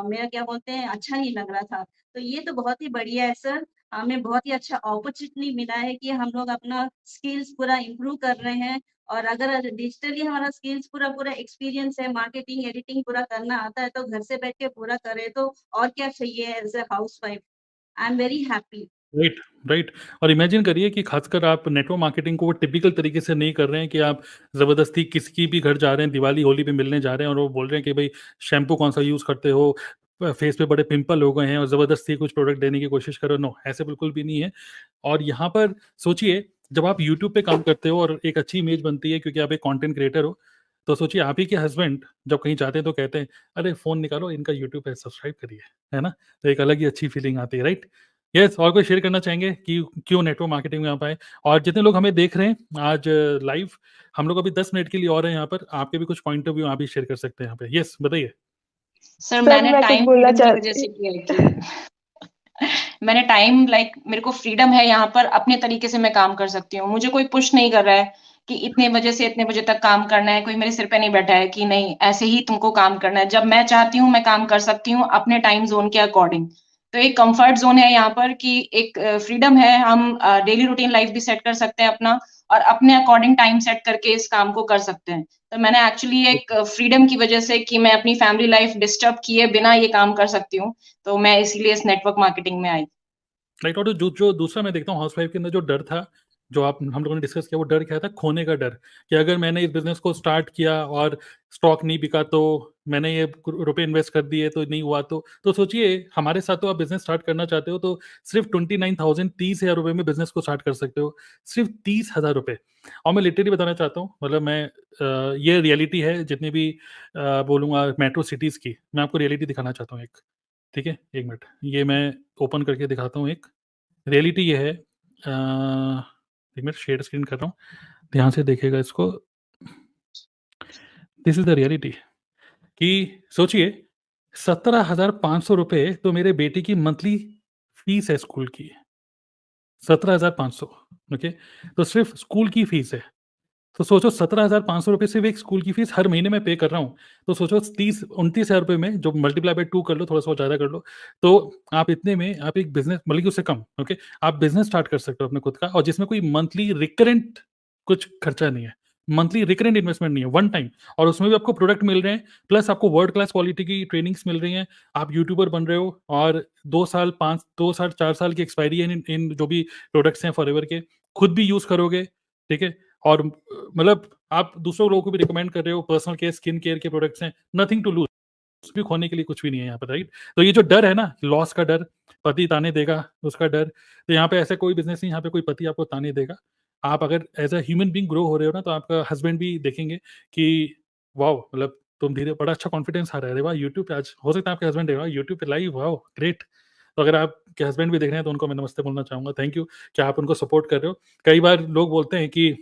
मेरा क्या बोलते हैं, अच्छा नहीं लग रहा था। तो ये तो बहुत ही बढ़िया है सर, हमें बहुत ही अच्छा अपॉर्चुनिटी मिला है कि हम लोग अपना स्किल्स पूरा इम्प्रूव कर रहे हैं। और अगर डिजिटली हमारा स्किल्स पूरा एक्सपीरियंस है, मार्केटिंग, एडिटिंग पूरा करना आता है, तो घर से बैठ के पूरा करें, तो और क्या चाहिए as a housewife. I am very happy. Right, right. और इमेजिन करिए कि खासकर आप नेटवर्क मार्केटिंग को वो टिपिकल तरीके से नहीं कर रहे हैं कि आप ज़बरदस्ती किसी भी घर जा रहे हैं, दिवाली, होली पे मिलने जा रहे हैं और वो बोल रहे हैं कि भाई शैम्पू कौन-सा यूज़ करते हो? फेस पे बड़े पिंपल हो गए हैं और ज़बरदस्ती कुछ प्रोडक्ट देने की कोशिश करो, नो, ऐसे बिल्कुल भी नहीं है। और यहाँ पर सोचिए, जब आप यूट्यूब पे काम करते हो और एक अच्छी इमेज बनती है क्योंकि आप एक कंटेंट क्रिएटर हो, तो सोचिए आप ही के हस्बैंड जब कहीं जाते हैं तो कहते हैं, "अरे! फ़ोन निकालो, इनका यूट्यूब पे सब्सक्राइब करिए।" है ना? तो एक अलग ही अच्छी फीलिंग आती है, राइट? यस, और कोई शेयर करना चाहेंगे कि क्यों नेटवर्क मार्केटिंग में आप आए? और जितने लोग हमें देख रहे हैं आज लाइव, हम लोग अभी 10 मिनट के लिए और हैं यहाँ पर, आपके भी कुछ पॉइंट ऑफ व्यू आप भी शेयर कर सकते हैं यहाँ पे। यस, बताइए। सर सर मैंने मैं कुछ टाइम बोलना फ्रीडम की वजह से किया है कि मैंने टाइम मेरे को फ्रीडम है यहाँ पर, अपने तरीके से मैं काम कर सकती हूँ। मुझे कोई पुश नहीं कर रहा है कि इतने बजे से इतने बजे तक काम करना है, कोई मेरे सिर पे नहीं बैठा है कि नहीं ऐसे ही तुमको काम करना है। जब मैं चाहती हूँ मैं काम कर सकती हूँ अपने टाइम ज़ोन के अकॉर्डिंग। तो एक कम्फर्ट ज़ोन है यहाँ पर कि एक फ्रीडम है, हम डेली रूटीन लाइफ भी सेट कर सकते हैं अपना और अपने अकॉर्डिंग टाइम सेट करके इस काम को कर सकते हैं। तो मैंने एक्चुअली एक फ्रीडम की वजह से कि मैं अपनी फैमिली लाइफ डिस्टर्ब किए बिना ये काम कर सकती हूँ, तो मैं इसीलिए इस नेटवर्क मार्केटिंग में आई। राइट। और जो दूसरा मैं देखता हूँ हाउसवाइफ के अंदर जो डर था, जो आप हम लोगों ने डिस्कस किया, वो डर क्या था? खोने का डर, कि अगर मैंने इस बिज़नेस को स्टार्ट किया और स्टॉक नहीं बिका तो मैंने ये रुपए इन्वेस्ट कर दिए तो नहीं हुआ तो सोचिए हमारे साथ तो आप बिज़नेस स्टार्ट करना चाहते हो तो सिर्फ 29,000 30,000 रुपए में बिज़नेस को स्टार्ट कर सकते हो, सिर्फ 30,000 रुपए। और मैं लिटरली बताना चाहता हूँ, मतलब मैं ये रियलिटी है जितनी भी बोलूँगा मेट्रो सिटीज़ की, मैं आपको रियलिटी दिखाना चाहता हूँ एक, ठीक है? 1 मिनट, ये मैं ओपन करके दिखाता हूँ एक। रियलिटी ये है, 1 मिनट शेयर स्क्रीन कर रहा हूँ, ध्यान से देखिएगा इसको। दिस इज़ द रियलिटी कि सोचिए 17,500 रुपए तो मेरे बेटे की मंथली फीस है स्कूल की, 17,500, ओके? तो सिर्फ़ स्कूल की फीस है। तो सोचो 17,500 रुपए सिर्फ़ एक स्कूल की फीस हर महीने में पे कर रहा हूँ। तो सोचो 30-29,000 रुपए में जो मल्टीप्लाई बाय 2 कर लो, थोड़ा-सा और ज़्यादा कर लो, तो आप इतने में आप एक बिज़नेस बल्कि उससे कम, ओके? आप बिज़नेस स्टार्ट कर सकते हो अपने खुद का और जिसमें कोई मंथली रिकरेंट कुछ खर्चा नहीं है। मंथली रिकरेंट इन्वेस्टमेंट नहीं है, वन टाइम, और उसमें भी आपको प्रोडक्ट मिल रहे हैं, प्लस आपको वर्ल्ड क्लास क्वालिटी की ट्रेनिंग्स मिल रही हैं। आप यूट्यूबर बन रहे हो और 2 साल, 4 साल की एक्सपायरी है इन जो भी प्रोडक्ट्स हैं फॉरएवर के, खुद भी यूज़ करोगे, ठीक है? और मतलब आप दूसरों लोगों को भी रिकमेंड कर रहे हो, पर्सनल केयर, स्किन केयर के प्रोडक्ट्स हैं, नथिंग टू लूज़, कुछ भी खोने के लिए कुछ भी नहीं है यहाँ पर, राइट? तो ये जो डर है ना, लॉस का डर, पति ताने देगा उसका डर, तो यहाँ पे ऐसा कोई बिज़नेस नहीं, यहाँ पे कोई पति आपको ताने देगा। आप अगर as a human being grow हो रहे हो ना, तो आपका हस्बैंड भी देखेंगे कि वॉव! मतलब तुम धीरे बड़ा अच्छा कॉन्फिडेंस आ रहा है, अरे वाह! यूट्यूब पे आज हो सकता है आपके हस्बैंड देख रहा हो, यूट्यूब पे लाइव, वॉव! ग्रेट। तो अगर आपके हस्बैंड भी देख रहे हैं तो उनको मैं नमस्ते बोलना चाहूँगा, थैंक यू कि आप उनको सपोर्ट कर रहे हो। कई बार लोग बोलते हैं कि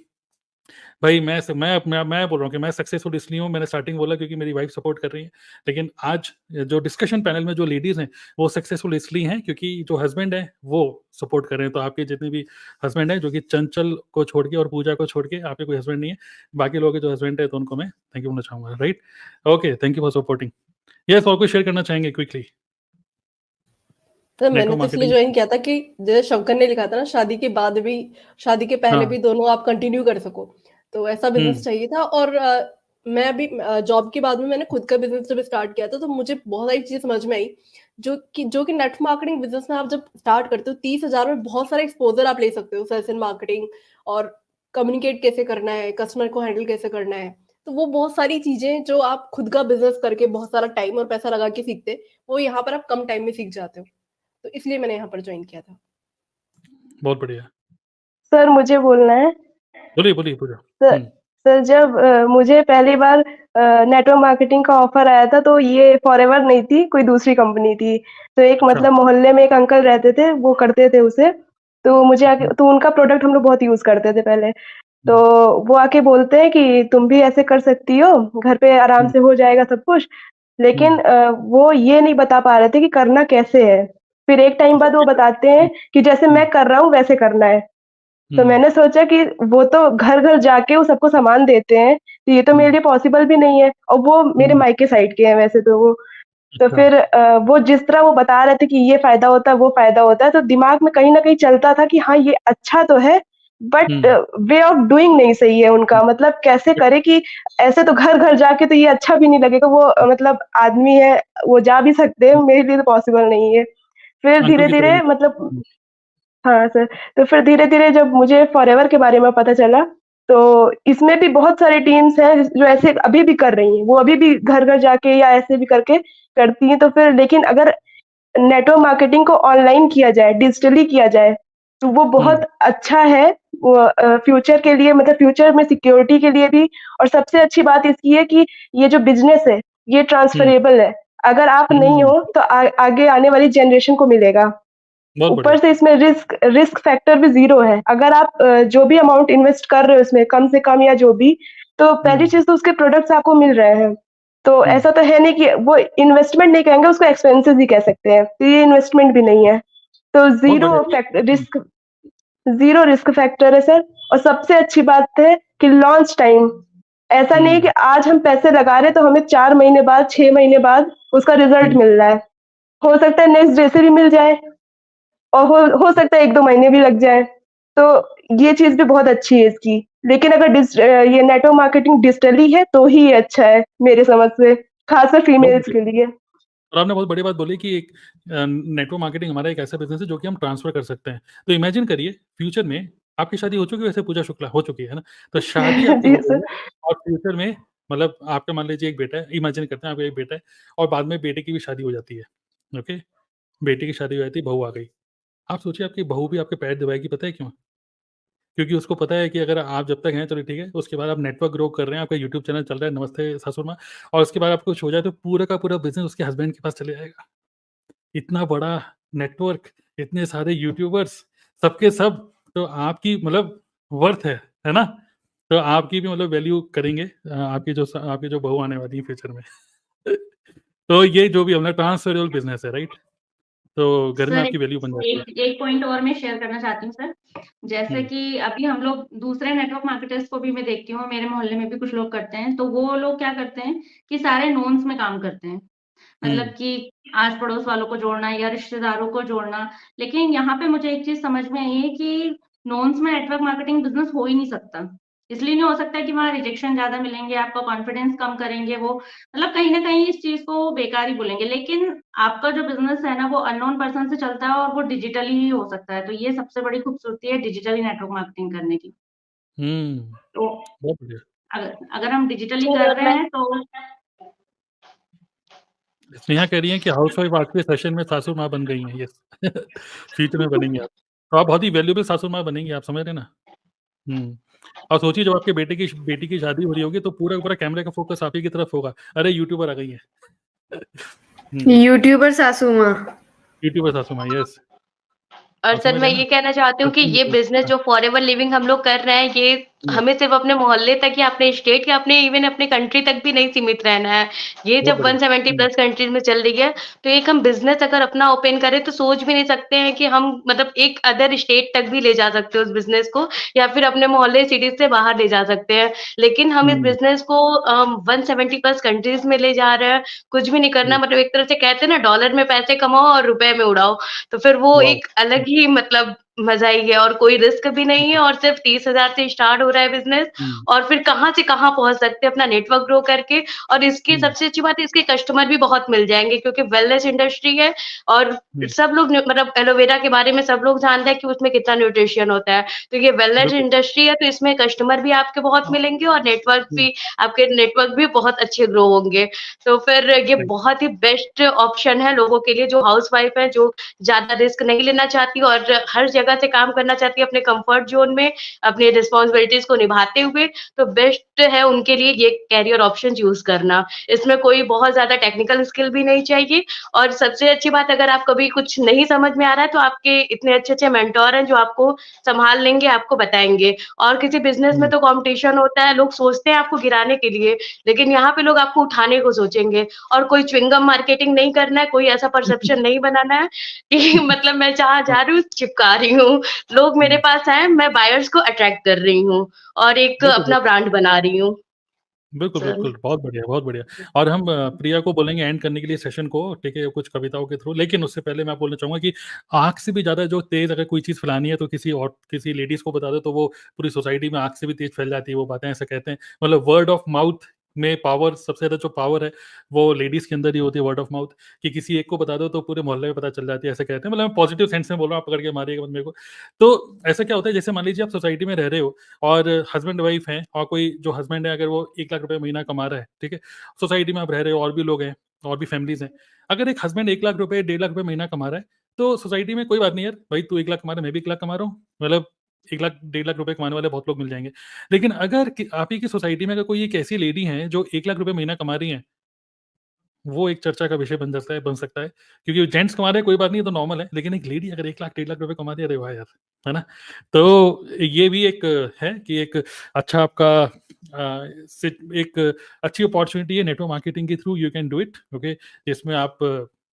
भाई मैं बोल रहा हूँ कि मैं सक्सेसफुल इसलिए हूँ, मैंने स्टार्टिंग बोला क्योंकि मेरी वाइफ सपोर्ट कर रही है। लेकिन आज जो डिस्कशन पैनल में जो लेडीज़ हैं, वो सक्सेसफुल इसलिए हैं क्योंकि जो हस्बैंड हैं, वो सपोर्ट कर रहे हैं। तो आपके जितने भी हस्बैंड हैं, जो कि चंचल को छोड़ के और पूजा को छोड़ के आपके कोई हस्बैंड नहीं है। बाकी लोगों के जो हस्बैंड है, तो उनको मैं थैंक यू बोलना चाहूँगा, right? Okay, thank you for supporting. Yes, और कुछ शेयर करना चाहेंगे क्विकली? तो मैंने नेटवर्क तो इसलिए मार्केटिंग। ज्वाइन किया था कि जैसे शंकर ने लिखा था ना, शादी के बाद भी, शादी के पहले हाँ। भी दोनों आप कंटिन्यू कर सको। तो ऐसा बिज़नेस हुँ। चाहिए था। और मैं अभी जॉब के बाद में मैंने खुद का बिज़नेस जब स्टार्ट किया था, तो मुझे बहुत सारी चीज़ें समझ में आई, जो कि नेटवर्क मार्केटिंग बिज़नेस में आप जब स्टार्ट करते हो, 30,000 में बहुत सारा एक्सपोज़र आप ले सकते हो, सेल्स एंड मार्केटिंग, और कम्युनिकेट कैसे करना है, कस्टमर को हैंडल कैसे करना है। तो वो बहुत सारी चीज़ें जो आप खुद का बिज़नेस करके बहुत सारा टाइम और पैसा लगा के सीखते, वो यहाँ पर आप कम टाइम में सीख जाते हो। तो इसलिए मैंने यहाँ पर जॉइन किया था। बहुत बढ़िया। सर मुझे बोलना है। बोलिए, बोलिए पूजा। सर हुँ। सर जब मुझे पहली बार नेटवर्क मार्केटिंग का ऑफर आया था, तो ये फॉरएवर नहीं थी, कोई दूसरी कंपनी थी। तो एक अच्छा। मतलब मोहल्ले में एक अंकल रहते थे, वो करते थे उसे। तो मुझे आके तो उनका प्रोडक्ट हम लोग बहुत यूज़ करते थे पहले। तो वो आके बोलते हैं कि तुम भी ऐसे कर सकती हो, घर पे आराम से हो जाएगा सब कुछ। लेकिन वो ये नहीं बता पा रहे थे कि करना कैसे है। फिर एक टाइम बाद वो बताते हैं कि जैसे मैं कर रहा हूँ वैसे करना है। तो मैंने सोचा कि वो तो घर-घर जाके वो सबको सामान देते हैं, तो ये तो मेरे लिए पॉसिबल भी नहीं है और वो मेरे मायके साइड के हैं वैसे तो वो। तो अच्छा। फिर वो जिस तरह वो बता रहे थे कि ये फ़ायदा होता है, वो फ़ायदा होता है, तो दिमाग में कहीं न कहीं चलता था कि हाँ, ये अच्छा तो है, बट वे ऑफ डूइंग नहीं सही है उनका। मतलब कैसे करें कि ऐसे तो घर-घर जाके तो ये अच्छा भी नहीं लगेगा, वो मतलब आदमी है, वो जा भी सकते हैं, मेरे लिए तो पॉसिबल नहीं है। फिर अंकल की तरह धीरे-धीरे ही। मतलब हाँ सर, तो फिर धीरे-धीरे जब मुझे फॉरएवर के बारे में पता चला, तो इसमें भी बहुत सारी टीम्स हैं जो ऐसे अभी भी कर रही हैं। वो अभी भी घर-घर जाके या ऐसे भी करके करती हैं। तो फिर लेकिन अगर नेटवर्क मार्केटिंग को ऑनलाइन किया जाए, डिजिटली किया जाए, तो वो बहुत अच्छा है। वो फ्यूचर के लिए मतलब फ्यूचर में सिक्योरिटी के लिए भी और सबसे अच्छी बात इसकी है कि ये जो बिज़नेस है, ये ट्रांसफरेबल है। अगर आप नहीं हो तो आगे आने वाली जनरेशन को मिलेगा। बहुत ऊपर बढ़िया। से इसमें रिस्क फैक्टर भी 0 है। अगर आप जो भी अमाउंट इन्वेस्ट कर रहे हो इसमें कम से कम या जो भी, तो पहली चीज़ तो उसके प्रोडक्ट्स आपको मिल रहे हैं। तो ऐसा तो है नहीं कि वो इन्वेस्टमेंट नहीं कहेंगे, उसको एक्सपेंसेस ही कह सकते हैं। तो ये इन्वेस्टमेंट भी नहीं है। तो बहुत बढ़िया। ज़ीरो रिस्क फैक्टर है सर। और सबसे अच्छी बात है कि लॉन्च टाइम ऐसा नहीं है कि आज हम पैसे लगा रहे हैं तो हमें 4 महीने बाद, 6 महीने बाद उसका रिज़ल्ट मिल रहा है। हो सकता है नेक्स्ट डे से भी मिल जाए और हो सकता है 1-2 महीने भी लग जाए। तो ये चीज़ भी बहुत अच्छी है इसकी। लेकिन अगर ये नेटवर्क मार्केटिंग डिजिटली है तो ही ये अच्छा है मेरे समझ से, खासकर बहुत फीमेल्स बढ़िया। के लिए। और आपने बहुत बड़ी बात बोली कि एक नेटवर्क मार्केटिंग हमारा एक ऐसा बिज़नेस है जो कि हम ट्रांसफ़र कर सकते हैं। तो इमेजिन करिए फ्यूचर में आपकी शादी हो चुकी है, वैसे पूजा शुक्ला हो चुकी है ना? तो शादी आपकी जी हो गई सर। है और फ्यूचर में मतलब आपका मान लीजिए एक बेटा है, इमेजिन करते हैं आपका एक बेटा है और बाद में बेटे की भी शादी हो जाती है, ओके? बेटे की शादी हो जाती है, बहू आ गई। आप सोचिए आपकी बहू भी आपके पैर दबाएगी, पता है क्यों? क्योंकि उसको पता है कि अगर आप जब तक हैं चलो ठीक है, उसके बाद आप नेटवर्क ग्रो कर रहे हैं, आपका यूट्यूब चैनल चल रहा है, नमस्ते सासुर माँ, और उसके बाद आपको कुछ हो जाए तो पूरा का पूरा बिज़नेस उसके हस्बैंड के पास चले जाएगा। इतना बड़ा नेटवर्क, इतने सारे यूट्यूबर्स, सबके सब, तो आपकी मतलब वर्थ है ना? तो आपकी भी मतलब वैल्यू करेंगे आपकी जो बहू आने वाली है फ्यूचर में। तो ये जो भी अपना ट्रांसफरेबल बिज़नेस है, राइट? तो घर में सर आपकी वैल्यू बन जाती है। एक पॉइंट और मैं शेयर करना चाहती हूँ सर। जैसे कि अभी हम लोग दूसरे नेटवर्क मार्केटर्स को भी मैं देखती हूँ, मेरे मोहल्ले में भी कुछ लोग करते हैं, तो वो लोग क्या करते हैं कि सारे नोन्स में काम करते हैं। मतलब कि आस-पड़ोस वालों को जोड़ना या रिश्तेदारों को जोड़ना। लेकिन यहाँ पे मुझे एक चीज़ समझ में आई है कि नोन्स में नेटवर्क मार्केटिंग बिज़नेस हो ही नहीं सकता। इसलिए नहीं हो सकता कि वहाँ रिजेक्शन ज़्यादा मिलेंगे, आपका कॉन्फिडेंस कम करेंगे वो, मतलब कहीं न कहीं इस चीज़ को बेकार ही बोलेंगे। लेकिन आपका जो बिज़नेस है ना, वो अननोन पर्सन से चलता है और वो डिजिटली ही हो सकता है। तो ये सबसे बड़ी खूबसूरती है डिजिटली नेटवर्क मार्केटिंग करने की। तो बहुत बढ़िया। अगर हम डिजिटली सर कर और रहे मैं हैं तो स्नेहा कह रही हैं कि हाउसवाइफ आज के सेशन में सासू माँ बन गई हैं, यस। फ्यूचर में बनेंगी आप। तो आप बहुत ही वैल्यूएबल सासू माँ बनेंगी, आप समझ रहे हैं ना? और सोचिए जब आपके बेटी की शादी हो रही होगी तो पूरा का पूरा कैमरे का फ़ोकस आप ही की तरफ होगा। अरे यूट्यूबर आ गई हैं। यूट्यूबर सासू माँ। यूट्यूबर सासू माँ, यस। और आप सर समझ मैं रहे हैं ये ना? कहना चाहती हूँ कि ये बिज़नेस जो फॉरएवर लिविंग हम लोग कर रहे हैं, ये हमें सिर्फ़ अपने मोहल्ले तक या अपने स्टेट या अपने इवन अपने कंट्री तक भी नहीं सीमित रहना है। ये बहुत जब बढ़िया। 170 प्लस कंट्रीज़ में चल रही है, तो एक हम बिज़नेस अगर अपना ओपन करें तो सोच भी नहीं सकते हैं कि हम मतलब एक अदर स्टेट तक भी ले जा सकते हैं उस बिज़नेस को या फिर अपने मोहल्ले सिटीज़ से बाहर ले जा सकते हैं। लेकिन हम इस बिज़नेस को 170 प्लस कंट्रीज़ में ले जा रहे हैं, कुछ भी नहीं करना मतलब एक तरह से कहते हैं ना डॉलर में पैसे कमाओ और रुपए में उड़ाओ। तो फिर वो वाओ! एक अलग ही मतलब मज़ा ही है और कोई रिस्क भी नहीं है और सिर्फ़ 30,000 से स्टार्ट हो रहा है बिज़नेस और फिर कहाँ से कहाँ पहुँच सकते हैं अपना नेटवर्क ग्रो करके और इसकी सबसे अच्छी बात है इसके कस्टमर भी बहुत मिल जाएँगे क्योंकि वेलनेस इंडस्ट्री है और सब लोग मतलब एलोवेरा के बारे में सब लोग जानते हैं कि उसमें कितना न्यूट्रिशन होता है। तो ये वेलनेस बिल्कुल। इंडस्ट्री है तो इसमें कस्टमर भी आपके बहुत मिलेंगे और आपके नेटवर्क भी बहुत अच्छे ग्रो होंगे। तो फिर ये राइट। बहुत ही बेस्ट ऑप्शन है लोगों के लिए जो हाउसवाइफ है, जो ज़्यादा रिस्क नहीं लेना चाहती और हर जगह से काम करना चाहती है अपने कंफर्ट ज़ोन में, अपनी रिस्पॉन्सिबिलिटीज़ को निभाते हुए, तो बेस्ट है उनके लिए ये करियर ऑप्शन चूज़ करना। इसमें कोई बहुत ज़्यादा टेक्निकल स्किल भी नहीं चाहिए और सबसे अच्छी बात अगर आप कभी कुछ नहीं समझ में आ रहा है तो आपके इतने अच्छे-अच्छे मेंटर हैं जो आपको सँभाल लेंगे, आपको बताएँगे। और किसी बिज़नेस में तो कॉम्पिटिशन होता है, लोग सोचते हैं आपको गिराने के लिए, लेकिन यहाँ पे लोग आपको उठाने को सोचेंगे और कोई च्युइंगम मार्केटिंग नहीं करना है, कोई ऐसा परसेप्शन नहीं बनाना है कि मतलब मैं जहाँ जा रही हूँ चिपका रही हूँ। लोग मेरे हुँ। पास आए, मैं बायर्स को अट्रैक्ट कर रही हूँ और एक बिल्कुल, अपना बिल्कुल। ब्रांड बना रही हूँ। बिल्कुल, सो बिल्कुल। बहुत बढ़िया, बहुत बढ़िया। और हम प्रिया को बोलेंगे एंड करने के लिए सेशन को, ठीक है, कुछ कविताओं के थ्रू। लेकिन उससे पहले मैं बोलना चाहूँगा कि आग से भी ज़्यादा जो तेज़ अगर कोई चीज़ फैलानी है तो किसी लेडीज़ को बता दो तो वो पूरी सोसाइटी में आग से भी तेज़ फैल जाती है, वो बातें ऐसा कहते हैं। मतलब वर्ड ऑफ माउथ में पावर, सबसे ज़्यादा जो पावर है वो लेडीज़ के अंदर ही होती है, वर्ड ऑफ माउथ, कि किसी एक को बता दो तो पूरे मोहल्ले में पता चल जाती है, ऐसा कहते हैं। मतलब मैं पॉजिटिव सेंस में बोल रहा हूँ, आप पकड़ के मारिएगा मत मेरे को। तो ऐसा क्या होता है, जैसे मान लीजिए आप सोसाइटी में रह रहे हो और हस्बैंड वाइफ हैं, और कोई जो हस्बैंड है अगर वो 1 लाख रुपए महीना कमा रहा है, ठीक है? सोसाइटी में आप रह रहे हो, और भी लोग हैं, और भी फैमिलीज़ हैं। अगर एक हस्बैंड 1 लाख रुपए, 1.5 लाख रुपए महीना कमा रहा है, तो सोसाइटी में कोई बात नहीं यार, भाई तू 1 लाख कमा रहा है, मैं भी 1 लाख कमा रहा हूँ। मतलब 1 लाख, 1.5 लाख रुपए कमाने वाले बहुत लोग मिल जाएँगे। लेकिन अगर कि आप ही की सोसाइटी में अगर कोई एक ऐसी लेडी हैं जो 1 लाख रुपए महीना कमा रही हैं, वो एक चर्चा का विषय बन सकता है, क्योंकि जेंट्स कमा रहे हैं कोई बात नहीं, ये तो नॉर्मल है, लेकिन एक लेडी अगर 1 लाख, 1.5 लाख रुपए कमा रही है, अरे वाह यार! है ना? तो ये भी एक है कि एक अच्छा आपका एक अच्छी अपॉर्च्युनिटी है नेटवर्क मार्केटिंग के through, you can do it, okay? जिसमें आप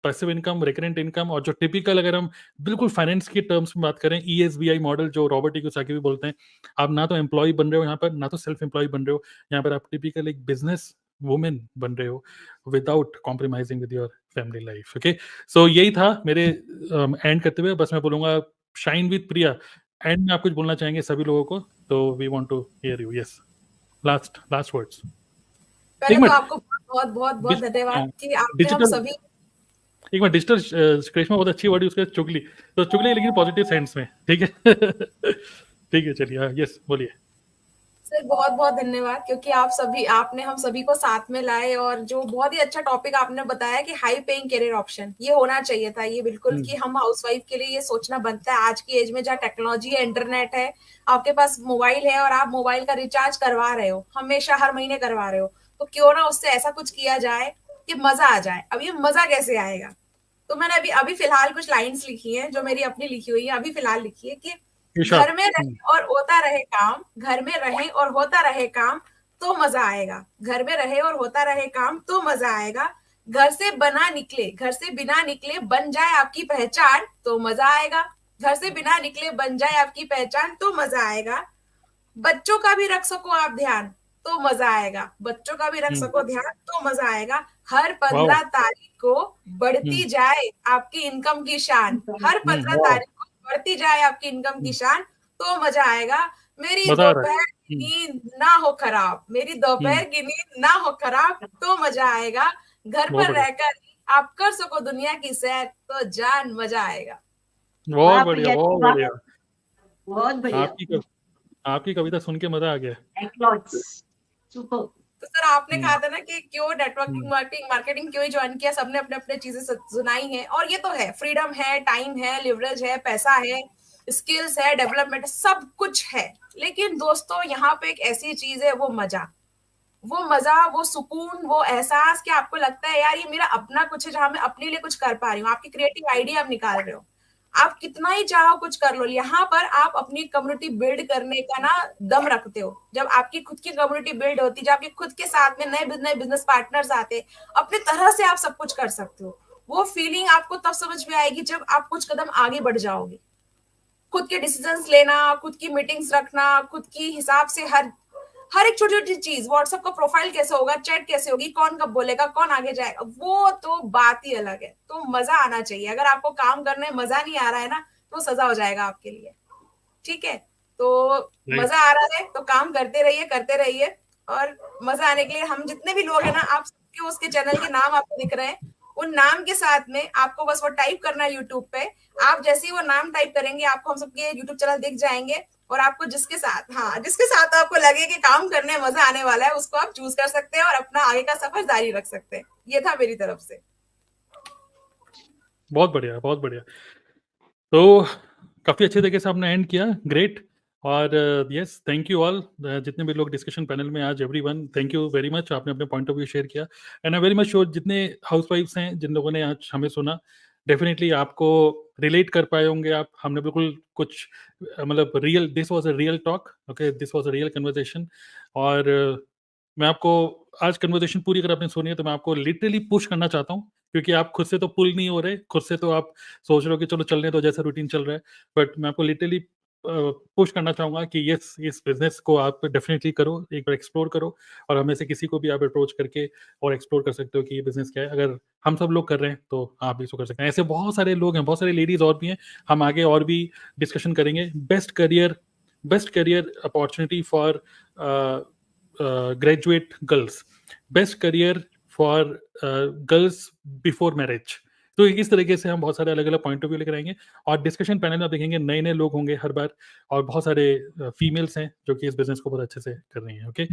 पैसिव इनकम, रिकरेंट इनकम, और जो टिपिकल, अगर हम बिल्कुल फाइनेंस के टर्म्स में बात करें, ईएसबीआई मॉडल जो रॉबर्ट कियोसाकी भी बोलते हैं, आप ना तो एम्प्लॉयी बन रहे हो यहाँ पर, ना तो सेल्फ एम्प्लॉयी बन रहे हो, यहाँ पर आप टिपिकल एक बिज़नेस वुमन बन रहे हो, without compromising with your family life, okay? So यही था मेरे एंड करते हुए, बस मैं बोलूँगा शाइन विद प्रिया, एंड में आप कुछ बोलना चाहेंगे सभी लोगों को, तो we want to hear you, yes, last words. पहले एक तो मिनट, आपको बहुत-बहुत धन्यवाद कि आपने हम डिजिटल, सभी एक मिनट, डिजिटल करिश्मा बहुत अच्छी वर्ड यूज़ किया, चुगली, तो चुगली लेकिन पॉजिटिव सेंस में, ठीक है? ठीक है, चलिए, हाँ, यस, बोलिए। सर बहुत-बहुत धन्यवाद, क्योंकि आपने हम सभी को साथ में लाए, और जो बहुत ही अच्छा टॉपिक आपने बताया कि हाई पेइंग करियर ऑप्शन, ये होना चाहिए था। ये बिल्कुल हुँ, कि हम हाउसवाइफ के लिए ये सोचना बनता है आज की एज में, जहाँ टेक्नोलॉजी है, इंटरनेट है, आपके पास मोबाइल है और आप मोबाइल का रिचार्ज करवा रहे हो, हमेशा हर महीने करवा रहे हो, तो क्यों ना उससे ऐसा कुछ किया जाए कि मजा आ जाए। अब ये मजा कैसे आएगा? तो मैंने अभी अभी फिलहाल कुछ लाइन्स लिखी हैं, जो मेरी अपनी लिखी हुई है, अभी फिलहाल लिखी है कि इरशाद। घर में रहे और होता रहे काम, घर में रहे और होता रहे काम, तो मजा आएगा। घर में रहे और होता रहे काम, तो मजा आएगा। घर से घर से बिना निकले बन जाए आपकी पहचान, तो मजा आएगा। घर से बिना निकले बन जाए आपकी पहचान, तो मजा आएगा। बच्चों का भी रख सको आप ध्यान, तो मजा आएगा। बच्चों का भी रख हुँ, सको ध्यान, तो मजा आएगा। हर वाओ! 15 तारीख को बढ़ती हुँ, जाए आपकी इनकम की शान, हर 15 वाओ! तारीख को बढ़ती जाए आपकी इनकम की शान, तो मजा आएगा। मेरी मज़ा आ रहा है। दोपहर की हुँ, नींद ना हो खराब, मेरी हुँ, दोपहर की नींद ना हो खराब, तो मजा आएगा। घर बहुत पर बढ़िया, रहकर आप कर सको दुनिया की सैर, तो जान मजा आएगा। बहुत वाह बढ़िया, प्रिया जी, बहुत वाह, बढ़िया। बहुत बढ़िया। आपकी क आपकी कविता सुन के मज़ा आ गया। एप्लॉड्स, सुपर। तो सर आपने हुँ, कहा था ना कि क्यों नेटवर्किंग हुँ, मार्केटिंग मार्केटिंग क्यों ही ज्वाइन किया, सबने अपने अपने चीजें सुनाई हैं, और ये तो है, फ्रीडम है, टाइम है, लिवरेज है, पैसा है, स्किल्स है, डेवलपमेंट है, सब कुछ है। लेकिन दोस्तों यहाँ पे एक ऐसी चीज है, वो मजा, वो सुकून, वो एहसास कि आपको लगता है यार ये मेरा अपना कुछ है, जहां मैं अपने लिए कुछ कर पा रही हूँ। आपकी क्रिएटिव आइडिया आप निकाल रहे हो, आप कितना ही चाहो कुछ कर लो, यहाँ पर आप अपनी कम्युनिटी बिल्ड करने का ना दम रखते हो। जब आपकी खुद की कम्युनिटी बिल्ड होती है, जब आपके खुद के साथ में नए बिजनेस पार्टनर्स आते, अपने तरह से आप सब कुछ कर सकते हो। वो फीलिंग आपको तब समझ में आएगी जब आप कुछ कदम आगे बढ़ जाओगे। खुद के डिसीजंस लेना, खुद की मीटिंग्स रखना, खुद की हिसाब से हर एक छोटी छोटी चीज, व्हाट्सएप का प्रोफाइल कैसे होगा, चैट कैसे होगी, कौन कब बोलेगा, कौन आगे जाएगा, वो तो बात ही अलग है। तो मजा आना चाहिए। अगर आपको काम करने में मजा नहीं आ रहा है ना, तो सजा हो जाएगा आपके लिए। ठीक है, तो राइट, मजा आ रहा है तो काम करते रहिए। और मजा आने के लिए हम जितने भी लोग हैं ना, आप सबके उसके चैनल के नाम आपको दिख रहे हैं, उन नाम के साथ में आपको बस वो टाइप करना है यूट्यूब पे। आप जैसे ही वो नाम टाइप करेंगे, आपको हम सबके यूट्यूब चैनल दिख जाएंगे, और आपको जिसके साथ आपको लगे कि काम करने में मजा आने वाला है, उसको आप चूज कर सकते हैं और अपना आगे का सफर जारी रख सकते हैं। ये था मेरी तरफ से। बहुत बढ़िया, बहुत बढ़िया। तो काफ़ी अच्छे तरीके से आपने एंड किया, ग्रेट। और यस, थैंक यू ऑल, जितने भी लोग डिस्कशन पैनल में आज, everyone, thank you very much, आपने अपने पॉइंट ऑफ व्यू शेयर किया। And I very much sure जितने हाउसवाइफ्स हैं, जिन लोगों ने आज हमें सुना, डेफिनेटली आपको रिलेट कर पाए होंगे आप। हमने बिल्कुल कुछ मतलब real, this was a real talk, okay, this was a real conversation. और मैं आपको आज कन्वर्सेशन पूरी अगर आपने सुनी है तो मैं आपको लिटरली पुश करना चाहता हूँ क्योंकि आप खुद से तो पुल नहीं हो रहे, खुद से तो आप सोच रहे हो कि चलो चलने दो जैसा रूटीन चल रहा है, बट मैं आपको लिटरली पुश करना चाहूँगा कि यस, इस बिज़नेस को आप डेफ़िनिटली करो, एक बार एक्सप्लोर करो, और हमें से किसी को भी आप अप्रोच करके और एक्सप्लोर कर सकते हो कि ये बिज़नेस क्या है। अगर हम सब लोग कर रहे हैं, तो आप भी इसको कर सकते हैं। ऐसे बहुत सारे लोग हैं, बहुत सारी लेडीज़ और भी हैं, हम आगे और भी डिस्कशन करेंगे। Best career opportunity for graduate girls, best career for girls before marriage. तो इस तरीके से हम बहुत सारे अलग-अलग पॉइंट ऑफ व्यू लेकर आएँगे, और डिस्कशन पैनल में आप देखेंगे नए-नए लोग होंगे हर बार, और बहुत सारे फीमेल्स हैं जो कि इस बिज़नेस को बहुत अच्छे से कर रही हैं। Okay,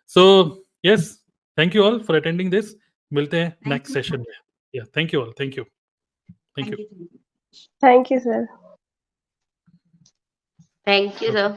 so yes, thank you all for attending this. मिलते हैं नेक्स्ट सेशन में। या thank you all, thank you. Thank you. Thank you sir. Thank you sir.